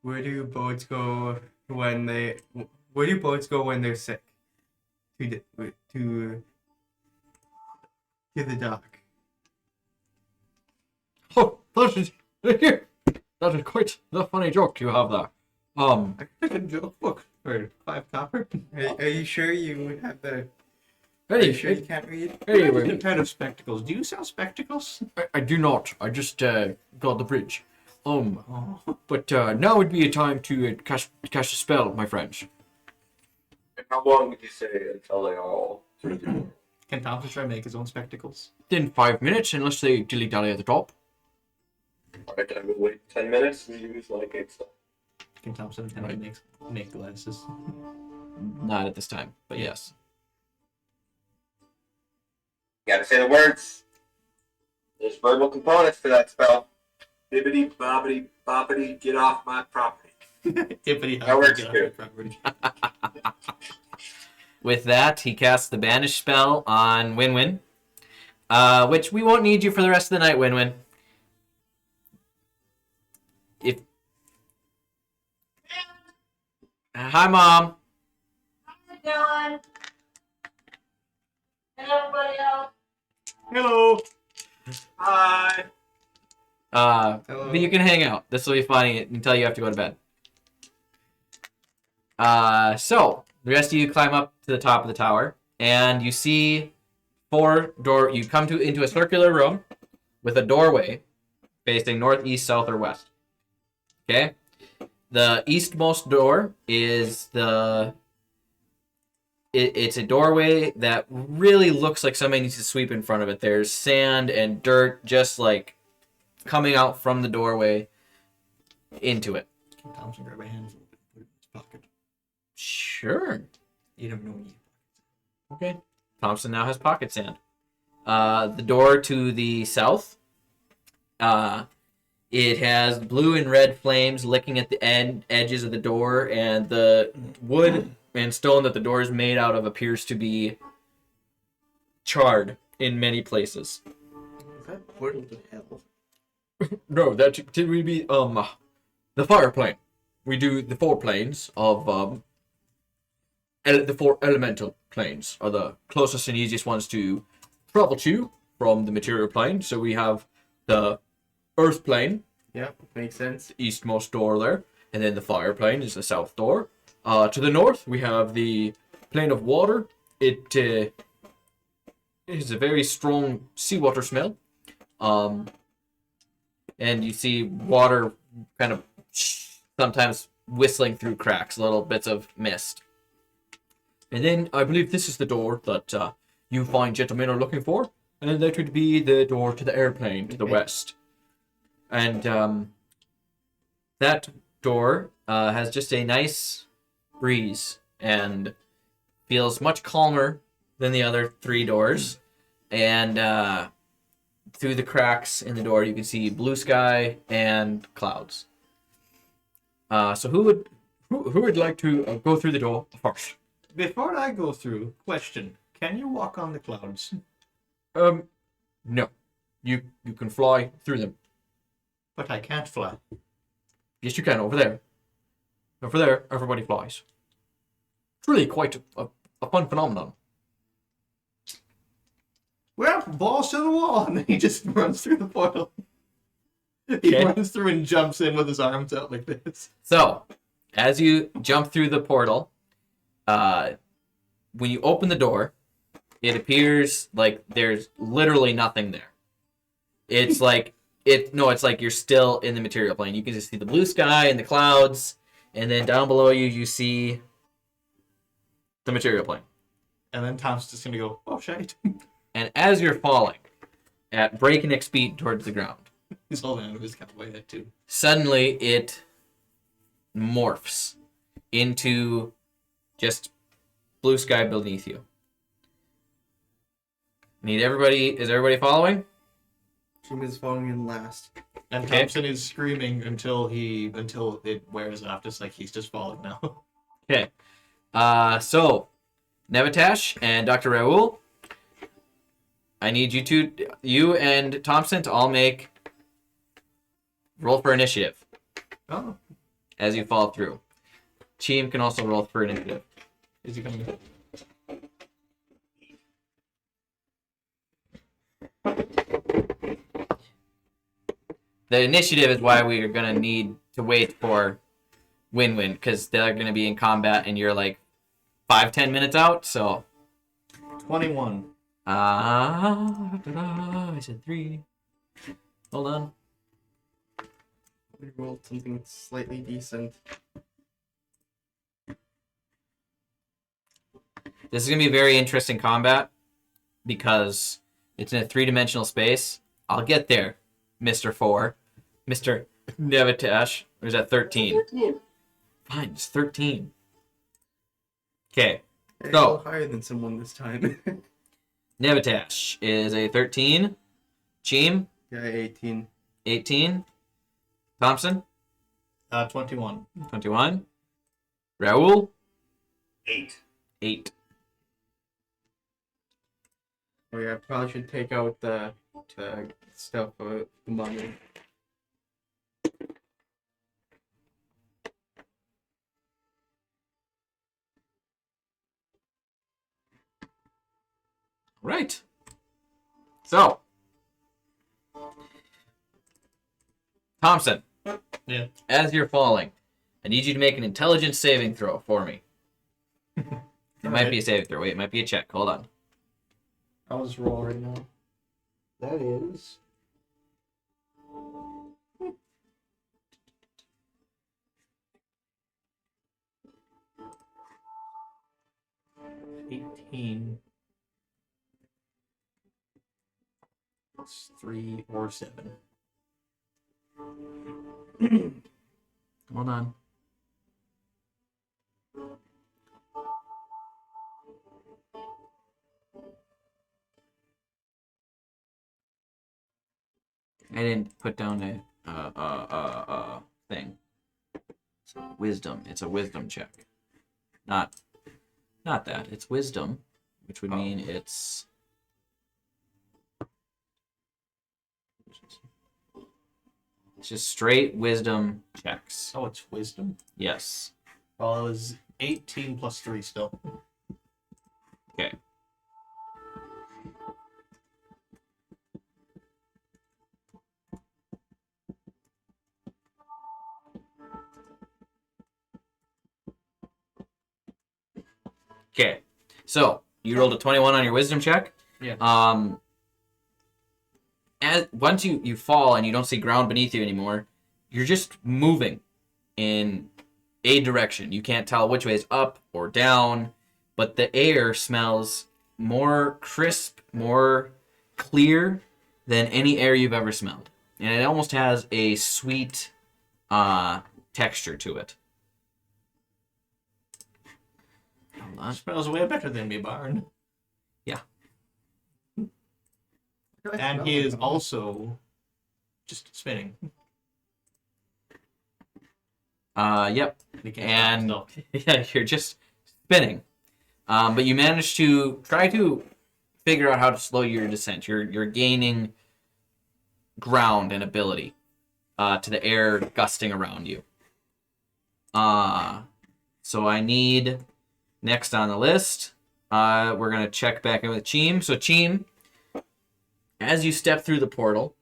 Where do boats go when they? Where do boats go when they're sick? To the dock. Oh, that is quite the funny joke you have there. I got a joke book for 5 copper. Are you sure you have the? Are Hey, you sure you can't read? I need a pair of spectacles. Do you sell spectacles? I do not. I just got the bridge. Oh. But now would be a time to cast a spell, my friends. And how long would you say until they all through the door? Can Thompson try to make his own spectacles? In 5 minutes, unless they dilly dally at the top. Alright, I would wait 10 minutes and use like 8 stuff. Can Thompson attempt to make glasses? Not at this time, but yes. You gotta say the words. There's verbal components to that spell. Bibbity bobbity bobbity, get off my property. That works too. With that, he casts the banish spell on Win-Win, which we won't need you for the rest of the night, Win-Win. If hi, Mom. John. And everybody else. Hello. Hi. But you can hang out. This will be funny until you have to go to bed. So the rest of you climb up to the top of the tower, and you see you come into a circular room with a doorway facing north, east, south, or west. Okay? The eastmost door is it's a doorway that really looks like somebody needs to sweep in front of it. There's sand and dirt just like coming out from the doorway into it. Can Thompson grab a handful and put it in his pocket? Sure. You never know when you Okay. Thompson now has pocket sand. The door to the south, it has blue and red flames licking at the edges of the door, and the wood and stone that the door is made out of appears to be charred in many places. Is that portal to hell? No, that would be the fire plane. We do the 4 planes of the 4 elemental planes are the closest and easiest ones to travel to from the material plane. So we have the earth plane, Yep, makes sense. eastmost door there, and then the fire plane is the south door. To the north, we have the plane of water. It is a very strong seawater smell. And you see water kind of sometimes whistling through cracks, little bits of mist. And then I believe this is the door that you fine gentlemen are looking for. And that would be the door to the airplane to the west. And that door has just a nice breeze and feels much calmer than the other 3 doors. And through the cracks in the door, you can see blue sky and clouds. So who would like to go through the door first? Before I go through, question: can you walk on the clouds? No. You can fly through them. But I can't fly. Yes, you can. Over there. Over there, everybody flies. It's really quite a fun phenomenon. Well, balls to the wall, and then he just runs through the portal. He Okay. runs through and jumps in with his arms out like this. So, as you jump through the portal, when you open the door, it appears like there's literally nothing there. It's like it's like you're still in the material plane. You can just see the blue sky and the clouds, And then down below you, you see the material plane. And then Tom's just gonna go, oh shit. And as you're falling at breakneck speed towards the ground, He's holding on to his cowboy hat too. suddenly it morphs into just blue sky beneath you. Is everybody following? Jim is falling in last. And Okay. Thompson is screaming until it wears off, just like he's just falling now. Okay. So Nevatash and Dr. Raoul, I need you and Thompson to all make roll for initiative Oh, as you fall through. Team can also roll for initiative. is he coming? The initiative is why we are gonna need to wait for Win-Win, because they're gonna be in combat and you're like 5-10 minutes out. So 21. I said 3. Hold on. We rolled something slightly decent. This is gonna be a very interesting combat because it's in a 3-dimensional space. I'll get there, Mr. 4. Mr. Nevatash, or is that 13? 13. Fine, it's 13. Okay, I So- rolled higher than someone this time. Nevatash is a 13. Cheem, Yeah, 18. 18. Thompson, 21. 21. Raoul, 8. 8. Oh yeah, I probably should take out the stuff of the mummy. Right. So, Thompson. Yeah. As you're falling, I need you to make an intelligence saving throw for me. It might be a saving throw. Wait, it might be a check. Hold on. I'll just roll right now. That is. $18. It's 3 or 7. Hold on. I didn't put down a thing. So wisdom. It's a wisdom check. Not that. It's wisdom, which would mean it's. It's just straight wisdom checks. Oh, it's wisdom. Yes. Well, it was 18 plus 3 still. Okay. Okay. So you rolled a 21 on your wisdom check. Yeah. As once you fall and you don't see ground beneath you anymore, you're just moving in a direction. You can't tell which way is up or down, but the air smells more crisp, more clear than any air you've ever smelled. And it almost has a sweet texture to it. Hold on. Smells way better than me barn. And he is also just spinning. Yep. He can't And stop himself. yeah, you're just spinning. But you manage to try to figure out how to slow your descent. You're gaining ground and ability to the air gusting around you. So I need next on the list. We're gonna check back in with Cheem. So Cheem, as you step through the portal,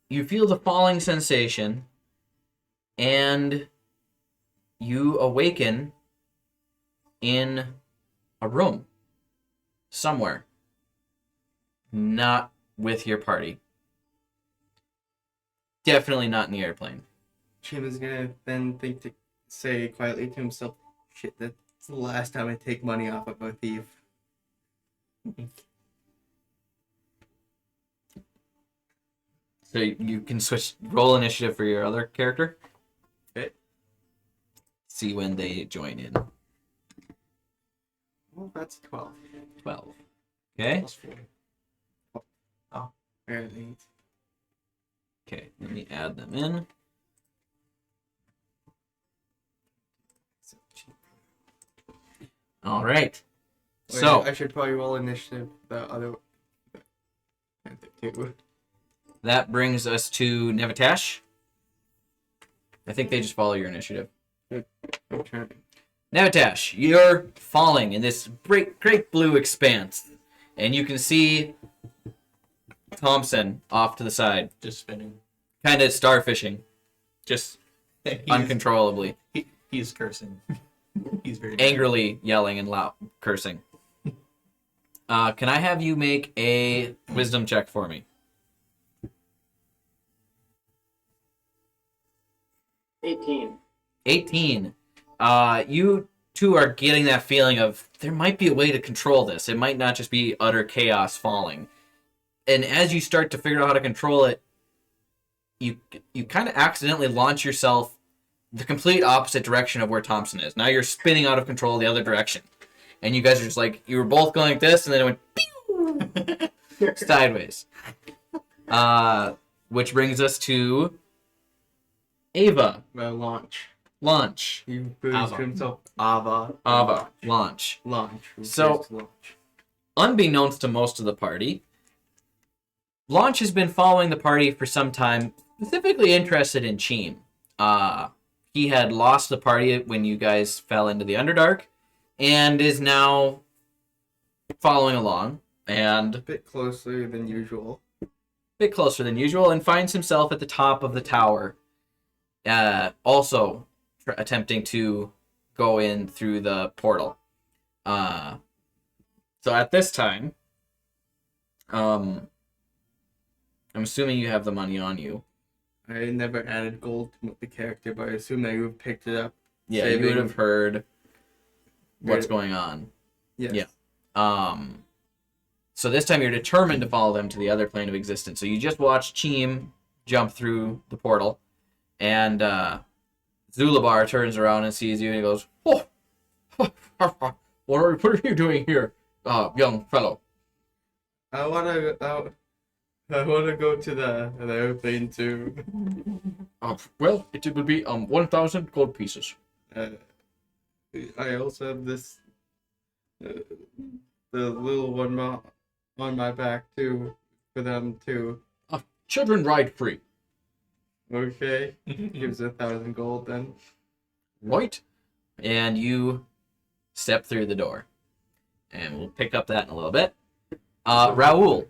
you feel the falling sensation, and you awaken in a room somewhere, not with your party. Definitely not in the airplane. Jim is gonna then think to say quietly to himself, "Shit, that's the last time I take money off of a thief." So you can switch roll initiative for your other character. Okay. See when they join in. Well, that's 12. 12. Okay. Plus 4. Apparently. Okay. Let me add them in. All right. Wait, So I should probably roll initiative. The other. Too. that brings us to Nevatash. I think they just follow your initiative. I'm trying. Nevatash, you're falling in this great blue expanse, and you can see Thompson off to the side, Just spinning. kind of starfishing, just He's, uncontrollably, he's cursing. He's very angrily yelling and loud cursing. Can I have you make a wisdom check for me? 18. 18. You two are getting that feeling of there might be a way to control this. It might not just be utter chaos falling. And as you start to figure out how to control it, you kind of accidentally launch yourself the complete opposite direction of where Thompson is. Now you're spinning out of control the other direction. And you guys are just like, you were both going like this, and then it went sideways. Which brings us to Ava. Launch. Launch. He refers to himself Ava. Ava. Launch. Launch. So- Refers to launch. Unbeknownst to most of the party, Launch has been following the party for some time, specifically interested in Cheem. He had lost the party when you guys fell into the Underdark, and is now following along, and A bit closer than usual. bit closer than usual, and finds himself at the top of the tower, also attempting to go in through the portal. So at this time, I'm assuming you have the money on you. I never added gold to the character, but I assume that you have picked it up. Yeah, you would Saving- have heard what's Right. going on. Yes. Yeah. So this time you're determined to follow them to the other plane of existence. So you just watched Cheem jump through the portal, and Zulabar turns around and sees you, and he goes, "Oh, what are you doing here, young fellow?" I wanna go to the airplane too. Well, it will be 1,000 gold pieces. I also have this, the little one on my back too, for them too. Children ride free. Okay, gives 1,000 gold then. Right? And you step through the door. And we'll pick up that in a little bit. Raul,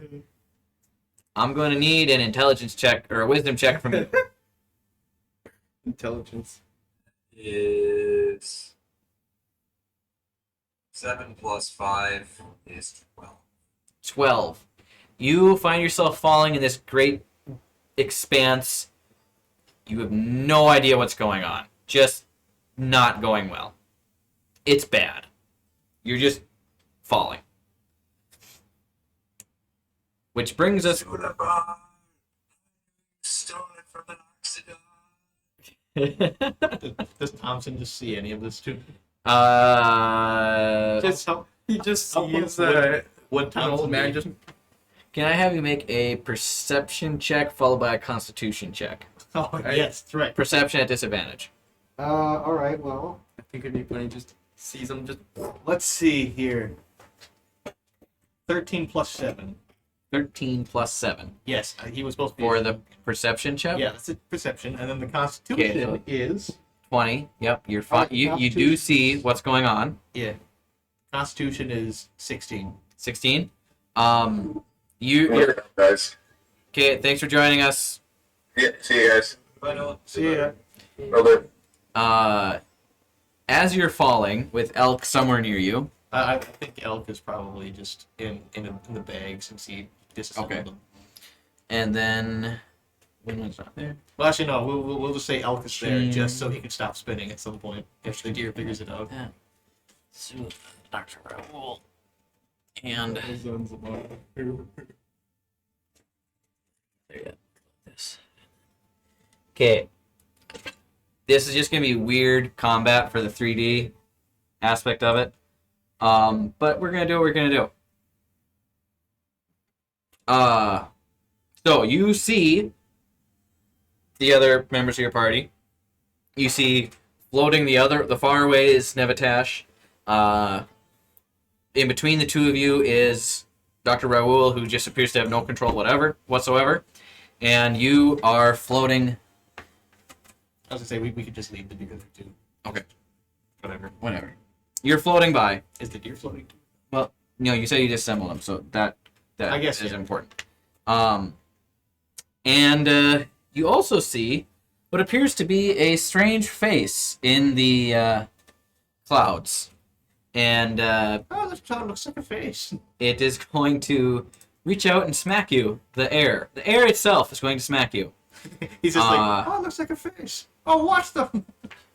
I'm going to need an intelligence check or a wisdom check from you. Intelligence. Is 7 plus 5 is 12. 12. You find yourself falling in this great expanse. You have no idea what's going on. Just not going well. It's bad. You're just falling. Which brings us... Zulabar, stole it from an Oxidon. Does Thompson just see any of this too? Just he just how sees what an Thompson old man be? just. Can I have you make a perception check followed by a constitution check? Oh yes, that's right. Perception at disadvantage. All right. Well, I think it'd be funny. Just sees him just. let's see here. 13 plus 7. 13 plus 7. Yes, he was supposed to be. For the perception check? Yeah, that's a perception, and then the Constitution Okay, so- is 20. Yep, you're fine. Oh, You do see what's going on. yeah. Constitution is 16. 16. You're Guys. okay. Thanks for joining us. Yeah, see you guys. But no, See ya. Over. As you're falling with Elk somewhere near you. I think Elk is probably just in the bag since he disassembled Okay. them. And then Win-win's not there. Well, actually, no. We'll just say Elk is there Hmm. just so he can stop spinning at some point if the deer figures it out. Soothe Dr. Raoul. And there you go. This. Okay. This is just gonna be weird combat for the 3D aspect of it. But we're gonna do what we're gonna do. So you see the other members of your party. You see floating the far away is Nevatash. In between the two of you is Dr. Raoul, who just appears to have no control whatsoever. And you are floating. I was gonna say we could just leave the deer there too. Okay. Whatever. You're floating by. Is the deer floating? Well, you said you disassembled them, so that I guess, is yeah. important. And you also see what appears to be a strange face in the clouds. And Oh, this child looks like a face. it is going to reach out and smack you. The air itself is going to smack you. He's just like, oh, it looks like a face. Oh, watch them.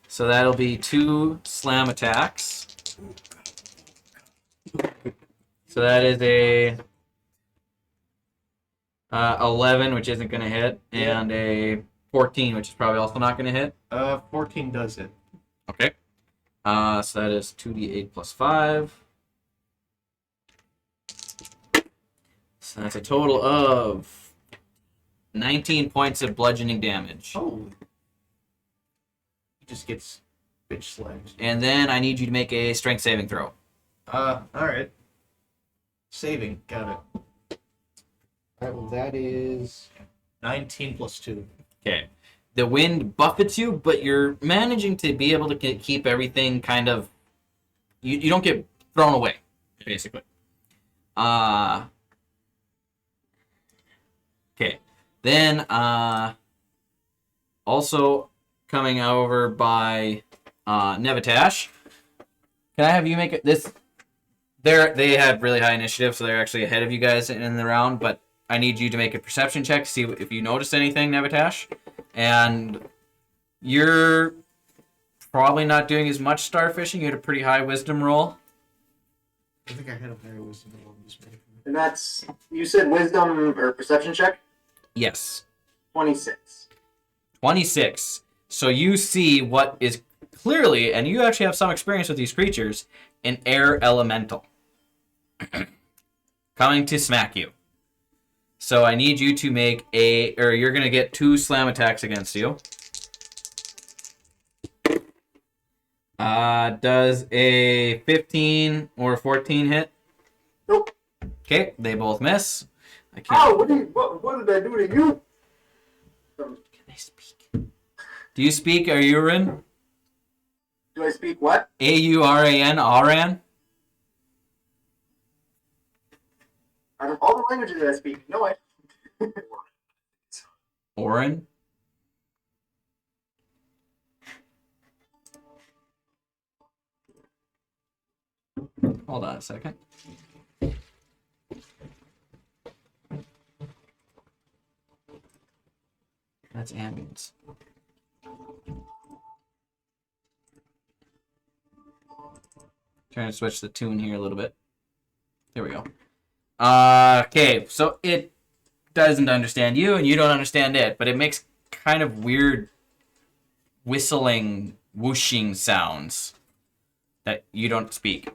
So that'll be 2 slam attacks. So that is a 11, which isn't going to hit, and a 14, which is probably also not going to hit. 14 does it. Okay. So that is 2d8 plus 5. So that's a total of 19 points of bludgeoning damage. Oh. He just gets bitch slapped. And then I need you to make a strength saving throw. Alright. Saving, got it. Alright, well that is 19 plus 2. Okay. The wind buffets you, but you're managing to be able to keep everything kind of... You don't get thrown away, basically. Okay. Then, also coming over by Nevatash. Can I have you make this? They had really high initiative, so they're actually ahead of you guys in the round, but I need you to make a perception check to see if you noticed anything, Nevatash. And you're probably not doing as much starfishing. You had a pretty high wisdom roll. I think I had a higher wisdom than one this way. And that's, you said wisdom or perception check? Yes. 26. 26. So you see what is clearly, and you actually have some experience with these creatures, an air elemental coming to smack you. So I need you to make you're going to get 2 slam attacks against you. Does a 15 or 14 hit? Nope. Okay, they both miss. I can't. Oh, what did I do to you? Can they speak? Do you speak Auran? Do I speak what? Auran? Auran? Out of all the languages that I speak, no, I. Orin? Hold on a second. That's ambulance. Trying to switch the tune here a little bit. There we go. Okay, so it doesn't understand you, and you don't understand it, but it makes kind of weird whistling, whooshing sounds that you don't speak.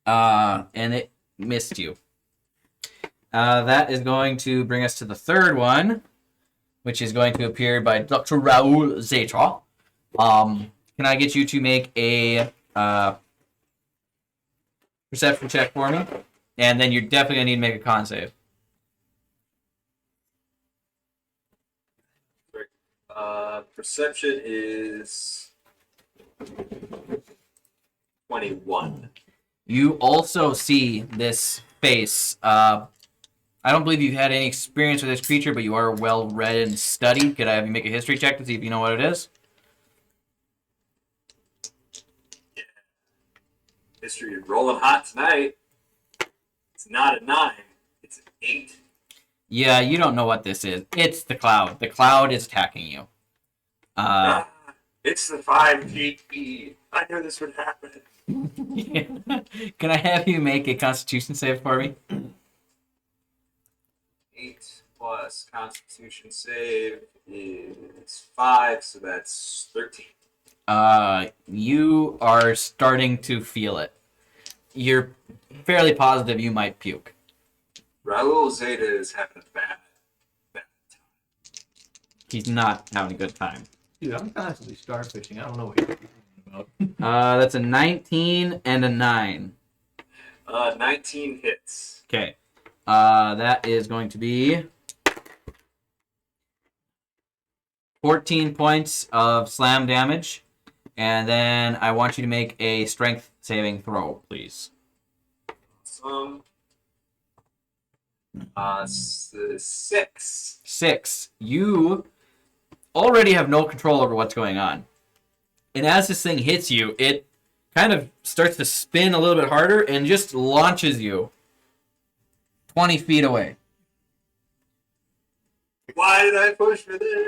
And it missed you. That is going to bring us to the third one, which is going to appear by Dr. Raoul Zetra. Can I get you to make a perception check for me? And then you're definitely going to need to make a con save. Perception is 21. You also see this face. I don't believe you've had any experience with this creature, but you are well read and studied. Could I have you make a history check to see if you know what it is? History is rolling hot tonight. It's not a 9, it's an 8. Yeah, you don't know what this is. It's the cloud. The cloud is attacking you. It's the 5GE. I knew this would happen. Can I have you make a Constitution save for me? 8 plus Constitution save is 5, so that's 13. You are starting to feel it. You're fairly positive you might puke. Raul Zeta is having a bad time. He's not having a good time. Dude, I'm constantly starfishing. I don't know what you're talking about. That's a 19 and a 9. 19 hits. Okay. That is going to be 14 points of slam damage. And then I want you to make a strength saving throw, please. Some 6. 6. You already have no control over what's going on. And as this thing hits you, it kind of starts to spin a little bit harder and just launches you 20 feet away. Why did I push for this?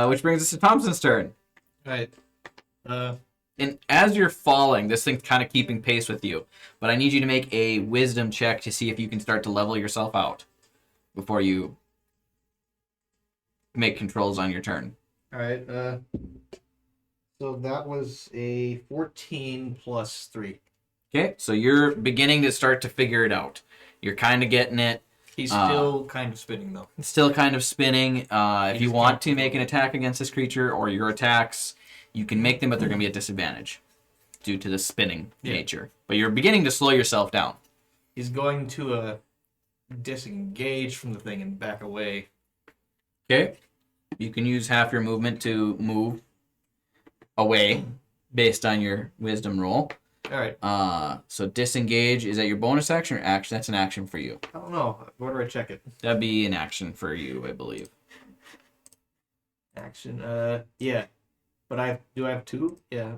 Which brings us to Thompson's turn. Right. And as you're falling, this thing's kind of keeping pace with you. But I need you to make a wisdom check to see if you can start to level yourself out before you make controls on your turn. Alright, so that was a 14 plus 3. Okay, so you're beginning to start to figure it out. You're kind of getting it. He's still kind of spinning, though. It's still kind of spinning. If you just want can't to make an control attack against this creature or your attacks, you can make them, but they're going to be at disadvantage due to the spinning nature. But you're beginning to slow yourself down. He's going to disengage from the thing and back away. Okay. You can use half your movement to move away based on your wisdom roll. Alright, So disengage, is that your bonus action or action? That's an action for you. I don't know. Where do I check it? That'd be an action for you, I believe. Action, yeah. But do I have 2? Yeah.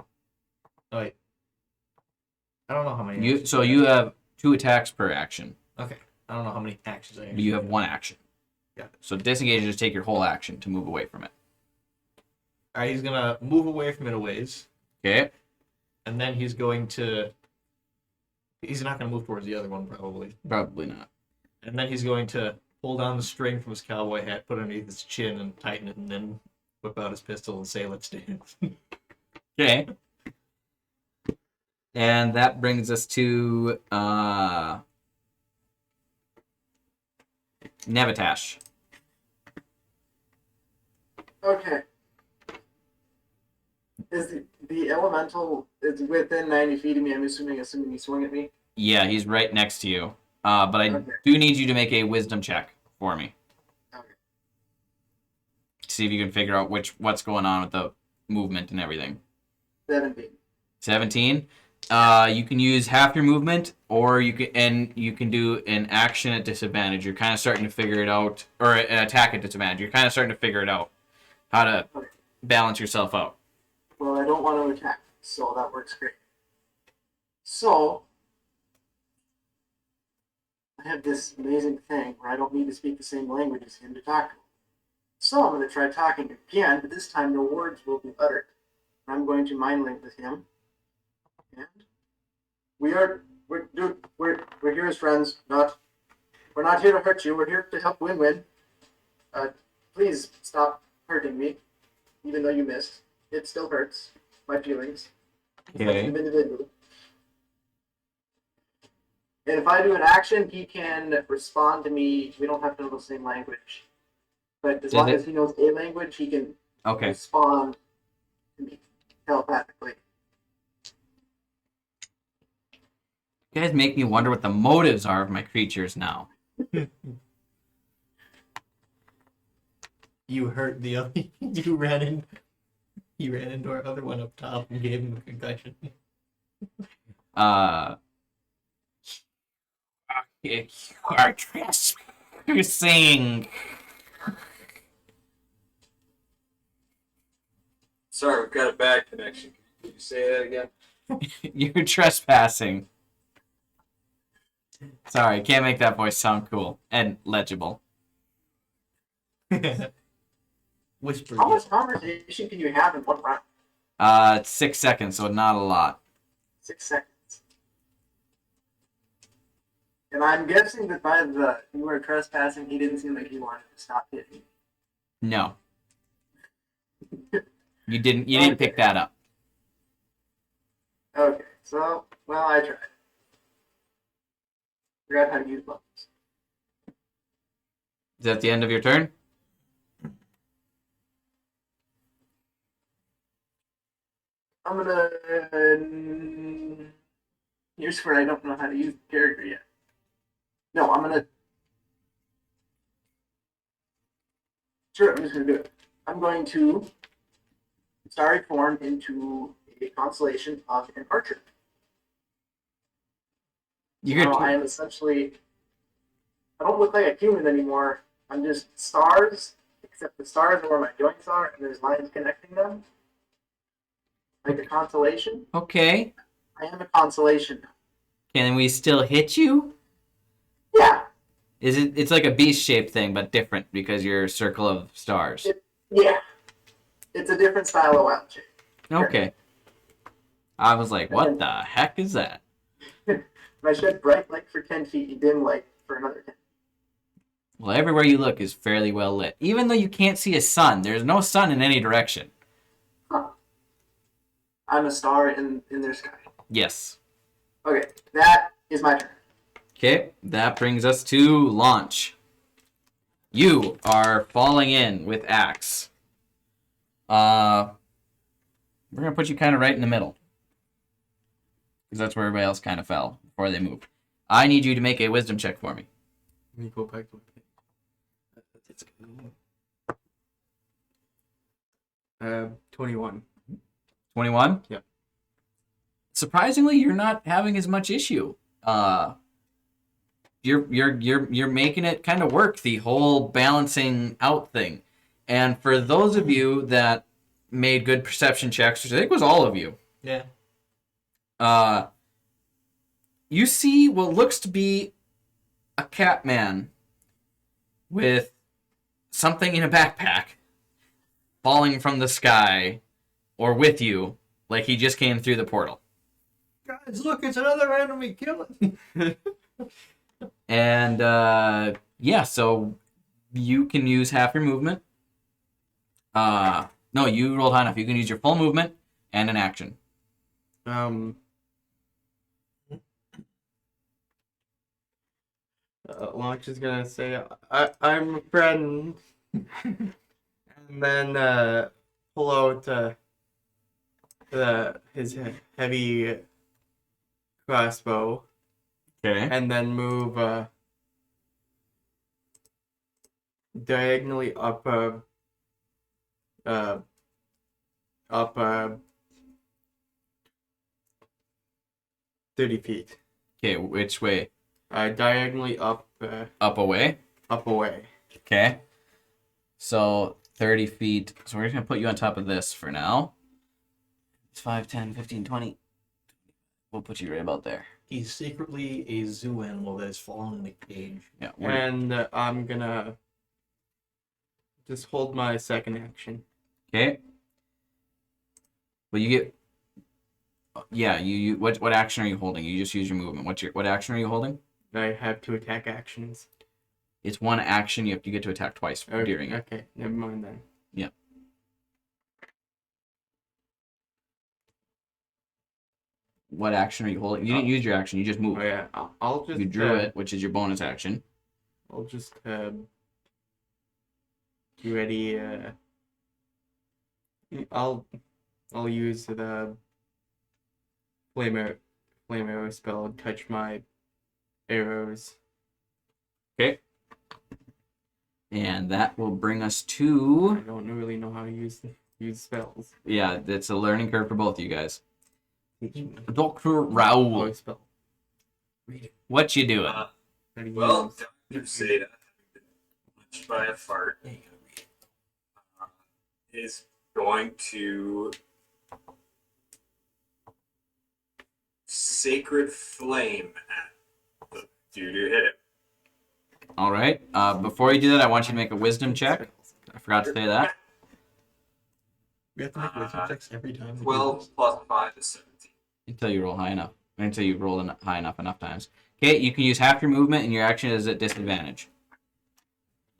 Oh, wait. I don't know how many. actions So I you have 2 attacks per action. Okay. I don't know how many actions I have. But you have 1 action. Yeah. So disengage is just take your whole action to move away from it. Alright, he's gonna move away from it a ways. Okay. And then he's going to. He's not gonna move towards the other one, probably. Probably not. And then he's going to pull down the string from his cowboy hat, put it underneath his chin, and tighten it, and then whip out his pistol and say, "Let's dance." Okay. And that brings us to Nevitash. Okay. Is the elemental is within 90 feet of me? I'm assuming he swung at me. Yeah, he's right next to you. But I Okay. do need you to make a wisdom check for me. Okay. See if you can figure out what's going on with the movement and everything. 17. 17. You can use half your movement, or you can do an action at disadvantage. You're kind of starting to figure it out, or an attack at disadvantage. You're kind of starting to figure it out, how to balance yourself out. Well, I don't want to attack, so that works great. So, I have this amazing thing where I don't need to speak the same language as him to talk to him. So I'm going to try talking again, but this time no words will be uttered. I'm going to mind link with him. And we're here as friends. We're not here to hurt you. We're here to help Win-Win. Please stop hurting me, even though you missed. It still hurts my feelings. Okay. As an individual. And if I do an action, he can respond to me. We don't have to know the same language. But as long as he knows a language, he can Okay. respond to me telepathically. You guys make me wonder what the motives are of my creatures now. You hurt the other. You ran into our other one up top and gave him a concussion. You are trespassing. Sorry, we've got a bad connection. Can you say that again? You're trespassing. Sorry, can't make that voice sound cool and legible. Whisper. How much conversation can you have in one round? It's 6 seconds, so not a lot. 6 seconds. And I'm guessing that by you were trespassing, he didn't seem like he wanted to stop hitting. No. You didn't pick that up. Okay, so, well, I tried. Forgot how to use buttons. Is that the end of your turn? I'm gonna. Here's where I don't know how to use the character yet. No, I'm gonna. Sure, I'm just gonna do it. I'm going to starry form into a constellation of an archer. You're Now I am essentially. I don't look like a human anymore. I'm just stars, except the stars are where my joints are, and there's lines connecting them. Like a constellation. okay. I am a constellation now. Can we still hit you? Yeah, It's like a beast shaped thing, but different because you're a circle of stars. yeah. It's a different style of wild shape. Okay. I was like, what the heck is that? If I shed bright light for 10 feet and dim light for another 10. Well, everywhere you look is fairly well lit. Even though you can't see a sun, there's no sun in any direction. Huh. I'm a star in their sky. Yes. Okay, that is my turn. Okay, that brings us to launch. You are falling in with axe. We're gonna put you kind of right in the middle, because that's where everybody else kind of fell before they moved. I need you to make a wisdom check for me. Let me go back to my page. 21. 21? Yep. Surprisingly, you're not having as much issue. You're making it kind of work, the whole balancing out thing. And for those of you that made good perception checks, which I think was all of you, Yeah. you see what looks to be a cat man with something in a backpack falling from the sky or with you, like he just came through the portal. Guys, look, it's another enemy. Kill it. And yeah, so you can use half your movement. No, you rolled high enough. You can use your full movement and an action. Launch is gonna say, I'm a friend. And then pull out his heavy crossbow. Okay. And then move diagonally up 30 feet. Okay, which way? Diagonally up Up away? up away. Okay. So 30 feet. So we're just going to put you on top of this for now. It's 5, 10, 15, 20. We'll put you right about there. He's secretly a zoo animal that has fallen in a cage. Yeah. And I'm gonna just hold my second action. Okay. Well, you get. Yeah, you what action are you holding? You just use your movement. What action are you holding? I have 2 attack actions. It's one action. You get to attack twice during it. Okay, never mind then. Yeah. What action are you holding? You didn't use your action. You just moved. Oh yeah, I'll just You drew it, which is your bonus action. I'll just get ready. I'll use the flame arrow spell. Touch my arrows. Okay. And that will bring us I to don't really know how to use spells. yeah. It's a learning curve for both of you guys. Teach me. Dr. Oh, Raoul, spell. Read it. what you doing? How to Well, use- Dr. Zeta, much by a fart, Yeah, you gotta read it. is going to sacred flame at the You do hit him. All right. Before you do that, I want you to make a wisdom check. I forgot to say that. We have to make wisdom checks every time. we do 12 this. plus 5 is 17. Until you roll high enough. Until you roll high enough times. Okay, you can use half your movement, and your action is at disadvantage.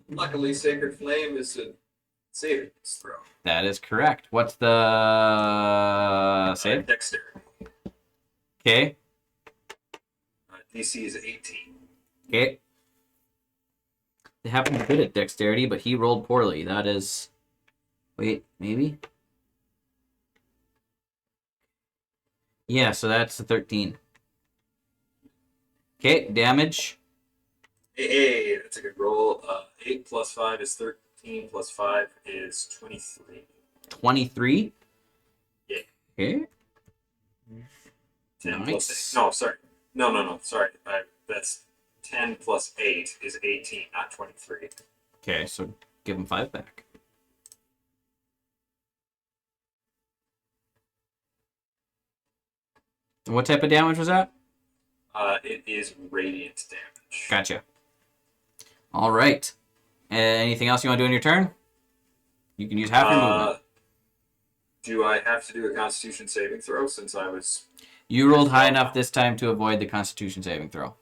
Luckily, Sacred Flame is a saving throw. That is correct. What's the save? Dexterity. Okay. DC is 18. Okay. They happen to be good at dexterity, but he rolled poorly. That is. Wait, maybe? Yeah, so that's a 13. Okay, damage. Hey, that's a good roll. 8 plus 5 is 13, plus 5 is 23. 23. Yeah. Okay. 10 Nice. plus 8. No, sorry. No, sorry. That's 10 plus 8 is 18, not 23. Okay, so give him 5 back. And what type of damage was that? It is radiant damage. Gotcha. All right. Anything else you want to do on your turn? You can use half your movement. Do I have to do a Constitution saving throw since I was... You rolled high enough this time to avoid the Constitution saving throw.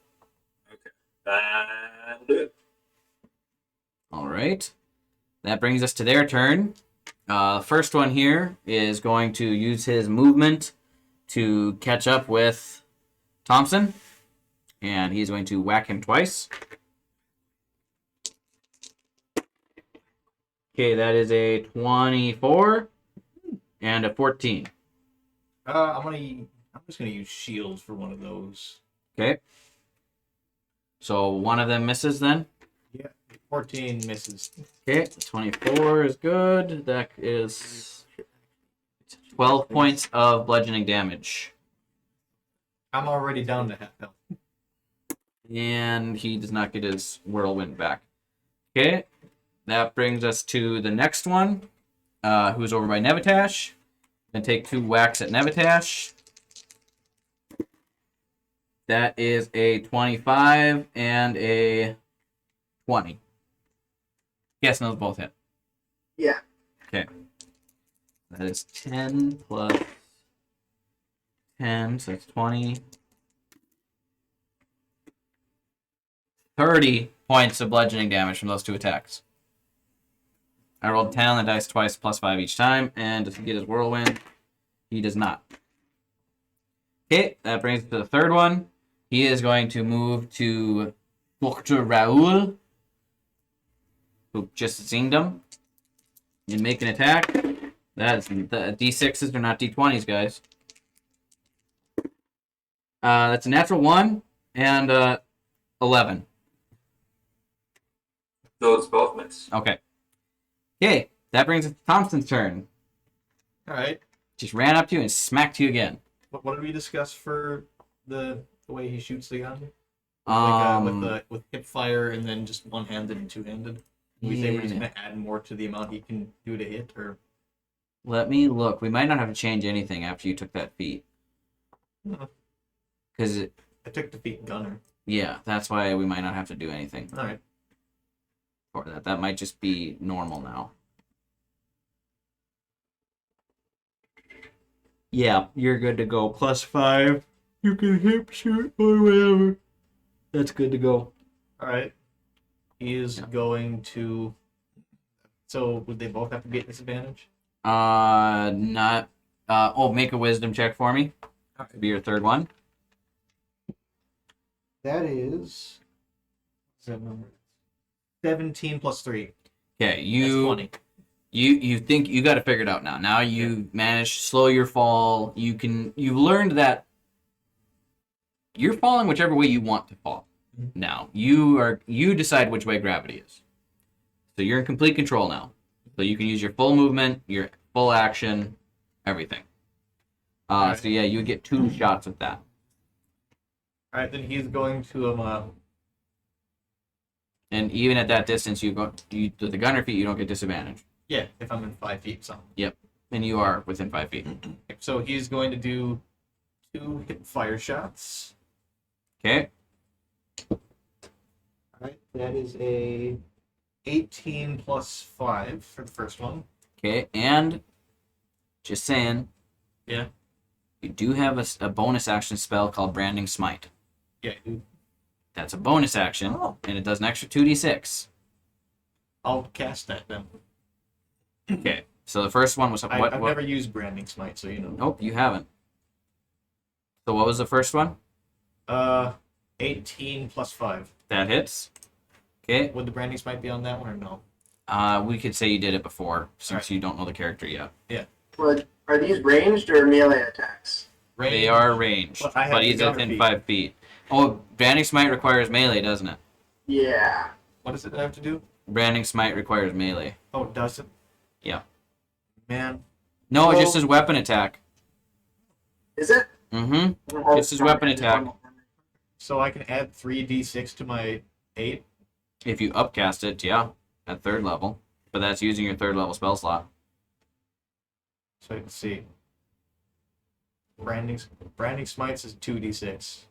Okay. That'll do it. All right. That brings us to their turn. The first one here is going to use his movement to catch up with Thompson. And he's going to whack him twice. Okay, that is a 24 and a 14. I'm just gonna use shields for one of those. Okay. So one of them misses then. Yeah, 14 misses. Okay, 24 is good. That is 12 points of bludgeoning damage. I'm already down to half health. And he does not get his whirlwind back. Okay, that brings us to the next one, who's over by Nevitash. Gonna take 2 whacks at Nevitash. That is a 25 and a 20. Yes, those both hit. Yeah. Okay. That is 10 plus 10, so that's 20. 30 points of bludgeoning damage from those 2 attacks. I rolled 10 on the dice twice, plus 5 each time, and does he get his whirlwind? He does not. Okay, that brings us to the third one. He is going to move to Dr. Raoul, who just seen him, and make an attack. That's the D6s, they're not D20s, guys. That's a natural 1 and 11. Those both miss. Okay. Okay, that brings us to Thompson's turn. All right. Just ran up to you and smacked you again. What did we discuss for the way he shoots the gun? With hip fire and then just one-handed and two-handed. We say we're just gonna add more to the amount he can do to hit, or Let me look. We might not have to change anything after you took that feat. Because, I took defeat gunner. yeah, that's why we might not have to do anything All right. for that. That might just be normal now. Yeah, you're good to go. +5. You can hip shoot or whatever. That's good to go. All right. He is going to. So would they both have to be at disadvantage? Not. Make a wisdom check for me. Be your third one. That is. What's that number? 17 plus 3. Okay, That's you 20. you think you got to figure it out now. Now you managed to slow your fall. You've learned that you're falling whichever way you want to fall. Now you decide which way gravity is. So you're in complete control now. So you can use your full movement, your full action, everything. So yeah, you get 2 shots with that. All right, then he's going to And even at that distance, with the gunner feat, you don't get disadvantage. yeah, if I'm in 5 feet, so. And you are within 5 feet. So he's going to do 2 hip fire shots. Okay. Alright, that is a 18 plus 5 for the first one. Okay, and just saying. Yeah. You do have a bonus action spell called Branding Smite. Yeah, dude. That's a bonus action, Oh. and it does an extra 2d6. I'll cast that then. Okay, so the first one was what? I've never used Branding Smite, so you know. Nope, you haven't. So what was the first one? 18 plus 5. That hits. Okay, Would the Branding Smite be on that one or no? we could say you did it before, since Alright. you don't know the character yet. But are these ranged or melee attacks? They are ranged, But I have but he's the other within feat. 5 feet. Oh, Branding Smite requires melee, doesn't it? Yeah. What does it have to do? Branding Smite requires melee. Oh, it doesn't? Yeah. Man. No, it Well- just says weapon attack. Is it? Mm-hmm. This is weapon attack. So I can add 3d6 to my 8? If you upcast it, yeah, at 3rd level. But that's using your 3rd level spell slot. So let's see. Branding Smites is 2d6.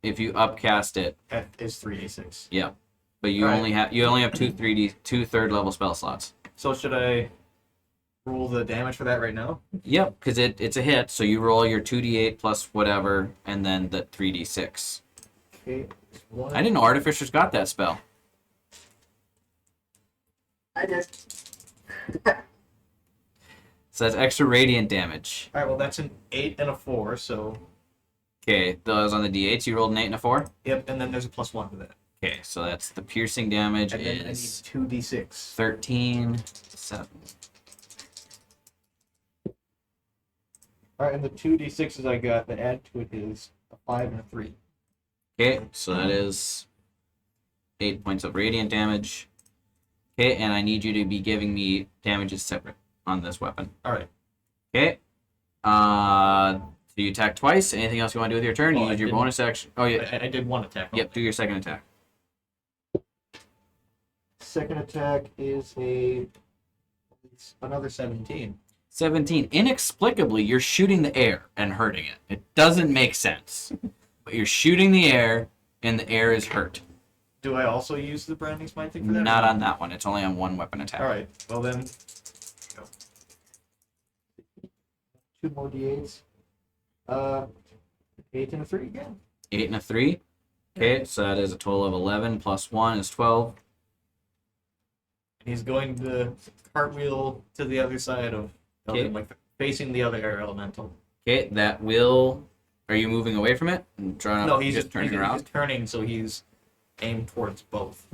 If you upcast it, That is 3d6. but you Alright. only have two 3rd level spell slots. So should I roll the damage for that right now? Yep, because it's a hit, so you roll your 2d8 plus whatever, and then the 3d6. Okay. I didn't know Artificers got that spell. I did. So that's extra radiant damage. Alright, well that's an 8 and a 4, so... Okay, those on the d8s, you rolled an 8 and a 4? Yep, and then there's a +1 to that. Okay, so that's the piercing damage And then I need is 2d6. 13, 7. Alright, and the 2d6s I got that add to it is a 5 and a 3. Okay, so that is 8 points of radiant damage. Okay, and I need you to be giving me damages separate on this weapon. Alright. Okay. So you attack twice. Anything else you want to do with your turn? Oh, You I use your didn't- bonus action. Oh yeah. I did one attack. Yep. Do your second attack. Second attack is it's another 17. 17. Inexplicably, you're shooting the air and hurting it. It doesn't make sense. But you're shooting the air, and the air is hurt. Do I also use the Branding Smite thing for that? Not on that one. It's only on one weapon attack. Alright, well then. Go. 2 more d8s. 8 and a 3 again. 8 and a 3. Okay, so that is a total of 11 plus 1 is 12. And he's going to cartwheel to the other side of Okay. like facing the other air elemental. Okay, that will. Are you moving away from it and drawing No, up? he's just turning he's around. turning, so he's aimed towards both.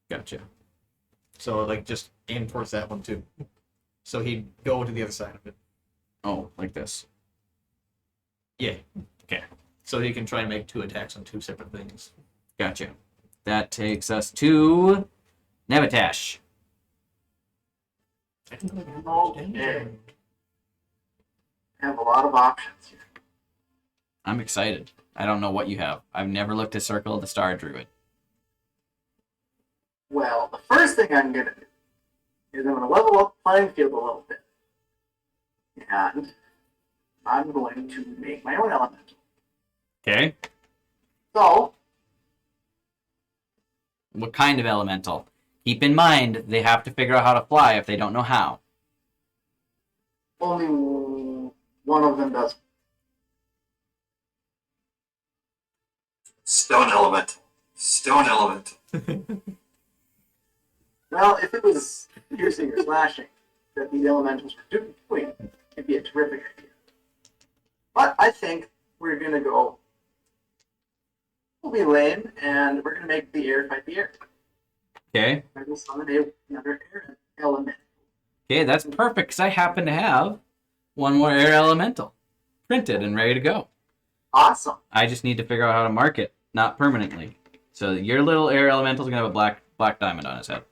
Gotcha. So like just aim towards that one too. So he'd go to the other side of it. Oh, like this. Yeah. Okay. So he can try and make 2 attacks on 2 separate things. Gotcha. That takes us to Nevatash. Okay. I have a lot of options here. I'm excited. I don't know what you have. I've never looked at Circle of the Star Druid. Well, the first thing I'm going to do is I'm going to level up the playing field a little bit. And I'm going to make my own elemental. Okay. So, What kind of elemental? Keep in mind, they have to figure out how to fly if they don't know how. only one of them does. Stone elemental. Stone elemental. Well, if it was piercing or slashing that these elementals were doing, it'd be a terrific idea. But I think we're going to go. We'll be lame, and we're going to make the air fight the air. Okay. I will summon another air element. Okay, that's perfect because I happen to have one more air elemental printed and ready to go. Awesome. I just need to figure out how to mark it, not permanently. So your little air elemental is gonna have a black diamond on his head.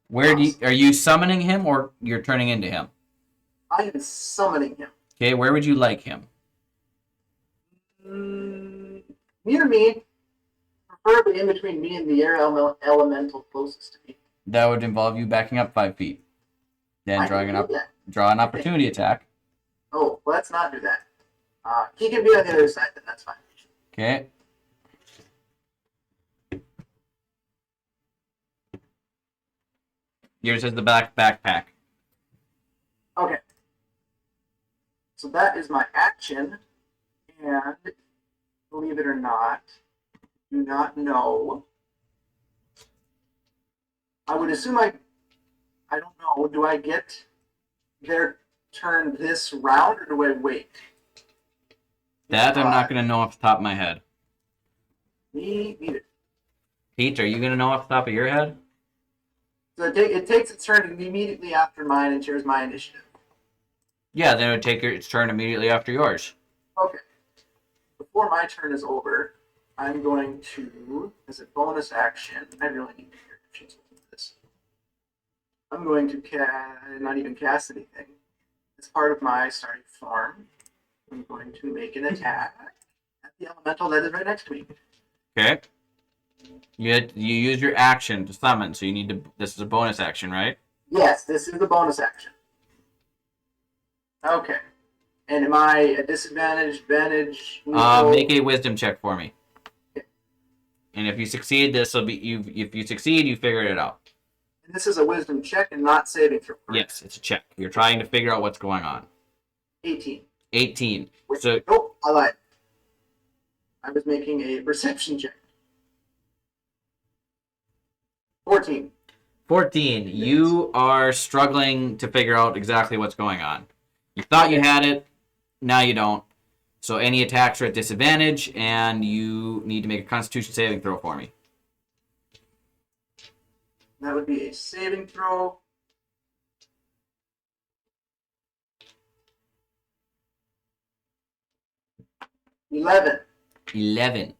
Where are you summoning him or you're turning into him? I am summoning him. Okay, where would you like him? Near me, preferably in between me and the air elemental closest to me. That would involve you backing up 5 feet. Then I can do that. draw an opportunity attack. Oh, let's not do that. He can be on the other side, then that's fine. Okay. Yours is the backpack. Okay. So that is my action, and believe it or not, do not know. I would assume I don't know. Do I get their turn this round, or do I wait? That I'm not gonna know off the top of my head. Me neither. Pete, are you gonna know off the top of your head? So it takes its turn immediately after mine and shares my initiative. Yeah, then it would take its turn immediately after yours. Okay. Before my turn is over, I'm going to, as a bonus action, I really need to hear actions with this. I'm going to not even cast anything. As part of my starting farm, I'm going to make an attack at the elemental that is right next to me. Okay. You use your action to summon, so you need to. This is a bonus action, right? Yes, this is the bonus action. Okay. And am I at disadvantage, advantage? Make a wisdom check for me. And if you succeed, this will be you. If you succeed, you figure it out. And this is a wisdom check and not saving throw. Yes, it's a check. You're trying to figure out what's going on. 18. 18. Wait, So nope, I lied. I was making a perception check. 14. 14. You are struggling to figure out exactly what's going on. You thought you had it, now you don't. So any attacks are at disadvantage, and you need to make a Constitution saving throw for me. That would be a saving throw. $11. 11.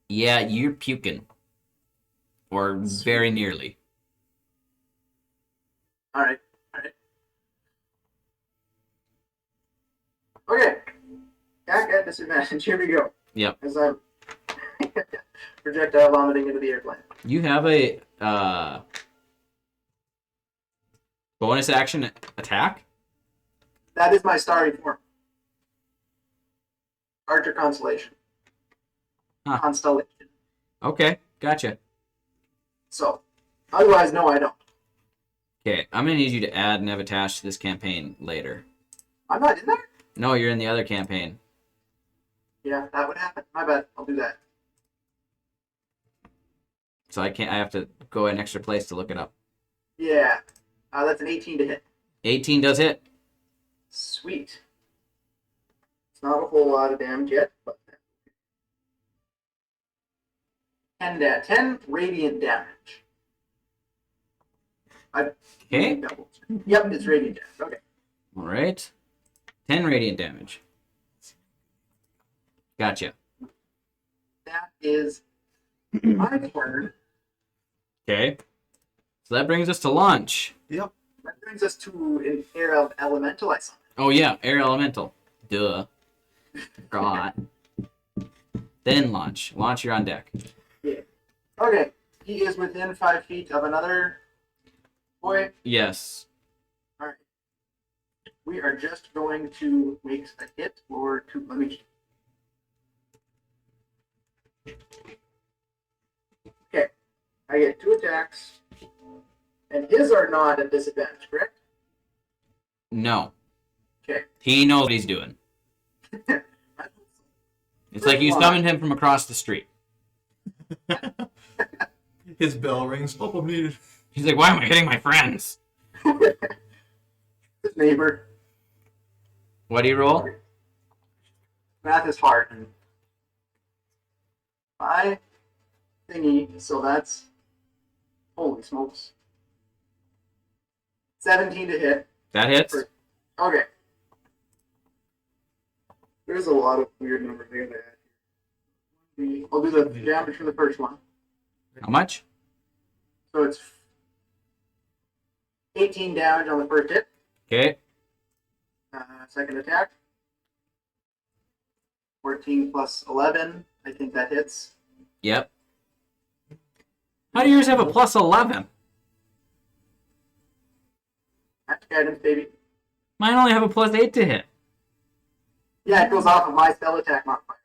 Yeah, you're puking. Or very nearly. All right. Okay. Attack at disadvantage. Here we go. Yep. As I'm projectile vomiting into the airplane. You have a bonus action attack? That is my starting form. Archer Constellation. Huh. Constellation. Okay, gotcha. So, otherwise, no, I don't. Okay, I'm gonna need you to add Nevatash to this campaign later. I'm not in there? No, you're in the other campaign. Yeah, that would happen. My bad. I'll do that. So I have to go an extra place to look it up. Yeah. That's an 18 to hit. 18 does hit. Sweet. It's not a whole lot of damage yet, but 10 radiant damage. Okay. Yep, it's radiant damage. Okay. Alright. 10 radiant damage. Gotcha. That is my turn. Okay. So that brings us to launch. That brings us to an air of elemental I summoned. Oh yeah, air elemental. Duh. God. Then launch. Launch, you're on deck. Okay. He is within 5 feet of another boy. Yes. Alright. We are just going to make a hit or two. Let me. Okay. I get 2 attacks. And his are not at disadvantage, correct? No. Okay. He knows what he's doing. It's like you summoned him from across the street. His bell rings. Help, I'm needed. He's like, why am I hitting my friends? His neighbor. What do you roll? Math is hard. My thingy, so that's. Holy smokes. 17 to hit. That hits? Okay. There's a lot of weird numbers I gotta add here. I'll do the damage for the first one. How much? So it's 18 damage on the first hit. Okay. Second attack. 14 plus 11. I think that hits. Yep. How do yours have a plus 11? That's guidance, baby. Mine only have a plus 8 to hit. Yeah, it goes off of my spell attack modifier.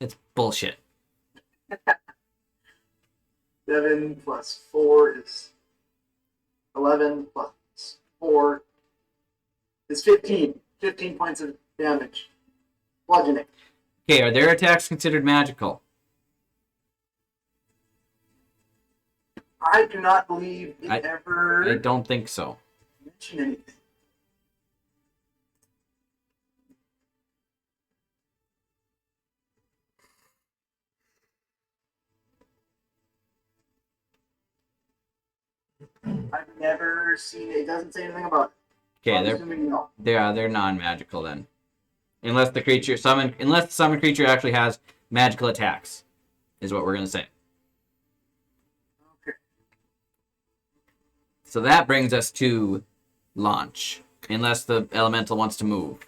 It's bullshit. 7 plus 4 is 11 plus 4 is 15. 15 points of damage. Bludgeoning. Okay, are their attacks considered magical? I do not believe it I ever don't think so. mentioned anything. I've never seen it. It doesn't say anything about it. Okay, I'm they're assuming no. they're non-magical then, unless the summoned creature actually has magical attacks, is what we're gonna say. Okay. So that brings us to launch, unless the elemental wants to move.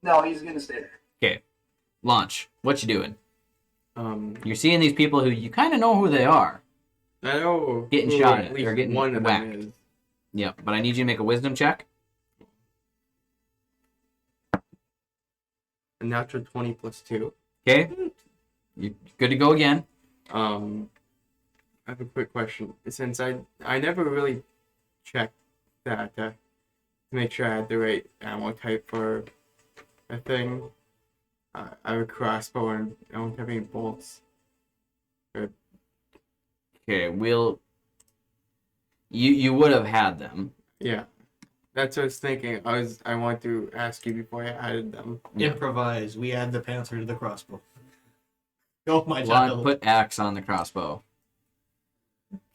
No, he's gonna stay there. Okay, launch. What you doing? I You're seeing these people who you kind of know who they are. know Getting who shot at at, least or getting one of whacked. them is. Yep, but I need you to make a wisdom check. A natural 20 plus 2. Okay, you're good to go again. I have a quick question. Since I never really checked that to make sure I had the right ammo type for a thing. I have a crossbow and I don't have any bolts. Okay, you would have had them. Yeah, that's what I was thinking. I want to ask you before I added them. Yeah. Improvise. We add the panther to the crossbow. Go, my Launch, child. put axe on the crossbow.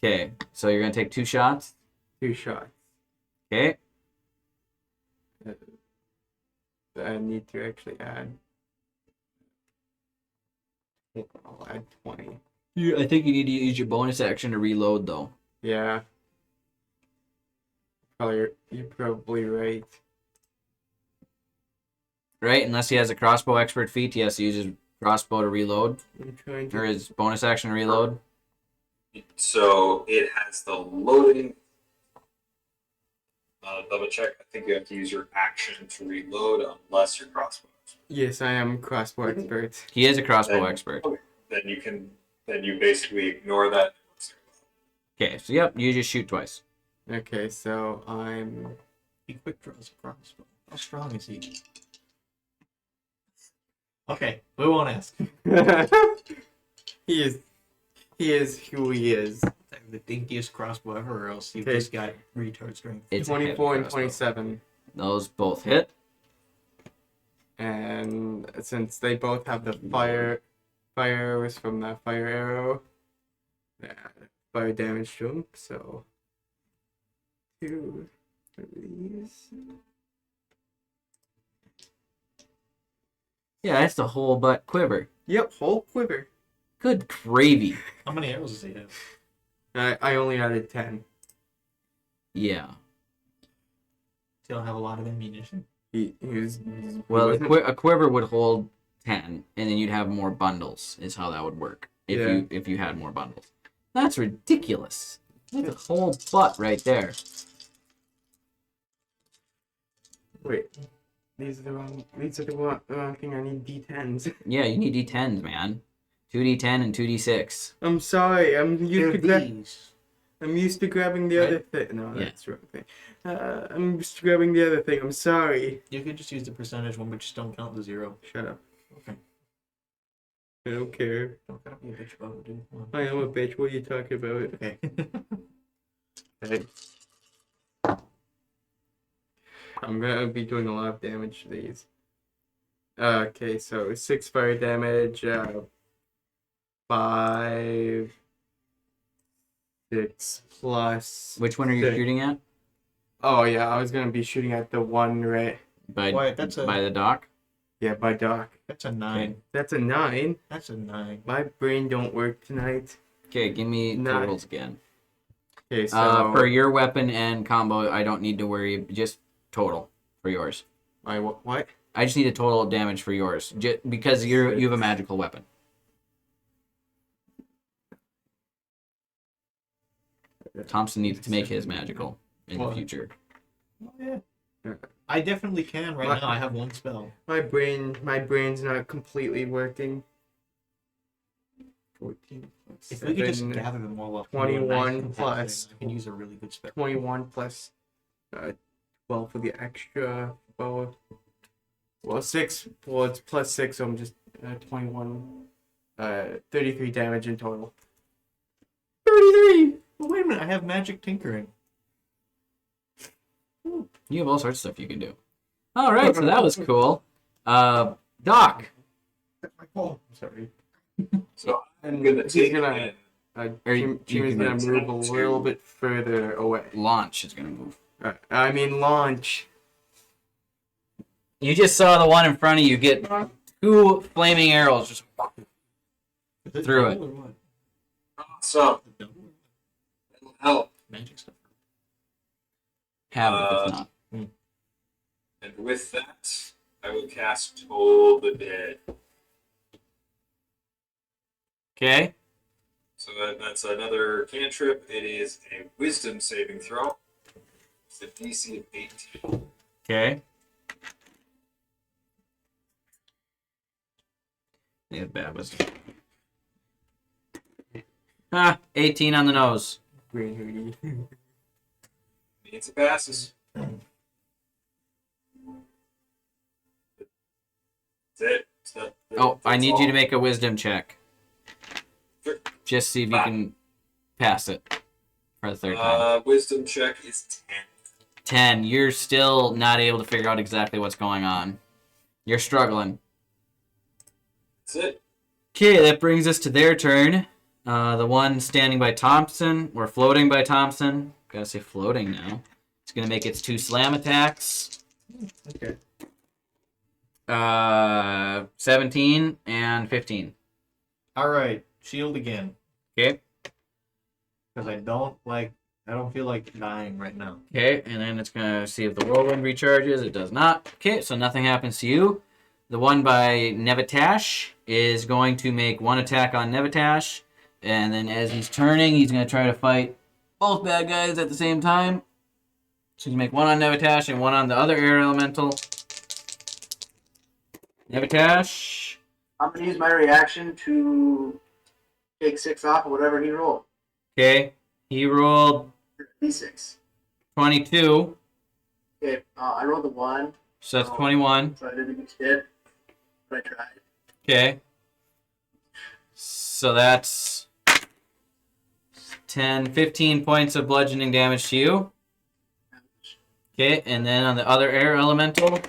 Okay, so you're gonna take 2 shots. 2 shots. Okay, I need to actually add. I'll add 20. I think you need to use your bonus action to reload though. Yeah. You're probably right. Right? Unless he has a crossbow expert feat, he has to use his crossbow to reload, I'm trying or to. his bonus action to reload. So it has the loading. Double check. I think you have to use your action to reload unless you're crossbow. Yes, I am crossbow expert. He is a crossbow Then- expert. Then you basically ignore that. Okay, so yep, you just shoot twice. Okay, so I'm. He quick draws a crossbow. How strong is he? Okay, we won't ask. he is who he is. The dinkiest crossbow ever, or else you've Okay. just got retard strength. It's a heavy 24 and crossbow. 27. Those both hit. And since they both have the fire arrows from that fire arrow, fire damage to them, so 2 of these. Yeah, that's the whole butt quiver. Yep, whole quiver. Good gravy. How many arrows does he have? I only added 10. Yeah. He don't have a lot of ammunition. He was. Well, he wasn't- a quiver would hold 10, and then you'd have more bundles. Is how that would work if you had more bundles. That's ridiculous. That's a whole butt right there. Wait, these are the wrong thing. I need D10s. Yeah, you need D10s, man. 2D10 and 2D6. I'm sorry. I'm used They're to these. I'm used to grabbing the Right? other thing. No, Yeah. that's the wrong thing. I'm used to grabbing the other thing. I'm sorry. You could just use the percentage one, but just don't count the 0. Shut up. Okay. I don't care. Don't gotta be a bitch about it, dude. Come on. I am a bitch. What are you talking about? Okay. Hey. I'm gonna be doing a lot of damage to these. Okay, so 6 fire damage, 5, 6 plus. Which one are you 6. shooting at? Oh yeah, I was gonna be shooting at the one right. By Wait, that's a- by the dock? Yeah, by Doc. That's a 9. That's a 9. That's a 9. My brain don't work tonight. Okay, give me Nine. totals again. Okay, so For your weapon and combo, I don't need to worry. Just total for yours. my what? I just need a total damage for yours, because you have a magical weapon. Thompson needs to make his magical in the What? future. Oh, yeah. I definitely can right What? now. I have one spell. My brain's not completely working. 14 plus If we could just 7, gather them all up. 21 plus. I can use a really good spell. 21 plus 12 for the extra bow. Well, 6. Well, it's plus 6, so I'm just 21. 33 damage in total. 33! Well, wait a minute. I have magic tinkering. You have all sorts of stuff you can do. All right, so that was cool. Doc, Oh, sorry. So I'm gonna He's take gonna- in Jimmy's gonna move a little bit further away. launch is gonna move. I mean, launch. You just saw the one in front of you get 2 flaming arrows just Through it. Or what? So Double? it'll help. Magic stuff. have it if it's not. And with that, I will cast Toll the Dead. Okay. So that's another cantrip. It is a Wisdom saving throw. It's a DC of 18. Okay. Yeah, bad wisdom. 18 on the nose. Green hoodie. Means it passes. That's it. Oh, I need you to make a wisdom check. Sure. Just see if you can pass it for the third time. Wisdom check is 10. 10. You're still not able to figure out exactly what's going on. You're struggling. That's it. Okay, that brings us to their turn. The one standing by Thompson, or floating by Thompson. Gotta say floating now. It's gonna make its 2 slam attacks. Okay. 17 and 15. All right. Shield again. Okay. Because I don't feel like dying right now. Okay, and then it's gonna see if the whirlwind recharges. It does not. Okay, so nothing happens to you. The one by Nevitash is going to make 1 attack on Nevitash, and then as he's turning, he's gonna try to fight both bad guys at the same time. So he's gonna make 1 on Nevitash and 1 on the other air elemental. Nevitash. I'm gonna use my reaction to take 6 off of whatever he rolled. Okay, he rolled D6. 22, Okay, I rolled a 1, so that's 21. so I didn't get, but I tried. Okay. So that's 10, 15 points of bludgeoning damage to you. Okay, and then on the other air elemental,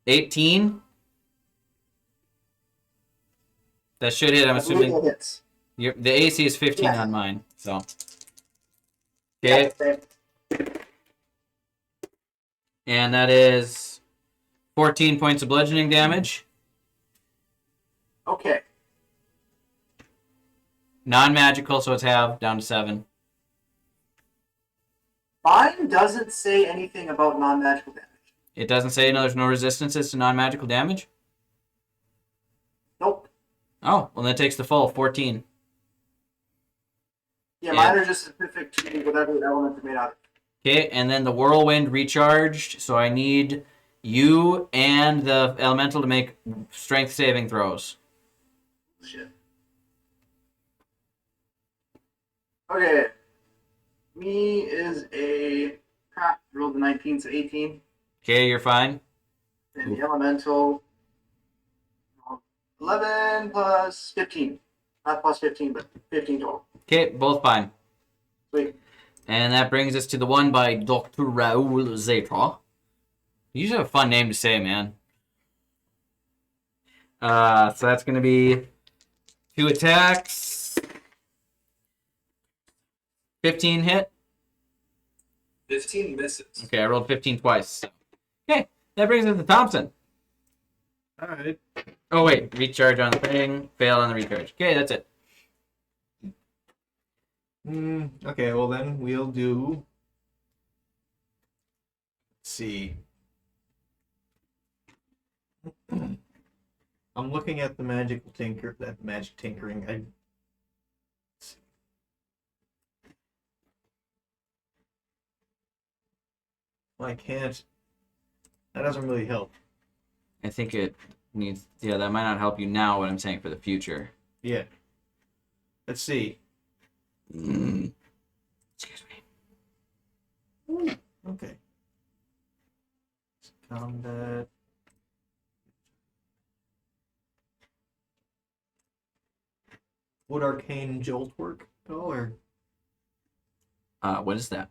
18. That should hit, I'm I believe assuming. that hits. The AC is 15 Yeah. on mine, so. Yeah, Okay, same. and that is 14 points of bludgeoning damage. Okay. Non-magical, so it's half, down to 7. Mine doesn't say anything about non-magical damage. It doesn't say there's no resistances to non-magical damage? Nope. Oh, well, that takes the full 14. Yeah, Yeah. mine are just specific to whatever element they're made out of. Okay, and then the whirlwind recharged, so I need you and the elemental to make strength saving throws. Shit. Okay. Me is a crap. Rolled a 19, so 18. Okay, you're fine. And the elemental 11 plus 15. Not plus 15, but 15 total. Okay, both fine. Sweet. And that brings us to the one by Dr. Raoul Zetra. You should have a fun name to say, man. So that's going to be 2 attacks. 15 hit. 15 misses. Okay, I rolled 15 twice. So. Okay, that brings us to Thompson. All right. Oh, wait. Recharge on the thing. Fail on the recharge. Okay, that's it. Okay, well then we'll do. Let's see. I'm looking at the magic tinkering. let's see. Well, I can't That doesn't really help. I think it needs. Yeah, that might not help you now. What I'm saying for the future. Yeah. Let's see. Excuse me. Okay. Combat. Would Arcane Jolt work at all, or What is that? it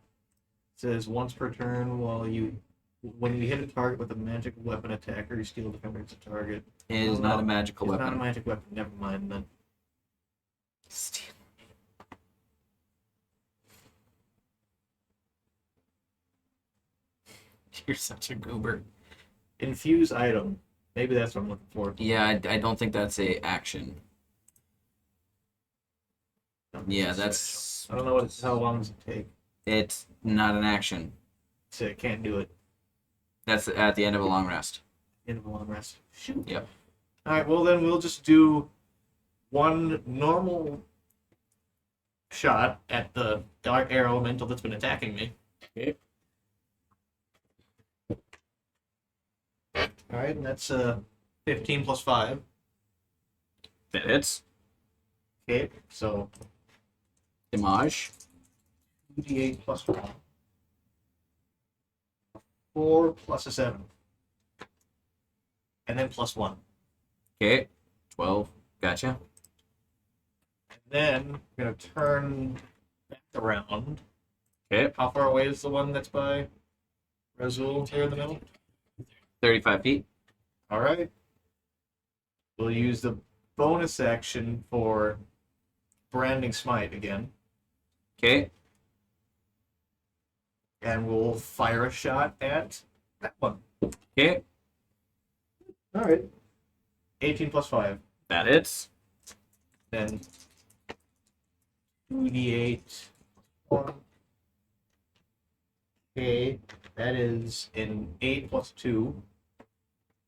says once per turn when you hit a target with a magic weapon attacker, you steal defender's target. It is not a magical It's weapon. not a magic weapon. Never mind then. Steal. You're such a goober. Infuse item. Maybe that's what I'm looking for. Yeah, I don't think that's a action. Yeah, that's. I don't know how long does it take. It's not an action. So I can't do it. That's at the end of a long rest. End of a long rest. Shoot. Yep. All right. Well, then we'll just do one normal shot at the dark air elemental that's been attacking me. Okay. All right, and that's 15 plus 5. That hits. Okay, so Damage. 2d8 plus 1. 4 plus a 7. And then plus 1. Okay. 12. Gotcha. And then we're going to turn back around. Okay. How far away is the one that's by Razul here in the middle? 35 feet. All right. We'll use the bonus action for Branding Smite again. Okay. And we'll fire a shot at that one. Okay. All right. 18 plus 5. That hits. Then 2d8. 1. Okay. That is an 8 plus 2.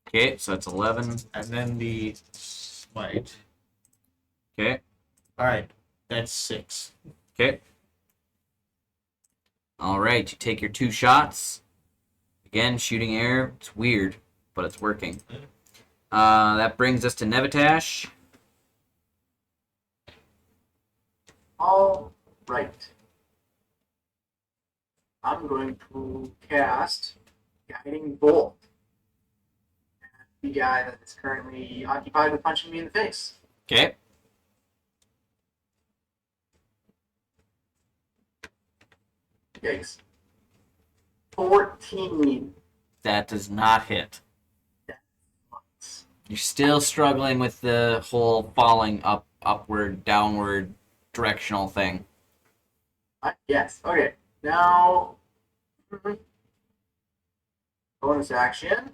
Okay, so that's 11. And then the smite. Okay. All right. That's 6. Okay. All right, you take your 2 shots. Again, shooting air. It's weird, but it's working. That brings us to Nevitash. All right. I'm going to cast Guiding Bolt. The guy that is currently occupied with punching me in the face. Okay. Yikes. 14. That does not hit. You're still struggling with the whole falling upward, downward, directional thing. Yes. Okay. Now, bonus action.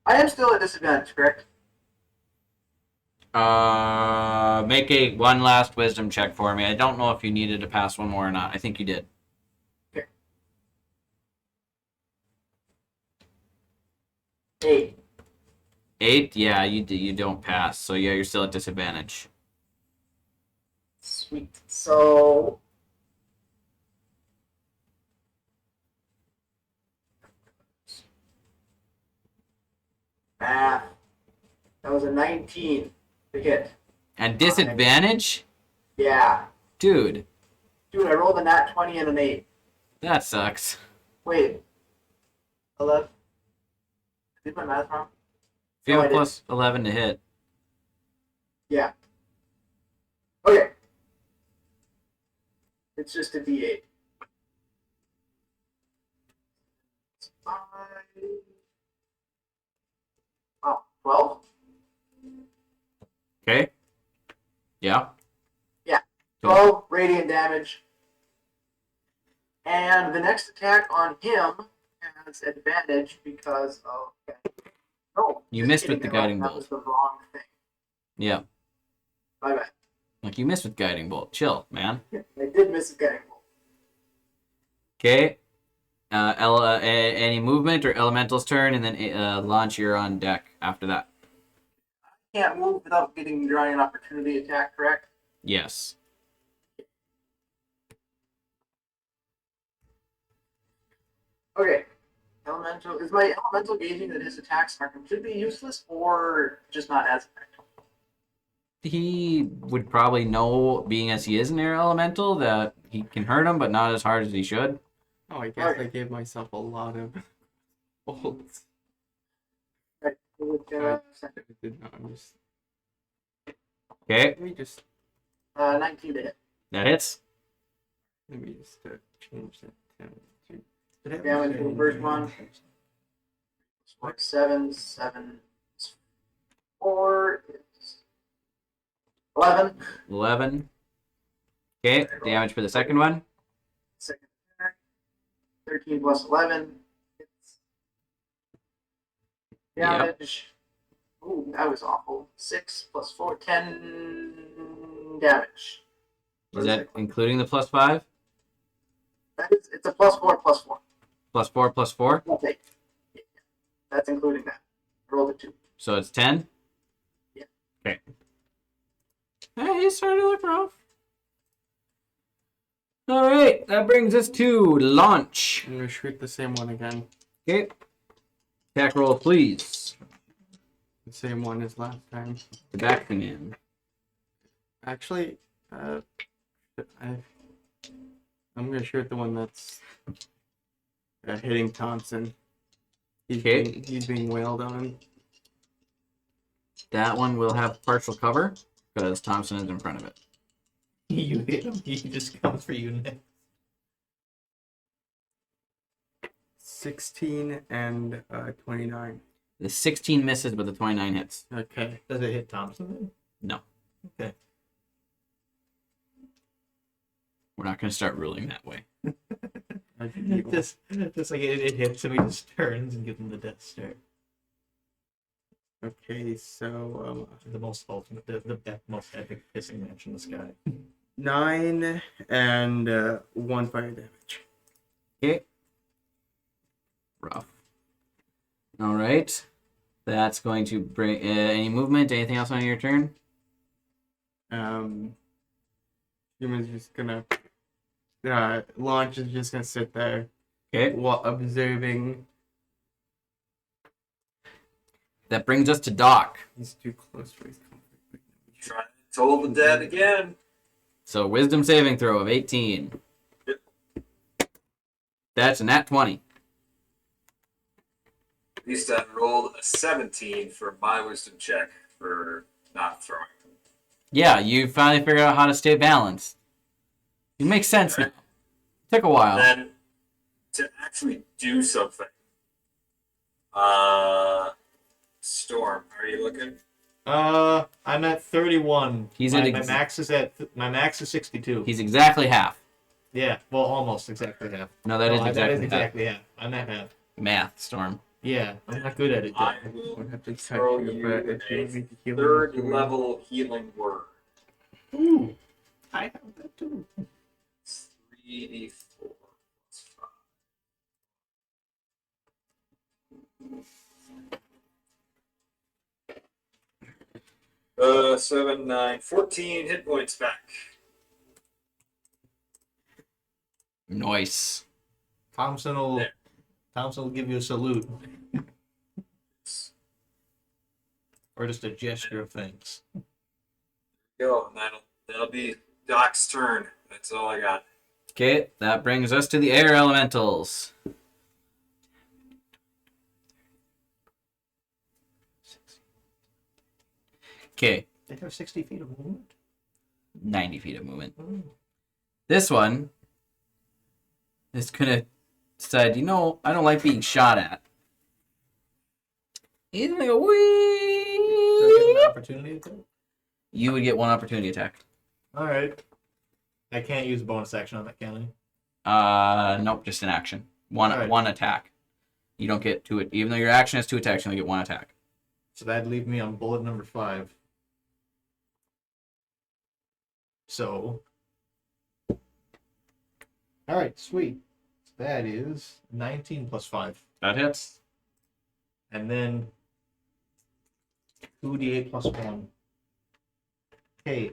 I am still at disadvantage, correct? Make a one last wisdom check for me. I don't know if you needed to pass one more or not. I think you did. Okay. 8. 8? Yeah, you don't pass. So yeah, you're still at disadvantage. Sweet. So math. That was a 19 to hit. And disadvantage? Yeah. Dude, Dude, I rolled a nat 20 and an 8. that sucks. Wait. 11. Did my math wrong? If you No, have I a plus 11 to hit. Yeah. Okay. It's just a D8. 5. Oh, 12? Okay? Yeah? 12 radiant damage. And the next attack on him has advantage because of. No. You just missed with kidding, the guiding that bolt. was the wrong thing. Yeah. My bad. Like, you missed with guiding bolt. Chill, man. I did miss the guiding bolt. Okay. Any movement or elemental's turn, and then launch, you're on deck after that. Can't move without getting drawing an opportunity attack, correct? Yes. Okay. Elemental is my elemental gauging that his attacks are completely useless or just not as effective. He would probably know, being as he is an air elemental, that he can hurt him, but not as hard as he should. Oh, I guess I gave myself a lot of bolts. Right. I did not. I'm just, Okay, let me just 19 to hit. that hits. Change that to Damage for the first one. 7, 7, 4 is 11. 11. Okay, damage for the second one. Second attack. 13 plus 11. It's damage. Ooh, that was awful. 6 plus 4, 10 damage. Is that including the +5? It's a plus 4 plus 4. +4 +4? I'll take it. Yeah. That's including that. Rolled a 2. So it's 10? Yeah. Okay. Hey, he's starting to look rough. Alright, that brings us to launch. I'm gonna shoot the same one again. Okay. Attack roll, please. The same one as last time. The back command. Actually, I'm gonna shoot the one that's hitting Thompson. Okay. He's being wailed on. That one will have partial cover because Thompson is in front of it. You hit him, he just comes for you next. 16 and 29. The 16 misses, but the 29 hits. Okay. Does it hit Thompson then? No. Okay. We're not going to start ruling that way. just like it hits him, he just turns and gives him the death stare. Okay, so The most ultimate, the most epic pissing match in the sky. 9 and 1 fire damage. Okay. Rough. All right. That's going to bring any movement. Anything else on your turn? Human's just gonna launch is just gonna sit there Okay. while observing. That brings us to Doc. He's too close for his comfort. Trying to toll the dead again. So wisdom saving throw of 18. Yep. That's a nat 20. At least I rolled a 17 for my wisdom check for not throwing. Yeah, you finally figured out how to stay balanced. It makes sense now. Took a while. Then to actually do something. Storm, are you looking? I'm at 31. He's my, at my max is 62. He's exactly half. Yeah, well, almost exactly half. No, that is that exactly is half. exactly half. I'm at half. Math, Storm. Yeah, I'm not good at it. I Though. will Would have to touch throw you, you but if you a make the healing third fluid- level healing word. Ooh, I have that too. 3d4 plus 5. 7, 9, 14 hit points back. Nice. Thompson will give you a salute. Or just a gesture of thanks. Go, and that'll be Doc's turn. That's all I got. Okay, that brings us to the air elementals. Okay, They have 60 feet of movement. 90 feet of movement. This one is gonna decide, I don't like being shot at. He's gonna go, Do I get wee. an opportunity attack? You would get one opportunity attack. All right. I can't use a bonus action on that, can I? Nope, just an action. One Alright. one attack. You don't get two. Even though your action has 2 attacks, you only get 1 attack. So that'd leave me on bullet number 5. So. All right, sweet. That is 19 plus 5. That hits. And then 2d8 plus 1. Okay.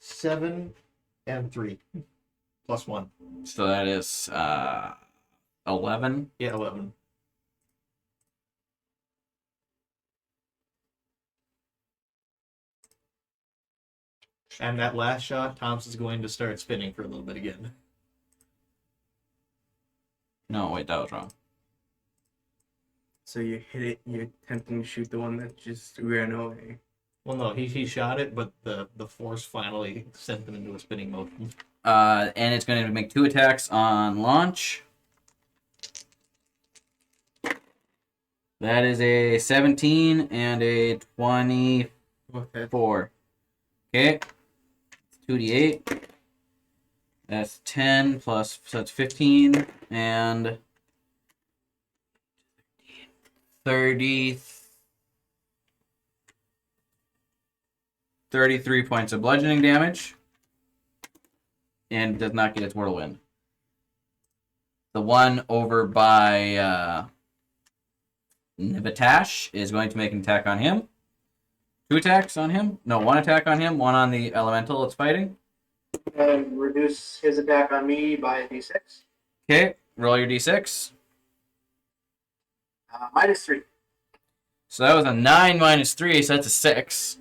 7 and 3. Plus 1. So that is 11. Yeah, 11. And that last shot, Thompson's going to start spinning for a little bit again. No, wait, that was wrong. So you hit it. You're attempting to shoot the one that just ran away. Well, no, he shot it, but the force finally sent them into a spinning motion. And it's going to make 2 attacks on launch. That is a 17 and a 24. Okay. 2d8. That's 10 plus, so that's 15 and 30. 33 points of bludgeoning damage. And does not get its whirlwind. The one over by Nivitash is going to make an attack on him. 2 attacks on him? No, 1 attack on him, 1 on the elemental it's fighting. And reduce his attack on me by a d6. Okay, roll your d6. -3. So that was a 9 minus 3, so that's a 6.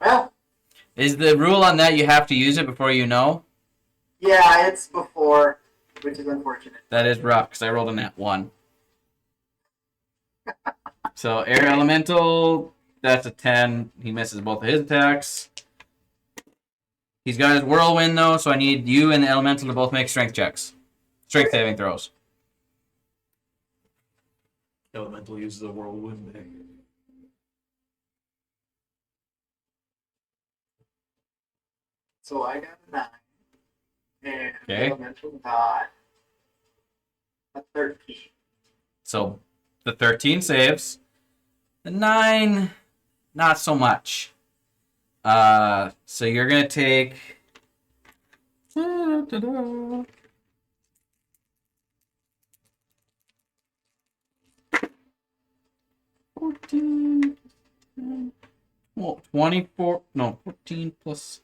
Well, Is the rule on that you have to use it before you know? yeah, it's before, which is unfortunate. That is rough, because I rolled a nat 1. So air elemental, that's a 10. He misses both of his attacks. He's got his whirlwind though, so I need you and the elemental to both make strength checks. Strength saving throws. Elemental uses a whirlwind there. So I got a 9. And Okay. elemental got a 13. So the 13 saves. The 9, not so much. So you're gonna take. 14. Well, 24. No, 14 plus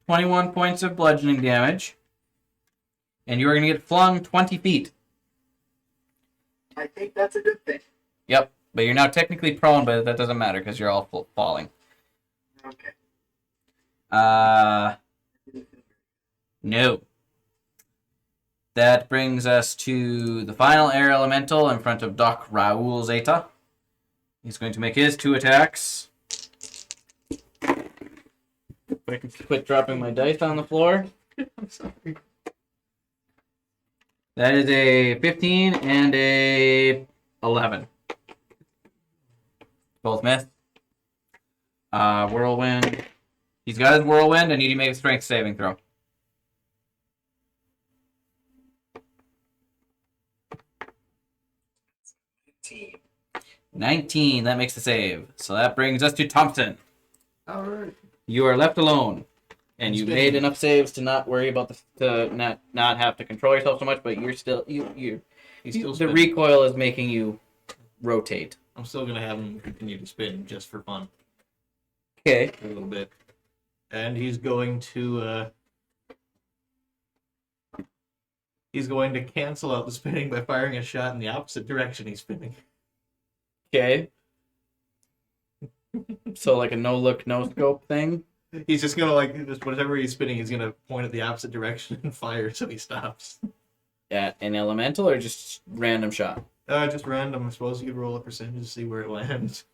21 points of bludgeoning damage. And you are going to get flung 20 feet. I think that's a good thing. Yep. But you're now technically prone, but that doesn't matter because you're all falling. Okay. No. That brings us to the final air elemental in front of Doc Raoul Zeta. He's going to make his 2 attacks. If I can quit dropping my dice on the floor. I'm sorry. That is a 15 and a 11. Both miss. Whirlwind. He's got his whirlwind. I need you to make a strength saving throw. Team. 19. That makes the save. So that brings us to Thompson. All right. You are left alone, and you Spinning. made enough saves to not worry about to not have to control yourself so much. But you're still He's still the spinning. recoil is making you rotate. I'm still gonna have him continue to spin just for fun Okay. for a little bit, and he's going to cancel out the spinning by firing a shot in the opposite direction he's spinning. Okay. So like a no look, no scope thing. He's just gonna just whatever he's spinning, he's gonna point at the opposite direction and fire so he stops. At an elemental or just random shot? Just random. I suppose you could roll a percentage to see where it lands.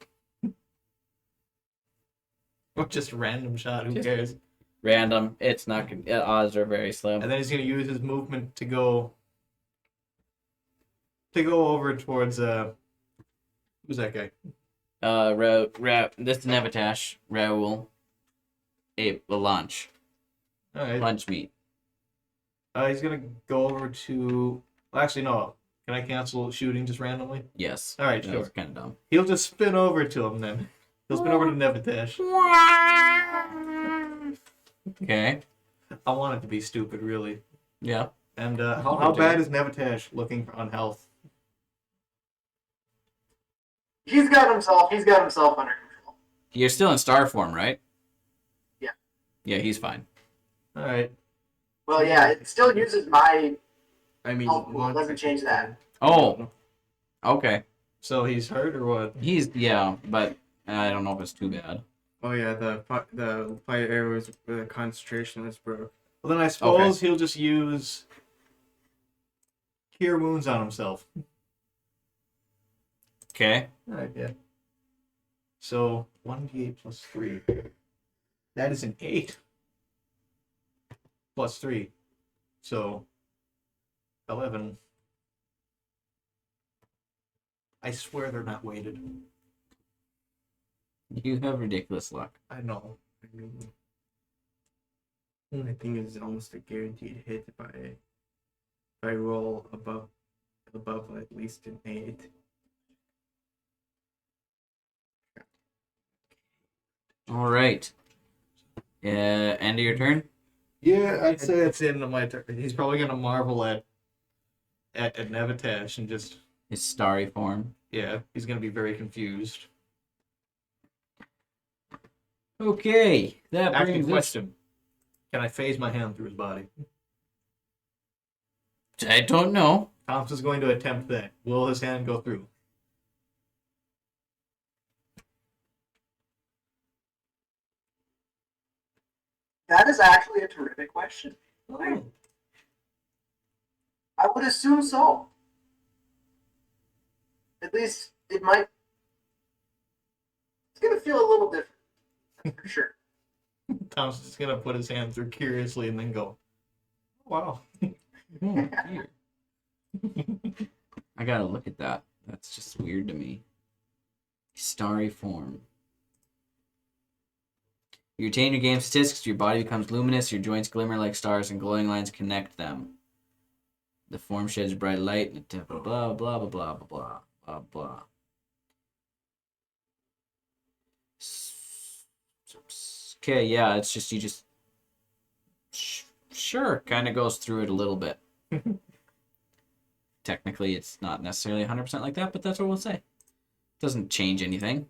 Or just random shot. Who cares? Random. It's not gonna. Odds are very slim. And then he's gonna use his movement to go over towards who's that guy? This is Nevitash. Raoul. A lunch. All right. Lunch meat. He's gonna go over to. Well, actually, no. Can I cancel shooting just randomly? Yes. All right, That sure. was kind of dumb. He'll just spin over to him then. He'll spin over to Nevitash. Okay. I want it to be stupid, really. Yeah. And how bad is Nevitash looking on health? He's got himself under control. You're still in star form, right? Yeah. Yeah, he's fine. All right. Well, yeah, it still uses my. I mean, Oh, cool. It doesn't change that. Oh, okay. So he's hurt or what? He's yeah, but I don't know if it's too bad. Oh yeah, the fire arrows, the concentration was broke. Well, then I suppose he'll just use Cure Wounds on himself. Okay. All right, yeah. So 1d8 plus 3. That is an 8 plus 3. So 11. I swear they're not weighted. You have ridiculous luck. I know. I mean, I think it's almost a guaranteed hit if I roll above at least an 8. All right. End of your turn. Yeah, I'd say it's the end of my turn. He's probably gonna marvel at Nevitash and just His starry form. yeah, he's gonna be very confused. Okay, that Actually, brings us. question: can I phase my hand through his body? I don't know. Thompson's going to attempt that. Will his hand go through? That is actually a terrific question. Oh. I would assume so. At least it might. It's gonna feel a little different, that's for sure. Thompson's gonna put his hand through curiously and then go, "Wow." Oh, dear. I gotta look at that. That's just weird to me. Starry form. You retain your game statistics, your body becomes luminous, your joints glimmer like stars, and glowing lines connect them. The form sheds bright light, and blah, blah, blah, blah, blah, blah, blah, blah. Okay, yeah, it's just, you just... Sure, kind of goes through it a little bit. Technically, it's not necessarily 100% like that, but that's what we'll say. Doesn't change anything.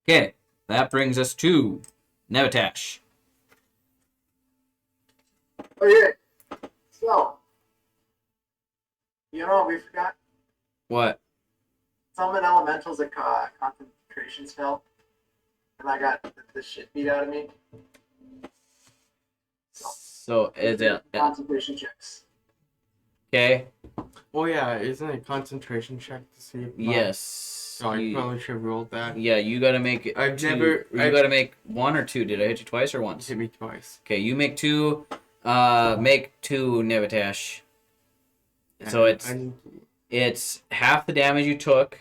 Okay, that brings us to Nevitash. Okay, so you know what we forgot? What? Summon elementals a concentration spell, and I got the shit beat out of me. So, is it... Concentration checks. Okay, Oh yeah, isn't it a concentration check to see if yes. So I You- probably should have rolled that. yeah, you gotta make it I've two. never- You I've- gotta make 1 or 2. Did I hit you twice or once? Hit me twice. Okay, you make 2. Make 2 Nevitash. So it's half the damage you took,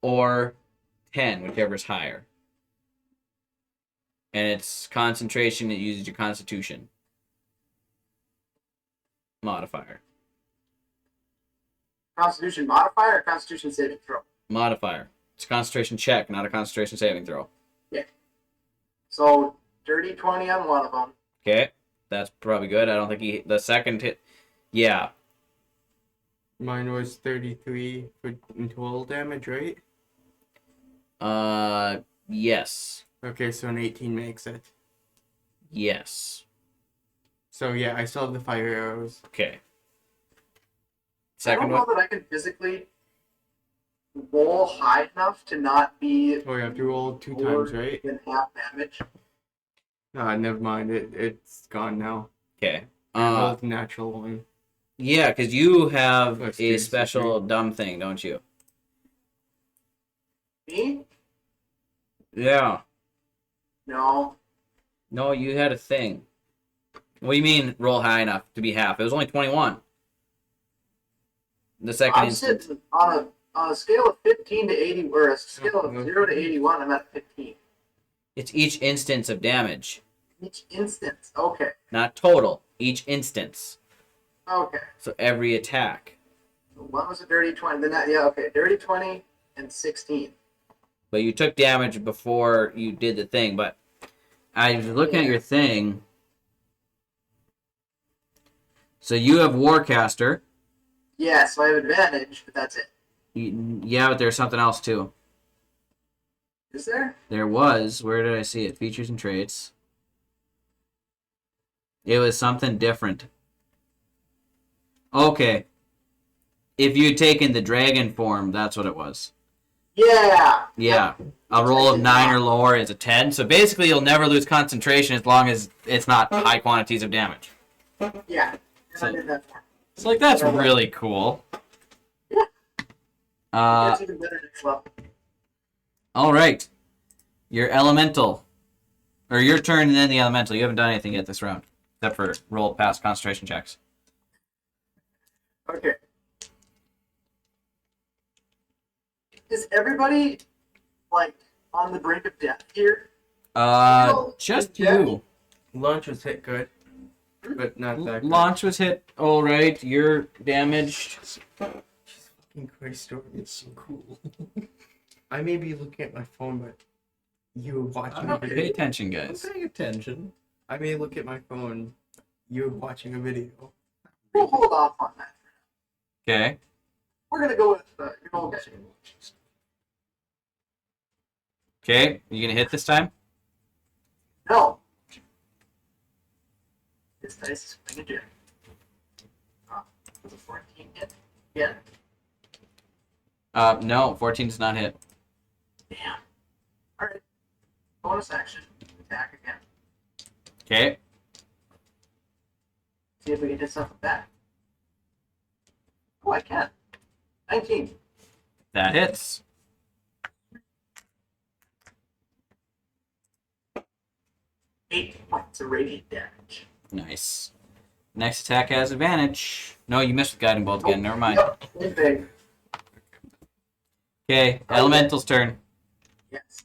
or 10, whichever's higher. And it's concentration. It uses your Constitution modifier. Constitution modifier or Constitution saving throw? Modifier. It's a concentration check, not a concentration saving throw. So dirty 20 on one of them. Okay, that's probably good. I don't think the second hit. Yeah, Mine was 33 for in total damage, right? yes. Okay, so an 18 makes it. Yes. So yeah, I still have the fire arrows. Okay. I Second don't know one. that I can physically roll high enough to not be Oh, you have to roll 2 more times, right? than half damage. Never mind. It's gone now. Okay. Rolled the natural one. Yeah, because you have Let's a do special dumb thing, don't you? Me? Yeah. No. No, you had a thing. What do you mean roll high enough to be half? It was only 21. The second I'm instant. sitting on a scale of 15 to 80, or a scale of 0 to 81, I'm at 15. It's each instance of damage, Each instance. Okay. not total. Each instance. Okay. So every attack. So one was a dirty 20. Then that, yeah, okay. Dirty 20 and 16. But you took damage before you did the thing. But I was looking at your thing. So you have Warcaster. Yeah, so I have advantage, but that's it. Yeah, but there's something else too. Is there? There was. Where did I see it? Features and traits. It was something different. Okay. If you'd taken the dragon form, that's what it was. Yeah. Yeah. A roll of 9 or lower is a 10. So basically, you'll never lose concentration as long as it's not high quantities of damage. Yeah. So- I did that for. So, like, that's really cool. Yeah. Uh, It's even better next level. all right. Your elemental. Or your turn and then the elemental. You haven't done anything yet this round. Except for roll past concentration checks. Okay. Is everybody like on the brink of death here? Just you. Launch was hit good, but not that good. Launch was hit all right. You're damaged. Fucking Christ, story. It's so cool. I may be looking at my phone, but you were watching a Pay video. attention, I'm guys. paying attention. I may look at my phone. You were watching a video. We'll hold off on that. Okay. We're gonna go with your old guy. Okay. You gonna hit this time? No. This dice is playing a jerk. It's a 14 hit. Yeah. No. 14 does not hit. Damn. Alright. Bonus action. Attack again. Okay. See if we can hit something back. Oh, I can. 19. That hits. 8 points of radiant damage. Nice. Next attack has advantage. No, you missed with guiding bolt again. Never mind. Yep. Same thing. Okay. Elemental's turn. Yes.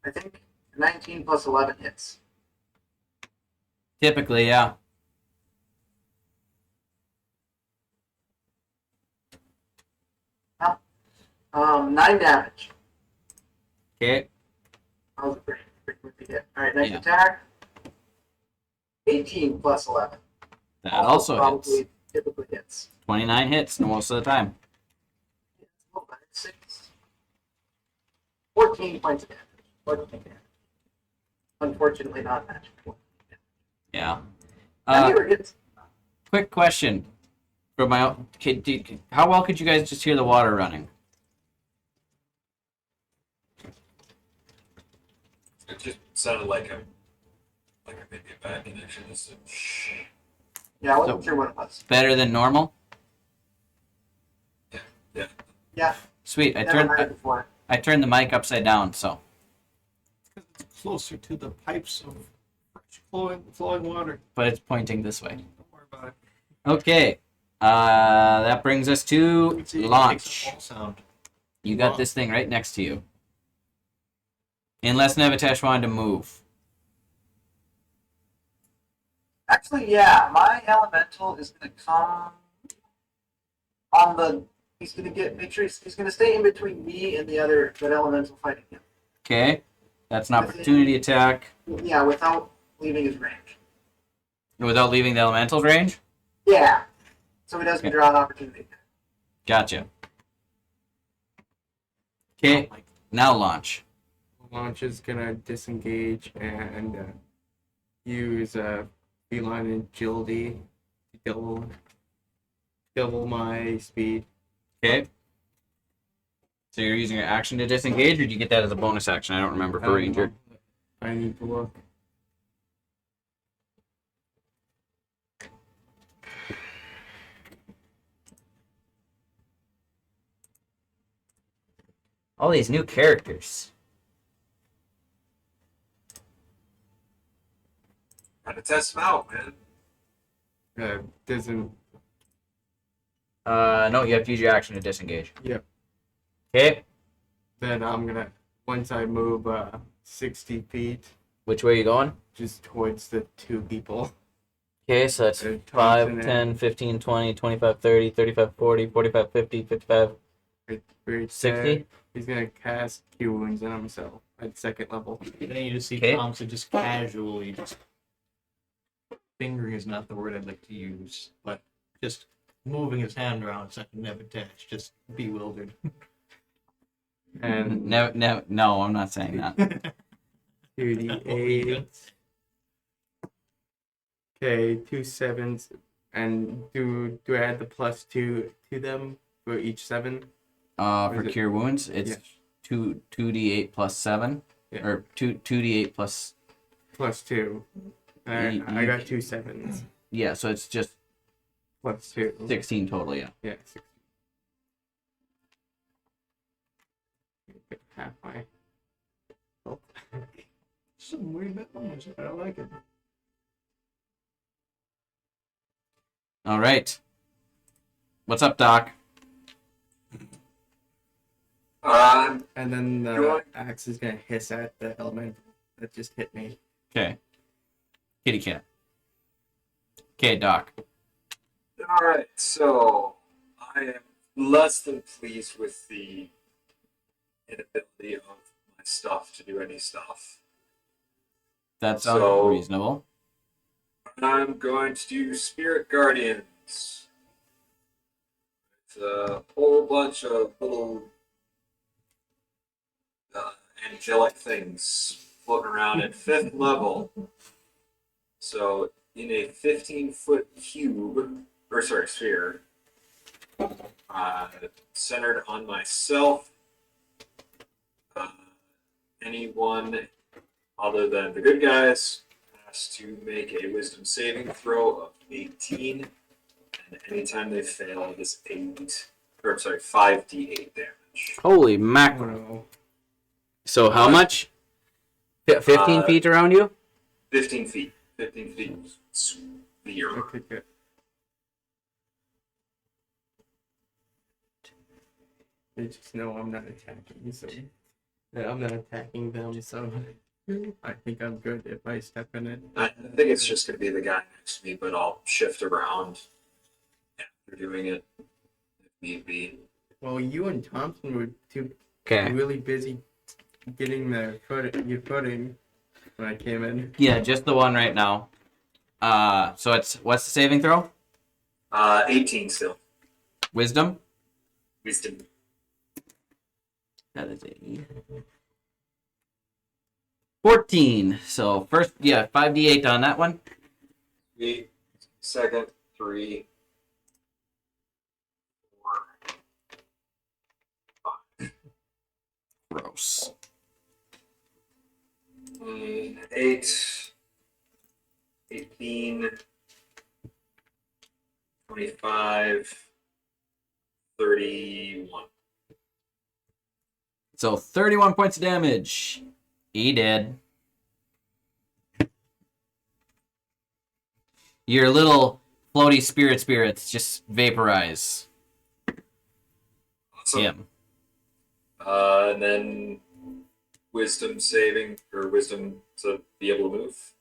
I think 19 plus 11 hits. Typically, yeah. No. 9 damage. Okay. That was a pretty quick hit. Alright, next Yeah. attack. 18 plus 11. That also hits. probably typically hits. 29 hits most of the time. Yeah, it's a little better. 6. 14 points of damage. 14 damage. Unfortunately, not magic. Yeah. I never hit. Quick question. For my own, how well could you guys just hear the water running? It just sounded like maybe a bad connection. Just a Yeah, I wasn't sure what it was. Better than normal? Yeah, Sweet. never heard it before. I turned the mic upside down, so. It's closer to the pipes of fresh flowing water. But it's pointing this way. Don't worry about it. Okay. That brings us to It makes a launch. ball sound. You got this thing right next to you. Unless Nevitesh wanted to move. Actually, yeah, my elemental is gonna come on the. He's gonna make sure he's gonna stay in between me and that elemental fighting him. Okay. That's an opportunity attack. Yeah, without leaving his range. Without leaving the elemental's range? Yeah, so he doesn't Okay. draw an opportunity. Gotcha. Okay. Now launch. Launch is gonna disengage and use feline agility to double my speed. Okay. So you're using your action to disengage, or do you get that as a bonus action? I don't remember for Ranger. I need to look. All these new characters. Gotta test them out, man. Doesn't. No, you have to use your action to disengage. Yep. Okay. Then I'm gonna once I move 60 feet Which way are you going? just towards the two people. Okay, so that's Thompson 5, and- 10, 15, 20, 25, 30, 35, 40, 45, 50, 55, Right 60. there. He's gonna cast Cure Wounds on himself at second level. And then you just see Okay. Thompson just casually fingering is not the word I'd like to use, but just moving his hand around so I can never touch, just bewildered. And No, I'm not saying that. 2d8. Okay, 2 7s. And do I add the +2 to them for each 7? For is it- cure wounds, it's Yeah. 2d8 plus 7, Yeah. or 2d8 plus +2. I You- got 2 7s. yeah. So it's just +2. 16 total. Yeah. Yeah, 16. Half my. Oh. Some weird balance. I don't like it. All right. What's up, Doc? And then the Go on. axe is gonna hiss at the element that just hit me. Okay. Kitty cat. Okay, Doc. All right, so I am less than pleased with the inability of my stuff to do any stuff. That sounds So- reasonable. I'm going to do Spirit Guardians. It's a whole bunch of little angelic things floating around at 5th level. So, in a 15-foot cube, or sorry, sphere, centered on myself, anyone other than the good guys has to make a wisdom saving throw of 18, and anytime they fail, it is 5d8 damage. Holy Oh mackerel! no. So how much? 15 feet around you? 15 feet. 15 feet sphere. Okay, good. They just know I'm not attacking, so I'm not attacking them. So I think I'm good if I step in it. I think it's just going to be the guy next to me, but I'll shift around after doing it if need be. Well, you and Thompson were Okay. really busy getting your footing when I came in. Yeah, just the one right now. So it's what's the saving throw? 18 still. Wisdom. Wisdom. That is a 14. So first, yeah, 5d8 on that one. 3, second, 3, 4, Gross. 8, 18, 25, 31. So 31 points of damage. He dead. Your little floaty spirits just vaporize Awesome. him. And then wisdom saving, or wisdom to be able to move.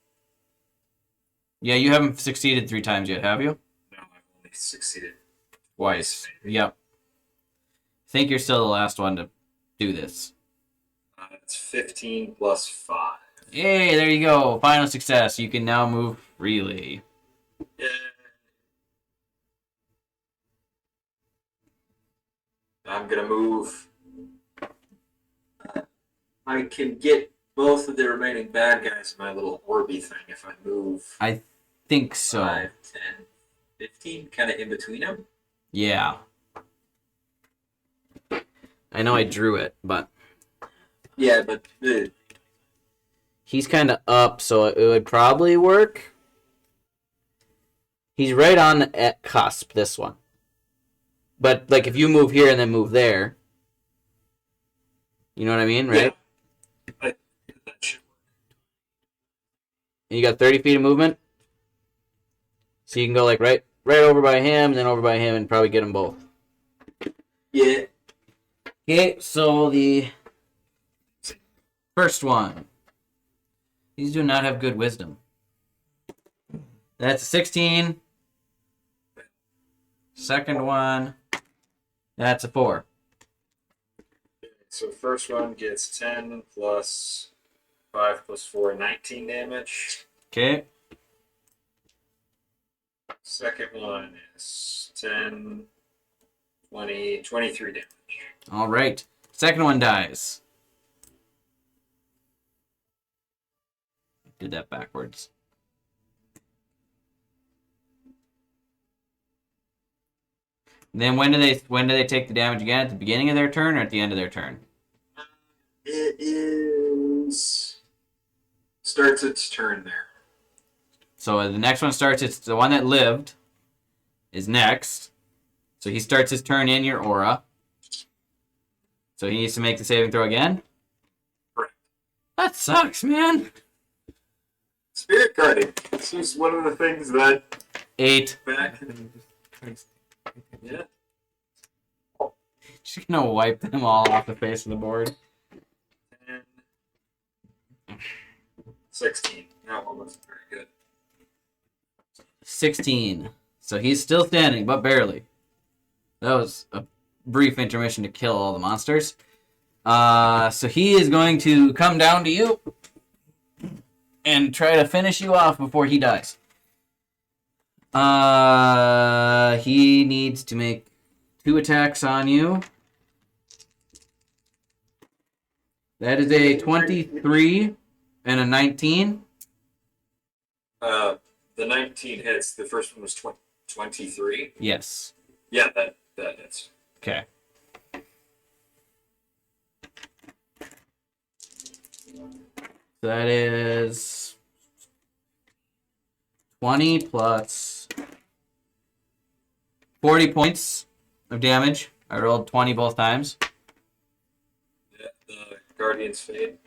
Yeah, you haven't succeeded 3 times yet, have you? No, I've only succeeded Twice. maybe. Yep. I think you're still the last one to do this. It's 15 plus 5. Yay, there you go. Final success. You can now move freely. Yeah. I'm gonna move. I can get both of the remaining bad guys in my little Orby thing if I move I think so. 5, 10, 15, kind of in between them. Yeah. I know I drew it, but Yeah, but he's kind of up, so it would probably work. He's right on the cusp, this one. But, like, if you move here and then move there, you know what I mean, right? that should And you got 30 feet of movement. So you can go, like, right over by him, and then over by him, and probably get them both. Yeah. Okay, so the first one. These do not have good wisdom. That's a 16. Second one. That's a 4. So first one gets 10 plus 5 plus 4, 19 damage. Okay. Second one is 10, 20, 23 damage. All right. Second one dies. Did that backwards. Then when do they take the damage again? At the beginning of their turn or at the end of their turn? It is starts its turn there. So the next one starts. It's the one that lived is next. So he starts his turn in your aura. So he needs to make the saving throw again. Correct. That sucks, man. Spirit guarding. This is one of the things that 8. Back. Yeah. Just gonna wipe them all off the face of the board. 10, 16. That one wasn't very good. 16. So he's still standing, but barely. That was a brief intermission to kill all the monsters. So he is going to come down to you and try to finish you off before he dies. He needs to make 2 attacks on you. That is a 23 and a 19. The 19 hits. The first one was 23. Yes. Yeah, that hits. Okay. That is 20 plus 40 points of damage. I rolled 20 both times. Yeah, the Guardians fade.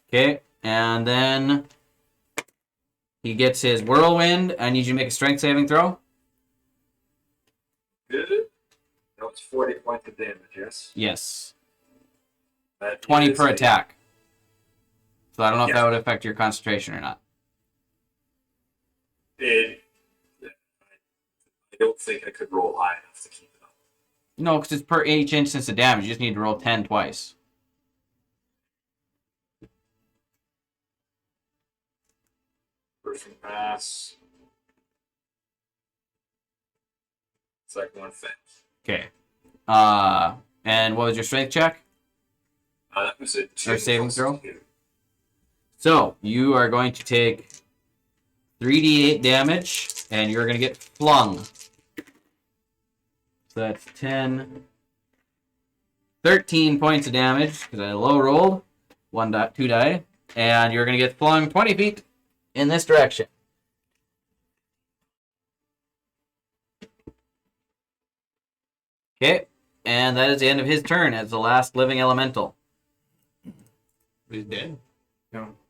Okay, and then he gets his whirlwind. I need you to make a strength saving throw. Good. That was 40 points of damage, yes? Yes. That 20 is per a- attack. So I don't know if Yeah. that would affect your concentration or not. I don't think I could roll high enough to keep it up. No, because it's per each instance of damage. You just need to roll 10 twice. First one pass. Second one fails. Okay. And what was your strength check? That was a 2 Or saving plus throw? 2. So, you are going to take 3d8 damage, and you're going to get flung. So that's 10, 13 points of damage, because I low rolled, 2 die, and you're going to get flung 20 feet in this direction. Okay, and that is the end of his turn as the last living elemental. He's dead.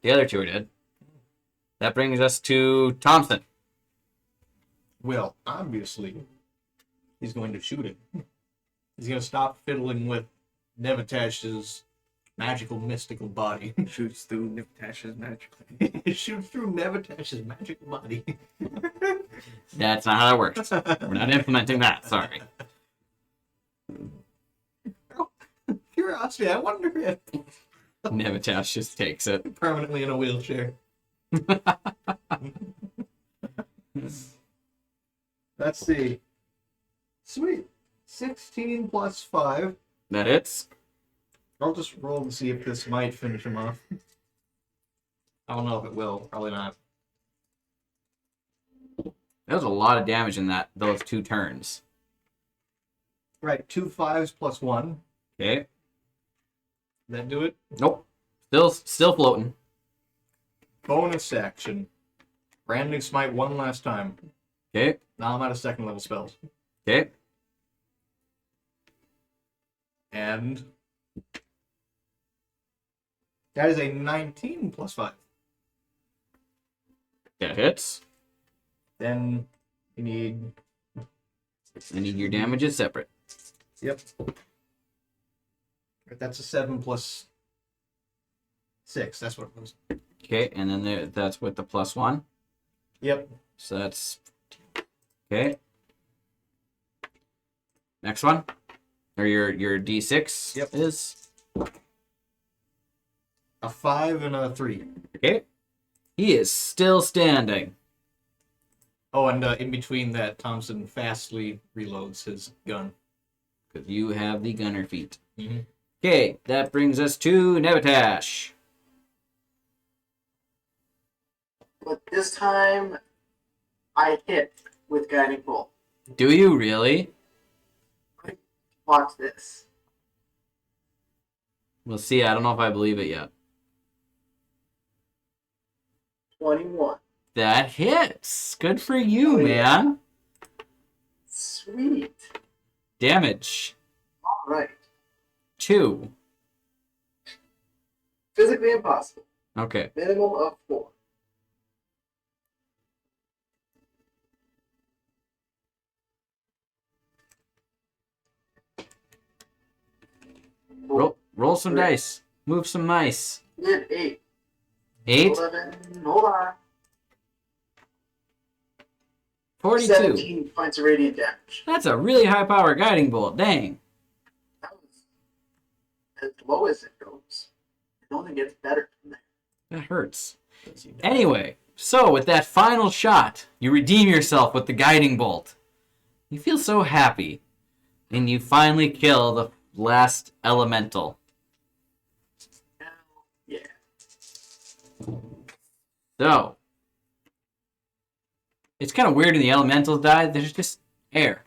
The other 2 are dead. That brings us to Thompson. Well, obviously, he's going to shoot it. He's going to stop fiddling with Nevitash's magical, mystical body. Shoots through Niptash's magically. He shoots through Nevitash's magical body. That's not how that works. We're not implementing that, sorry. Curiosity, I wonder if Nevitash just takes it. permanently in a wheelchair. Let's see. Sweet. 16 plus 5. That hits. I'll just roll to see if this might finish him off. I don't know if it will. Probably not. That was a lot of damage in those 2 turns. Right, 2 5s plus 1. Okay. That do it? Nope. Still floating. Bonus action. Branding Smite one last time. Okay. Now I'm out of second level spells. Okay. And that is a 19 plus 5. That hits. Then you need. I need your damages separate. Yep. That's a 7 plus 6. That's what it was. Okay, and then that's with the +1. Yep. So that's okay. Next one, or your D6. Yep. Is A 5 and a 3. okay. He is still standing. Oh, and in between that, Thompson fastly reloads his gun. Because you have the gunner feat. Mhm. Okay, that brings us to Nevatash. But this time, I hit with Guiding Bolt. Do you really? Watch this. We'll see. I don't know if I believe it yet. 21. That hits. Good for you, Oh, yeah. man. Sweet. Damage. All right. 2. Physically impossible. Okay. Minimum of 4. Roll some dice. Move some mice. Did 8. 8. 11. Hold on. 42. 17 points of radiant damage. That's a really high power guiding bolt. Dang. That was as low as it goes. It only gets better from there. That hurts. Anyway, so with that final shot, you redeem yourself with the guiding bolt. You feel so happy. And you finally kill the last elemental. Yeah. So, it's kind of weird when the elementals die. There's just air.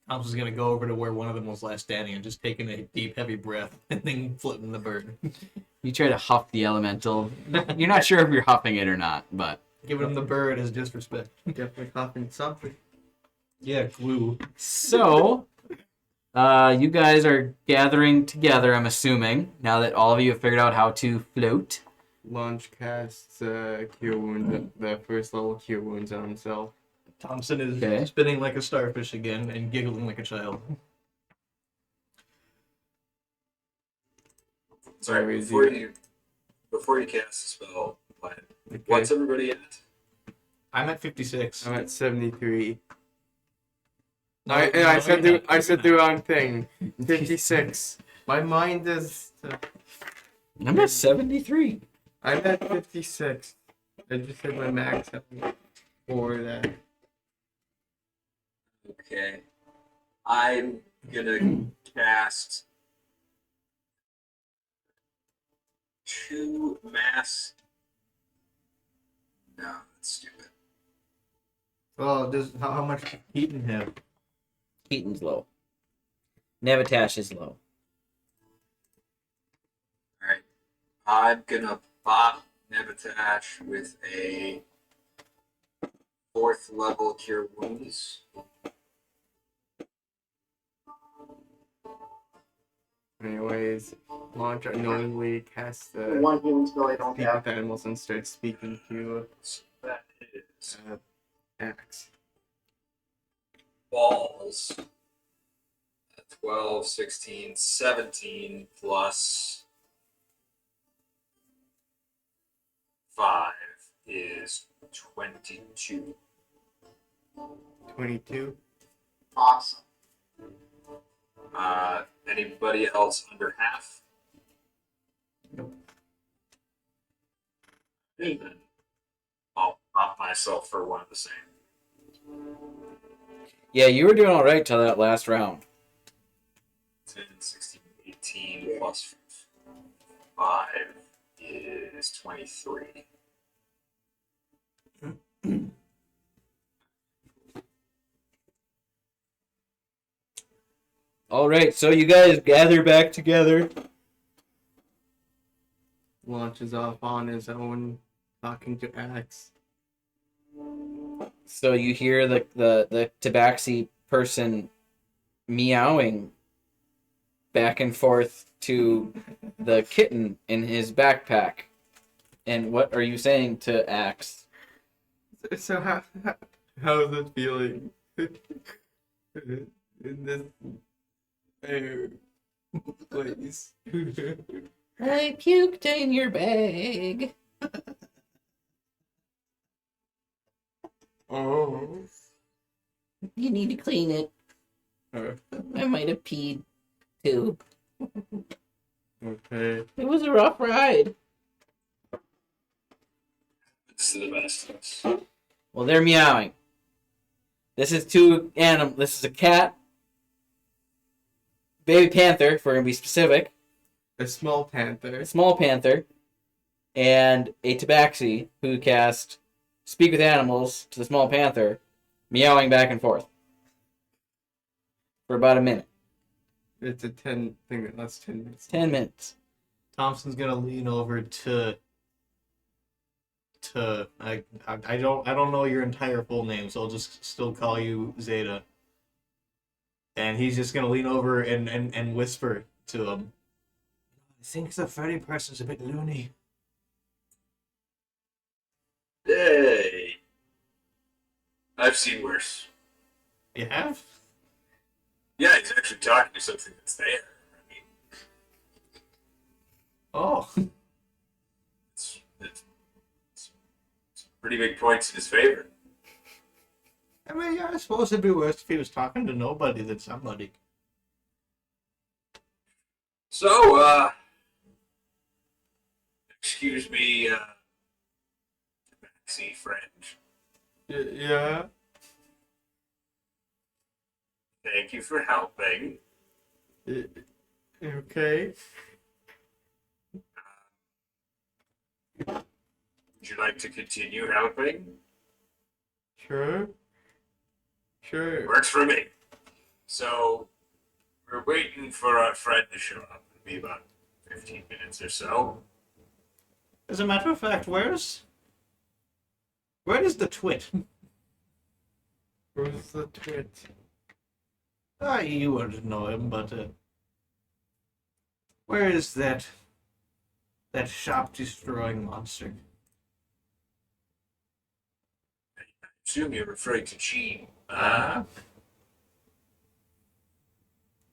Thompson's gonna go over to where one of them was last standing and just taking a deep, heavy breath and then flipping the bird. You try to huff the elemental. You're not sure if you're huffing it or not, but... Giving him the bird is disrespect. Definitely coughing something. Yeah, glue. So, you guys are gathering together, I'm assuming, now that all of you have figured out how to float. Launch casts cure wounds, the first level cure wounds on himself. Thompson is Okay. spinning like a starfish again and giggling like a child. Sorry, before you cast the spell, Okay. what's everybody at? I'm at 56. I'm at 73. No, I said you're not. I said the wrong thing. 56. My mind is. I'm at 73. I'm at 56. I just said my max for that. Okay. I'm gonna cast 2 mass. No, that's stupid. Well, how much does Keaton have? Keaton's low. Nevatash is low. Alright. I'm gonna bop Nevatash with a 4th level cure wounds. Anyways, launch unknowingly casts The the one human spell I don't speak have. with animals and starts speaking to So that is Axe. balls. 12, 16, 17 plus 5 is 22. 22. Awesome. Anybody else under half? Me. And then I'll pop myself for one of the same. Yeah, you were doing all right till that last round. 10, 16, 18 plus 5 is 23. All right, so you guys gather back together. Launches off on his own, talking to Axe. So you hear the tabaxi person meowing back and forth to the kitten in his backpack. And what are you saying to Axe? So how's it feeling? In this place. I puked in your bag. Oh. You need to clean it. I might have peed too. Okay. It was a rough ride. It's the best of us. Well, they're meowing. This is two animal. This is a cat, baby panther, if we're gonna be specific, A small panther. a small panther, and a tabaxi who cast speak with animals to the small panther, meowing back and forth for about a minute. It's a 10 thing that lasts 10 minutes. 10 minutes. Thompson's gonna lean over to I don't know your entire full name, so I'll just still call you Zeta. And he's just gonna lean over and whisper to him. I think the Freddy person's a bit loony. Hey. I've seen worse. You have? Yeah, he's actually talking to something that's there. I mean, Oh. it's pretty big points in his favor. I mean, yeah, I suppose it'd be worse if he was talking to nobody than somebody. So, excuse me, backseat friend. Yeah. Thank you for helping. Okay. Would you like to continue helping? Sure. Sure. Works for me. So, we're waiting for our friend to show up. It'll be about 15 minutes or so. As a matter of fact, where is the twit? Who's the twit? Ah, you wouldn't know him, but where is that shop-destroying monster? I assume you're referring to Gene. Uh-huh.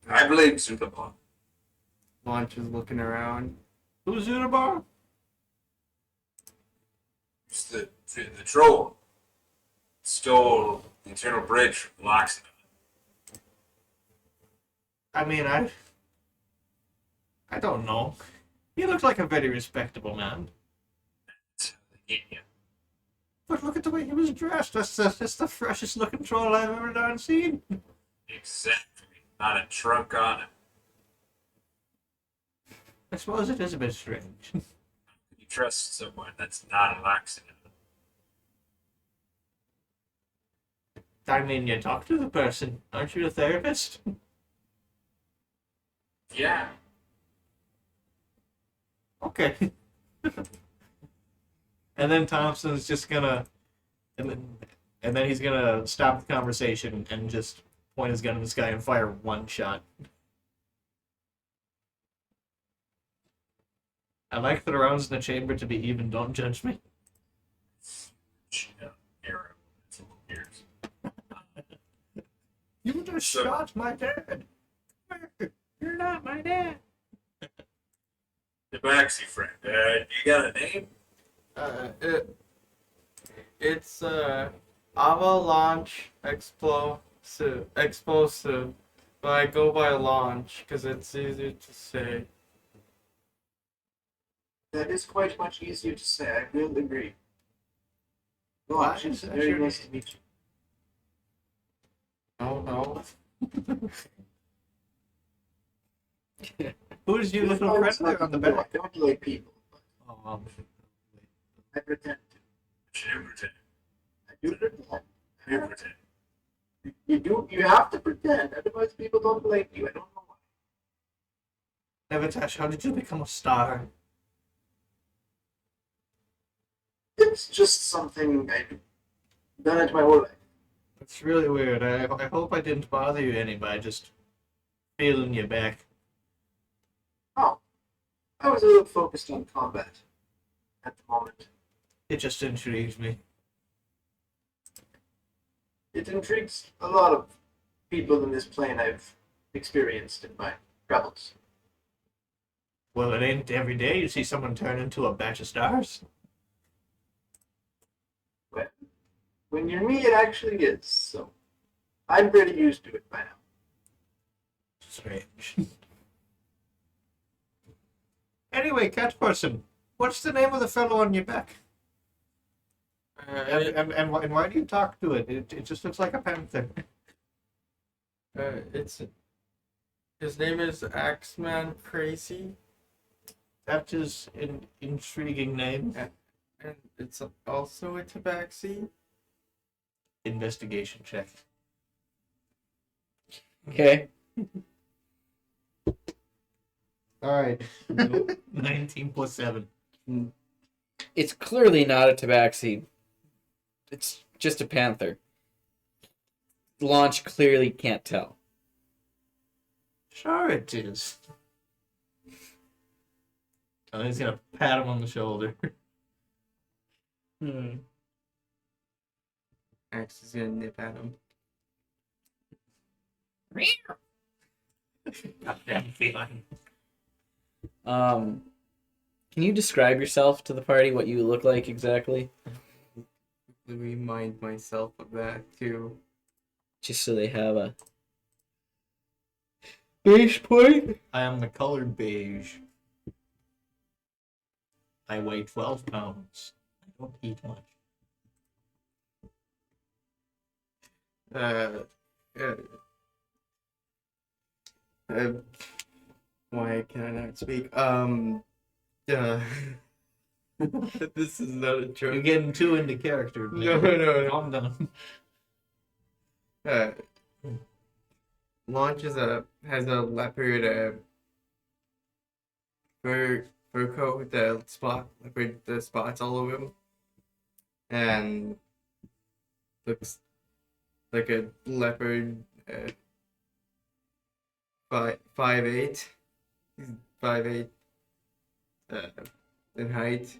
I blame Superbomb. Launch is looking around. Who's Unabar? It's the troll. Stole the Eternal Bridge from Loxodon. I mean, I don't know. He looked like a very respectable man. That's how they get you. But look at the way he was dressed. That's the freshest looking troll I've ever done seen. Exactly. Not a trunk on it. I suppose it is a bit strange. You trust someone that's not a Loxodon. I mean, you talk to the person. Aren't you a therapist? Yeah. Okay. And then Thompson's just gonna, and then he's gonna stop the conversation and just point his gun in the sky and fire one shot. I like the rounds in the chamber to be even. Don't judge me. Arrow. It's a little weird. You just So- shot my dad. You're not my dad. The Baxi friend. You got a name? It's avalanche explosive, but I go by launch because it's easier to say. That is quite much easier to say. I will agree. Go Why on, is it's that very your nice name? to meet you. No. Who's your little It's friend there on the back? I don't like people. Oh, I pretend to. You pretend. I do pretend. You pretend. You do. You have to pretend. Otherwise, people don't like you. I don't know why. Nevatash, how did you become a star? It's just something I've done it my whole life. It's really weird. I hope I didn't bother you any by just feeling you back. Oh, I was a little focused on combat at the moment. It just intrigued me. It intrigues a lot of people in this plane I've experienced in my travels. Well, it ain't every day you see someone turn into a batch of stars. When you're me, it actually is. So I'm pretty used to it by now. Strange. Anyway, cat person, what's the name of the fellow on your back? And why do you talk to it? It just looks like a panther. It's his name is Axeman Crazy, That is an intriguing name. and it's also a tabaxi. Investigation check. Okay. All right. 19 plus 7. It's clearly not a tabaxi. It's just a panther. Launch clearly can't tell. Sure it is. And he's gonna pat him on the shoulder. Axe is gonna nip at him. Goddamn feline. Can you describe yourself to the party? What you look like exactly? Remind myself of that too. Just so they have a base point. I am the color beige. I weigh 12 pounds. I don't eat much. Uh, why can I not speak? This is not a joke. You're getting too into character. No, no. Calm down. Launch has a leopard fur coat with the spots all over him, and looks like a leopard. 5'8". He's 5'8" in height,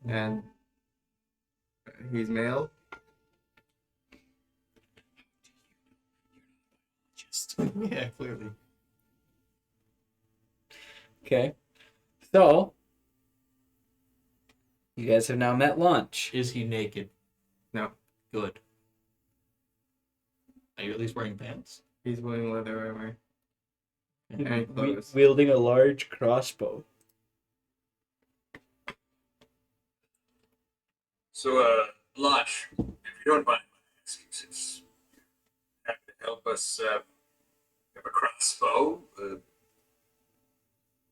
and he's male. Yeah, clearly. Okay. So, you guys have now met Launch. Is he naked? No. Good. Are you at least wearing pants? He's wearing leather armor and clothes. Wielding a large crossbow. So, Launch, if you don't mind my asking, since you have to help us have a crossbow,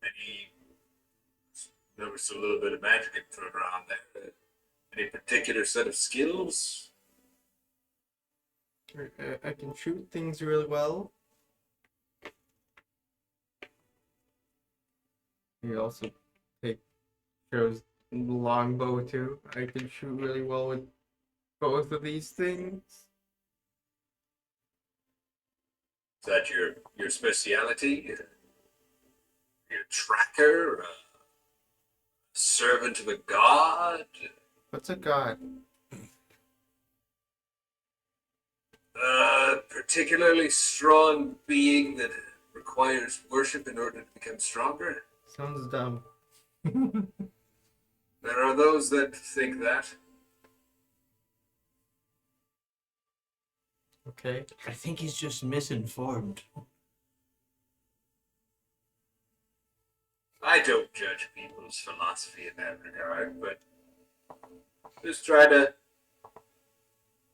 any noticed a little bit of magic getting thrown around there. Any particular set of skills? I can shoot things really well. He also shows longbow too. I can shoot really well with both of these things. Is that your speciality? Your tracker? Servant of a god? What's a god? Particularly strong being that requires worship in order to become stronger? Sounds dumb. There are those that think that. Okay. I think he's just misinformed. I don't judge people's philosophy in that regard, but just try to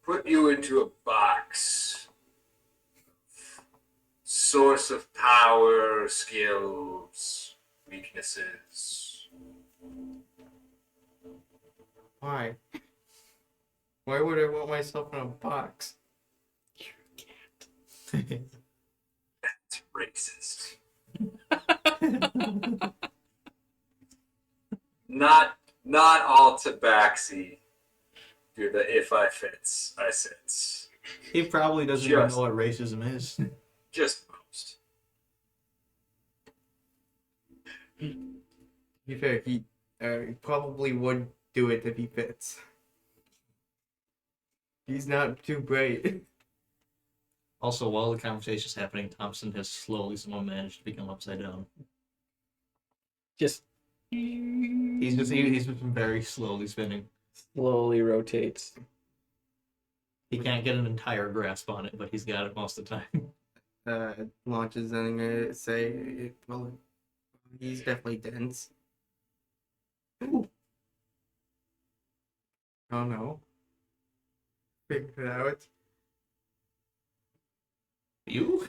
put you into a box. Source of power, skills, weaknesses. Why? Why would I want myself in a box? That's racist. Not all tabaxi do the if I fits, I sits. He probably doesn't even Just- know what racism is. Just most. To be fair, he probably would do it if he fits. He's not too bright. Also, while the conversation's happening, Thompson has slowly somehow managed to become upside down. Just He's just been very slowly spinning. slowly rotates. He can't get an entire grasp on it, but he's got it most of the time. Launches and gonna say, well, he's definitely dense. Oh no. Figured it out. You?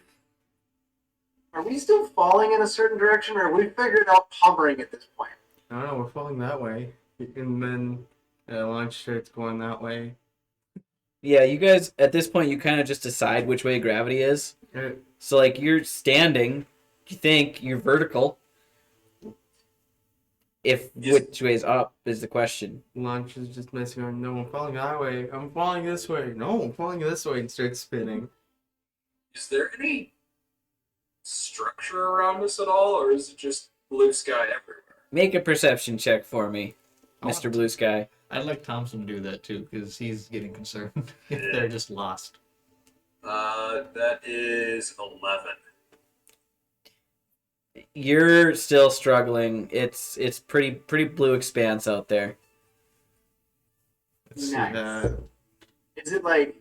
Are we still falling in a certain direction, or have we figured out hovering at this point? I don't know, we're falling that way. And then launch starts going that way. Yeah, you guys at this point you kind of just decide which way gravity is. Uh, So like you're standing, you think you're vertical. If Yes. which way's up is the question. Launch is just messing around. No, I'm falling that way. I'm falling this way. No, I'm falling this way, and starts spinning. Is there any structure around us at all, or is it just blue sky everywhere? Make a perception check for me, I want Mr. Blue Sky. I'd like Thompson to do that too, because he's getting concerned if Yeah. they're just lost. That is 11. You're still struggling. It's pretty blue expanse out there. Let's see. Nice. Is it like,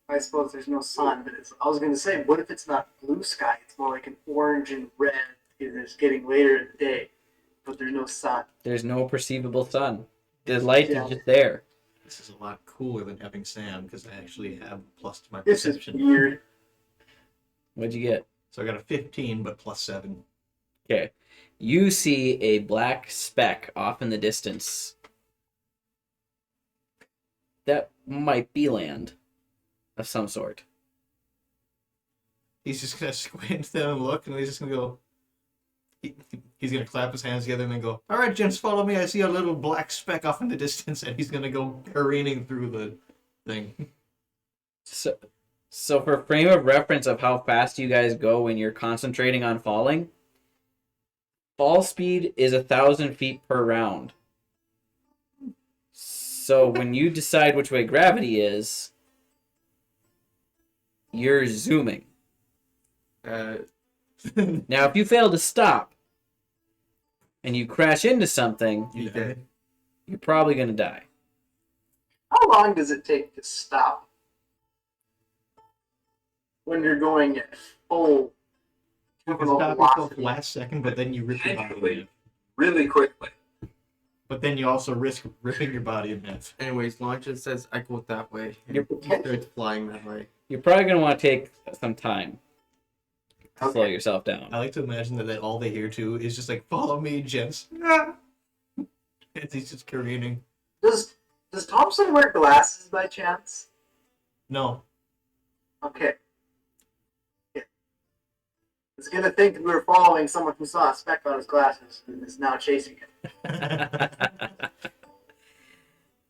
I suppose there's no sun, but I was going to say, what if it's not blue sky? It's more like an orange and red because it's getting later in the day, but there's no sun. There's no perceivable sun. The light Yeah. is just there. This is a lot cooler than having Sam, because I actually have plus to my This is perception. weird. What'd you get? So I got a 15, but plus 7. Okay. You see a black speck off in the distance. That might be land of some sort. He's just gonna squint there and look, and he's just gonna go. He's gonna clap his hands together and then go, "All right, gents, follow me. I see a little black speck off in the distance," and he's gonna go careening through the thing. So for frame of reference of how fast you guys go when you're concentrating on falling, fall speed is 1,000 feet per round. So when you decide which way gravity is, you're zooming. Now, if you fail to stop and you crash into something, You dead? you're probably going to die. How long does it take to stop when you're going at full You can terminal stop yourself velocity? last second, but then you rip your body in Actually, half. really quickly. But then you also risk ripping your body in half. Anyways, launch it says I go that way. You're- Starts flying that way. You're probably going to want to take some time to slow Okay. yourself down. I like to imagine that all they hear too is just like, "Follow me, gents." As he's just careening. Does Thompson wear glasses by chance? No. Okay. Yeah. I was gonna think we were following someone who saw a speck on his glasses and is now chasing it.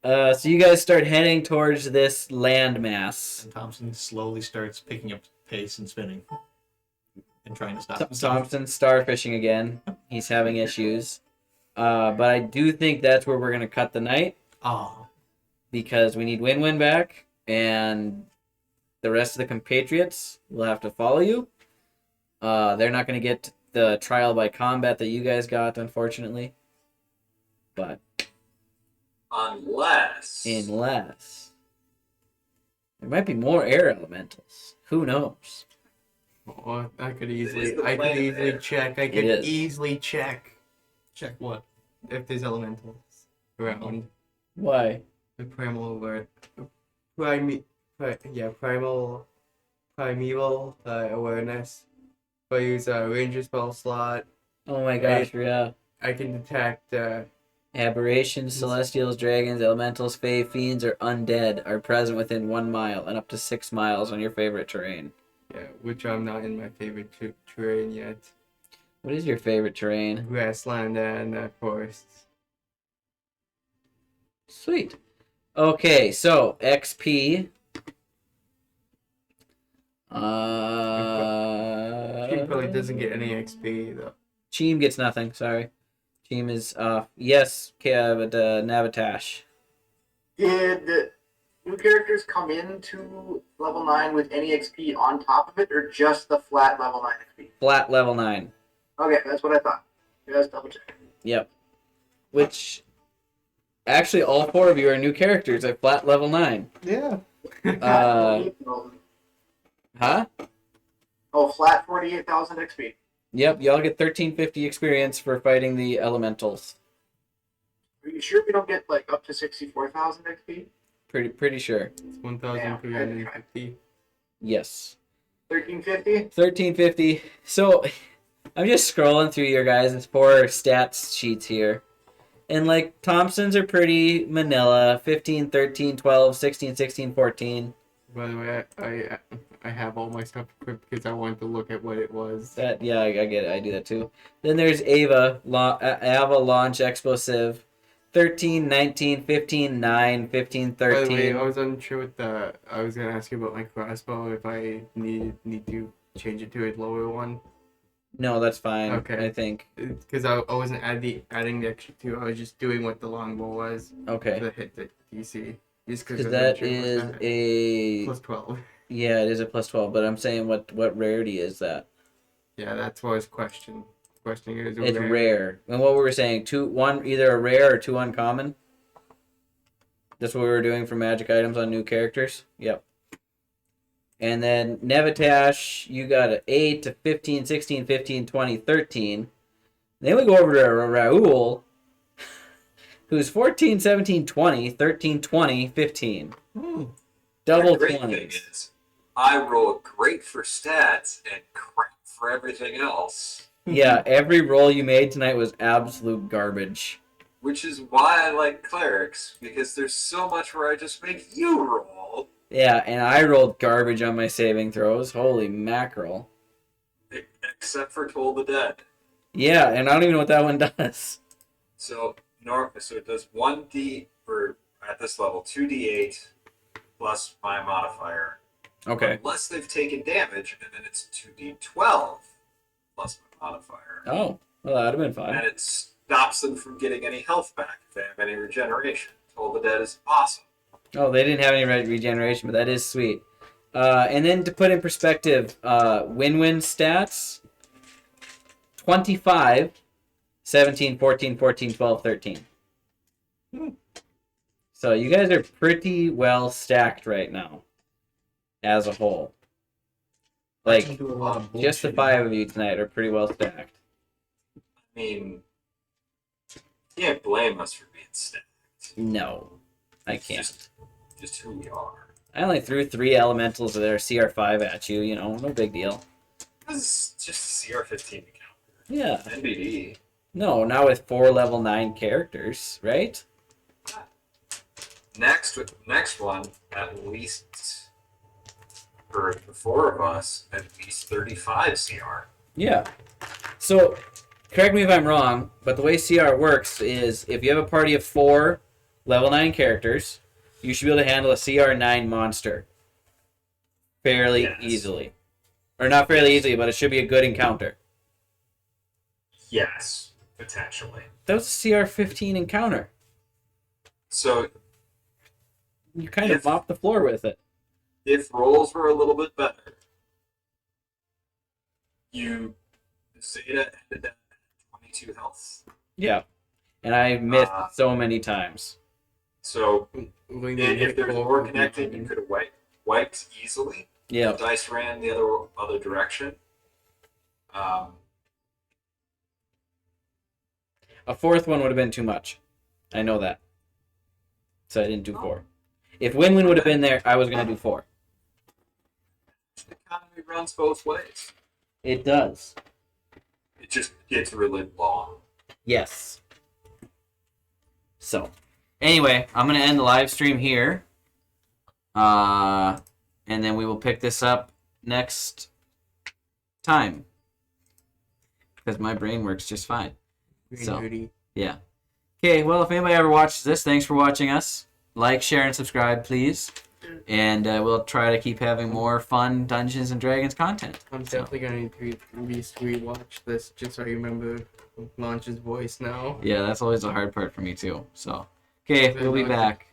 So you guys start heading towards this landmass. And Thompson slowly starts picking up pace and spinning. And trying to stop himself. Thompson's starfishing again. He's having issues. But I do think that's where we're going to cut the night Oh. because we need Win-Win back, and the rest of the compatriots will have to follow you. They're not going to get the trial by combat that you guys got, unfortunately. But Unless. unless there might be more air elementals. Who knows? Oh, I could is easily, the I could plan easily there. check. I could is. easily check Check what? if there's elementals around. Why? The primal alert. Primeval awareness. If I use a ranger spell slot, Oh my gosh, yeah. I can detect Aberrations, celestials, dragons, elementals, fae, fiends, or undead are present within 1 mile and up to 6 miles on your favorite terrain. which I'm not in my favorite terrain yet. What is your favorite terrain? Grassland and forests. Sweet. Okay, so XP. She probably doesn't get any XP though. Cheem gets nothing. Sorry. Cheem is yes, but Navatash. Did new characters come into level 9 with any XP on top of it, or just the flat level 9 XP? Flat level 9. Okay, that's what I thought. Just double check. Yep. Which actually all 4 of you are new characters at flat level 9. Yeah. Huh? Oh, flat 48,000 XP. Yep, y'all get 1350 experience for fighting the elementals. Are you sure we don't get like up to 64,000 XP? Pretty sure. It's 1,350. Yes. 1350? 1350. So I'm just scrolling through your guys' 4 stats sheets here. And like Thompson's are pretty vanilla. 15, 13, 12, 16, 16, 14. By the way, I have all my stuff equipped because I wanted to look at what it was. That yeah, I get it. I do that too. Then there's Ava launch explosive. 13, 19, 15, 9, 15, By the way, 13. I was unsure with the. I was gonna ask you about my crossbow if I need to change it to a lower one. No, that's fine. Okay. I think. Because I wasn't adding the extra 2. I was just doing what the longbow was Okay. to hit the DC. Just Because because that is a plus 12. yeah, it is a plus 12. But I'm saying what rarity is that? Yeah, that's what I was questioning. Is it It's rare. And what we were saying, either a rare or 2 uncommon. That's what we were doing for magic items on new characters. Yep. And then Nevitash, you got an 8 to 15, 16, 15, 20, 13. Then we go over to Raul, who's 14, 17, 20, 13, 20, 15. Double The great thing 20s. is, I roll great for stats and crap for everything else, Yeah, every roll you made tonight was absolute garbage. which is why I like clerics, because there's so much where I just make you roll, Yeah, and I rolled garbage on my saving throws. Holy mackerel. except for Toll the Dead. Yeah, and I don't even know what that one does. So it does 1d, or at this level, 2d8 plus my modifier. Okay. Unless they've taken damage, and then it's 2d12 plus my modifier. Oh, well, that'd have been fun. And it stops them from getting any health back if they have any regeneration. Toll the Dead is awesome. Oh, they didn't have any regeneration, but that is sweet. And then to put in perspective, win-win stats, 25, 17, 14, 14, 12, 13. So you guys are pretty well stacked right now, as a whole. Like, do a lot of just the bullshitting. 5 of you tonight are pretty well stacked. I mean, you can't blame us for being stacked. No, I It's can't. Just who we are. I only threw 3 elementals of their CR5 at you, you know, no big deal. This is just CR15 account. Yeah. NBD. No, not with 4 level 9 characters, right? Next one, at least for the 4 of us, at least 35 CR. Yeah. So, correct me if I'm wrong, but the way CR works is if you have a party of 4 level 9 characters, you should be able to handle a CR9 monster fairly Yes. easily. Or not fairly easily, but it should be a good encounter. Yes, potentially. That was a CR15 encounter. So You kind of If- mopped the floor with it. if rolls were a little bit better, Zeta ended up at 22 health. Yeah. And I missed Uh, so many times. So if there was more connected, connected, you could have wiped easily. Yeah. The dice ran the other direction. A 4th one would have been too much. I know that. So I didn't do 4. If Win-Win would have been there, I was going to do 4. The economy runs both ways. It does. It just gets really long. Yes. So, anyway, I'm going to end the live stream here. And then we will pick this up next time. Because my brain works just fine. So, yeah. Okay, well, if anybody ever watches this, thanks for watching us. Like, share, and subscribe, please. And we'll try to keep having more fun Dungeons and Dragons content. I'm definitely gonna need to at least rewatch this just so I remember Launch's voice now. Yeah, that's always the hard part for me, too. So, okay, we'll be back.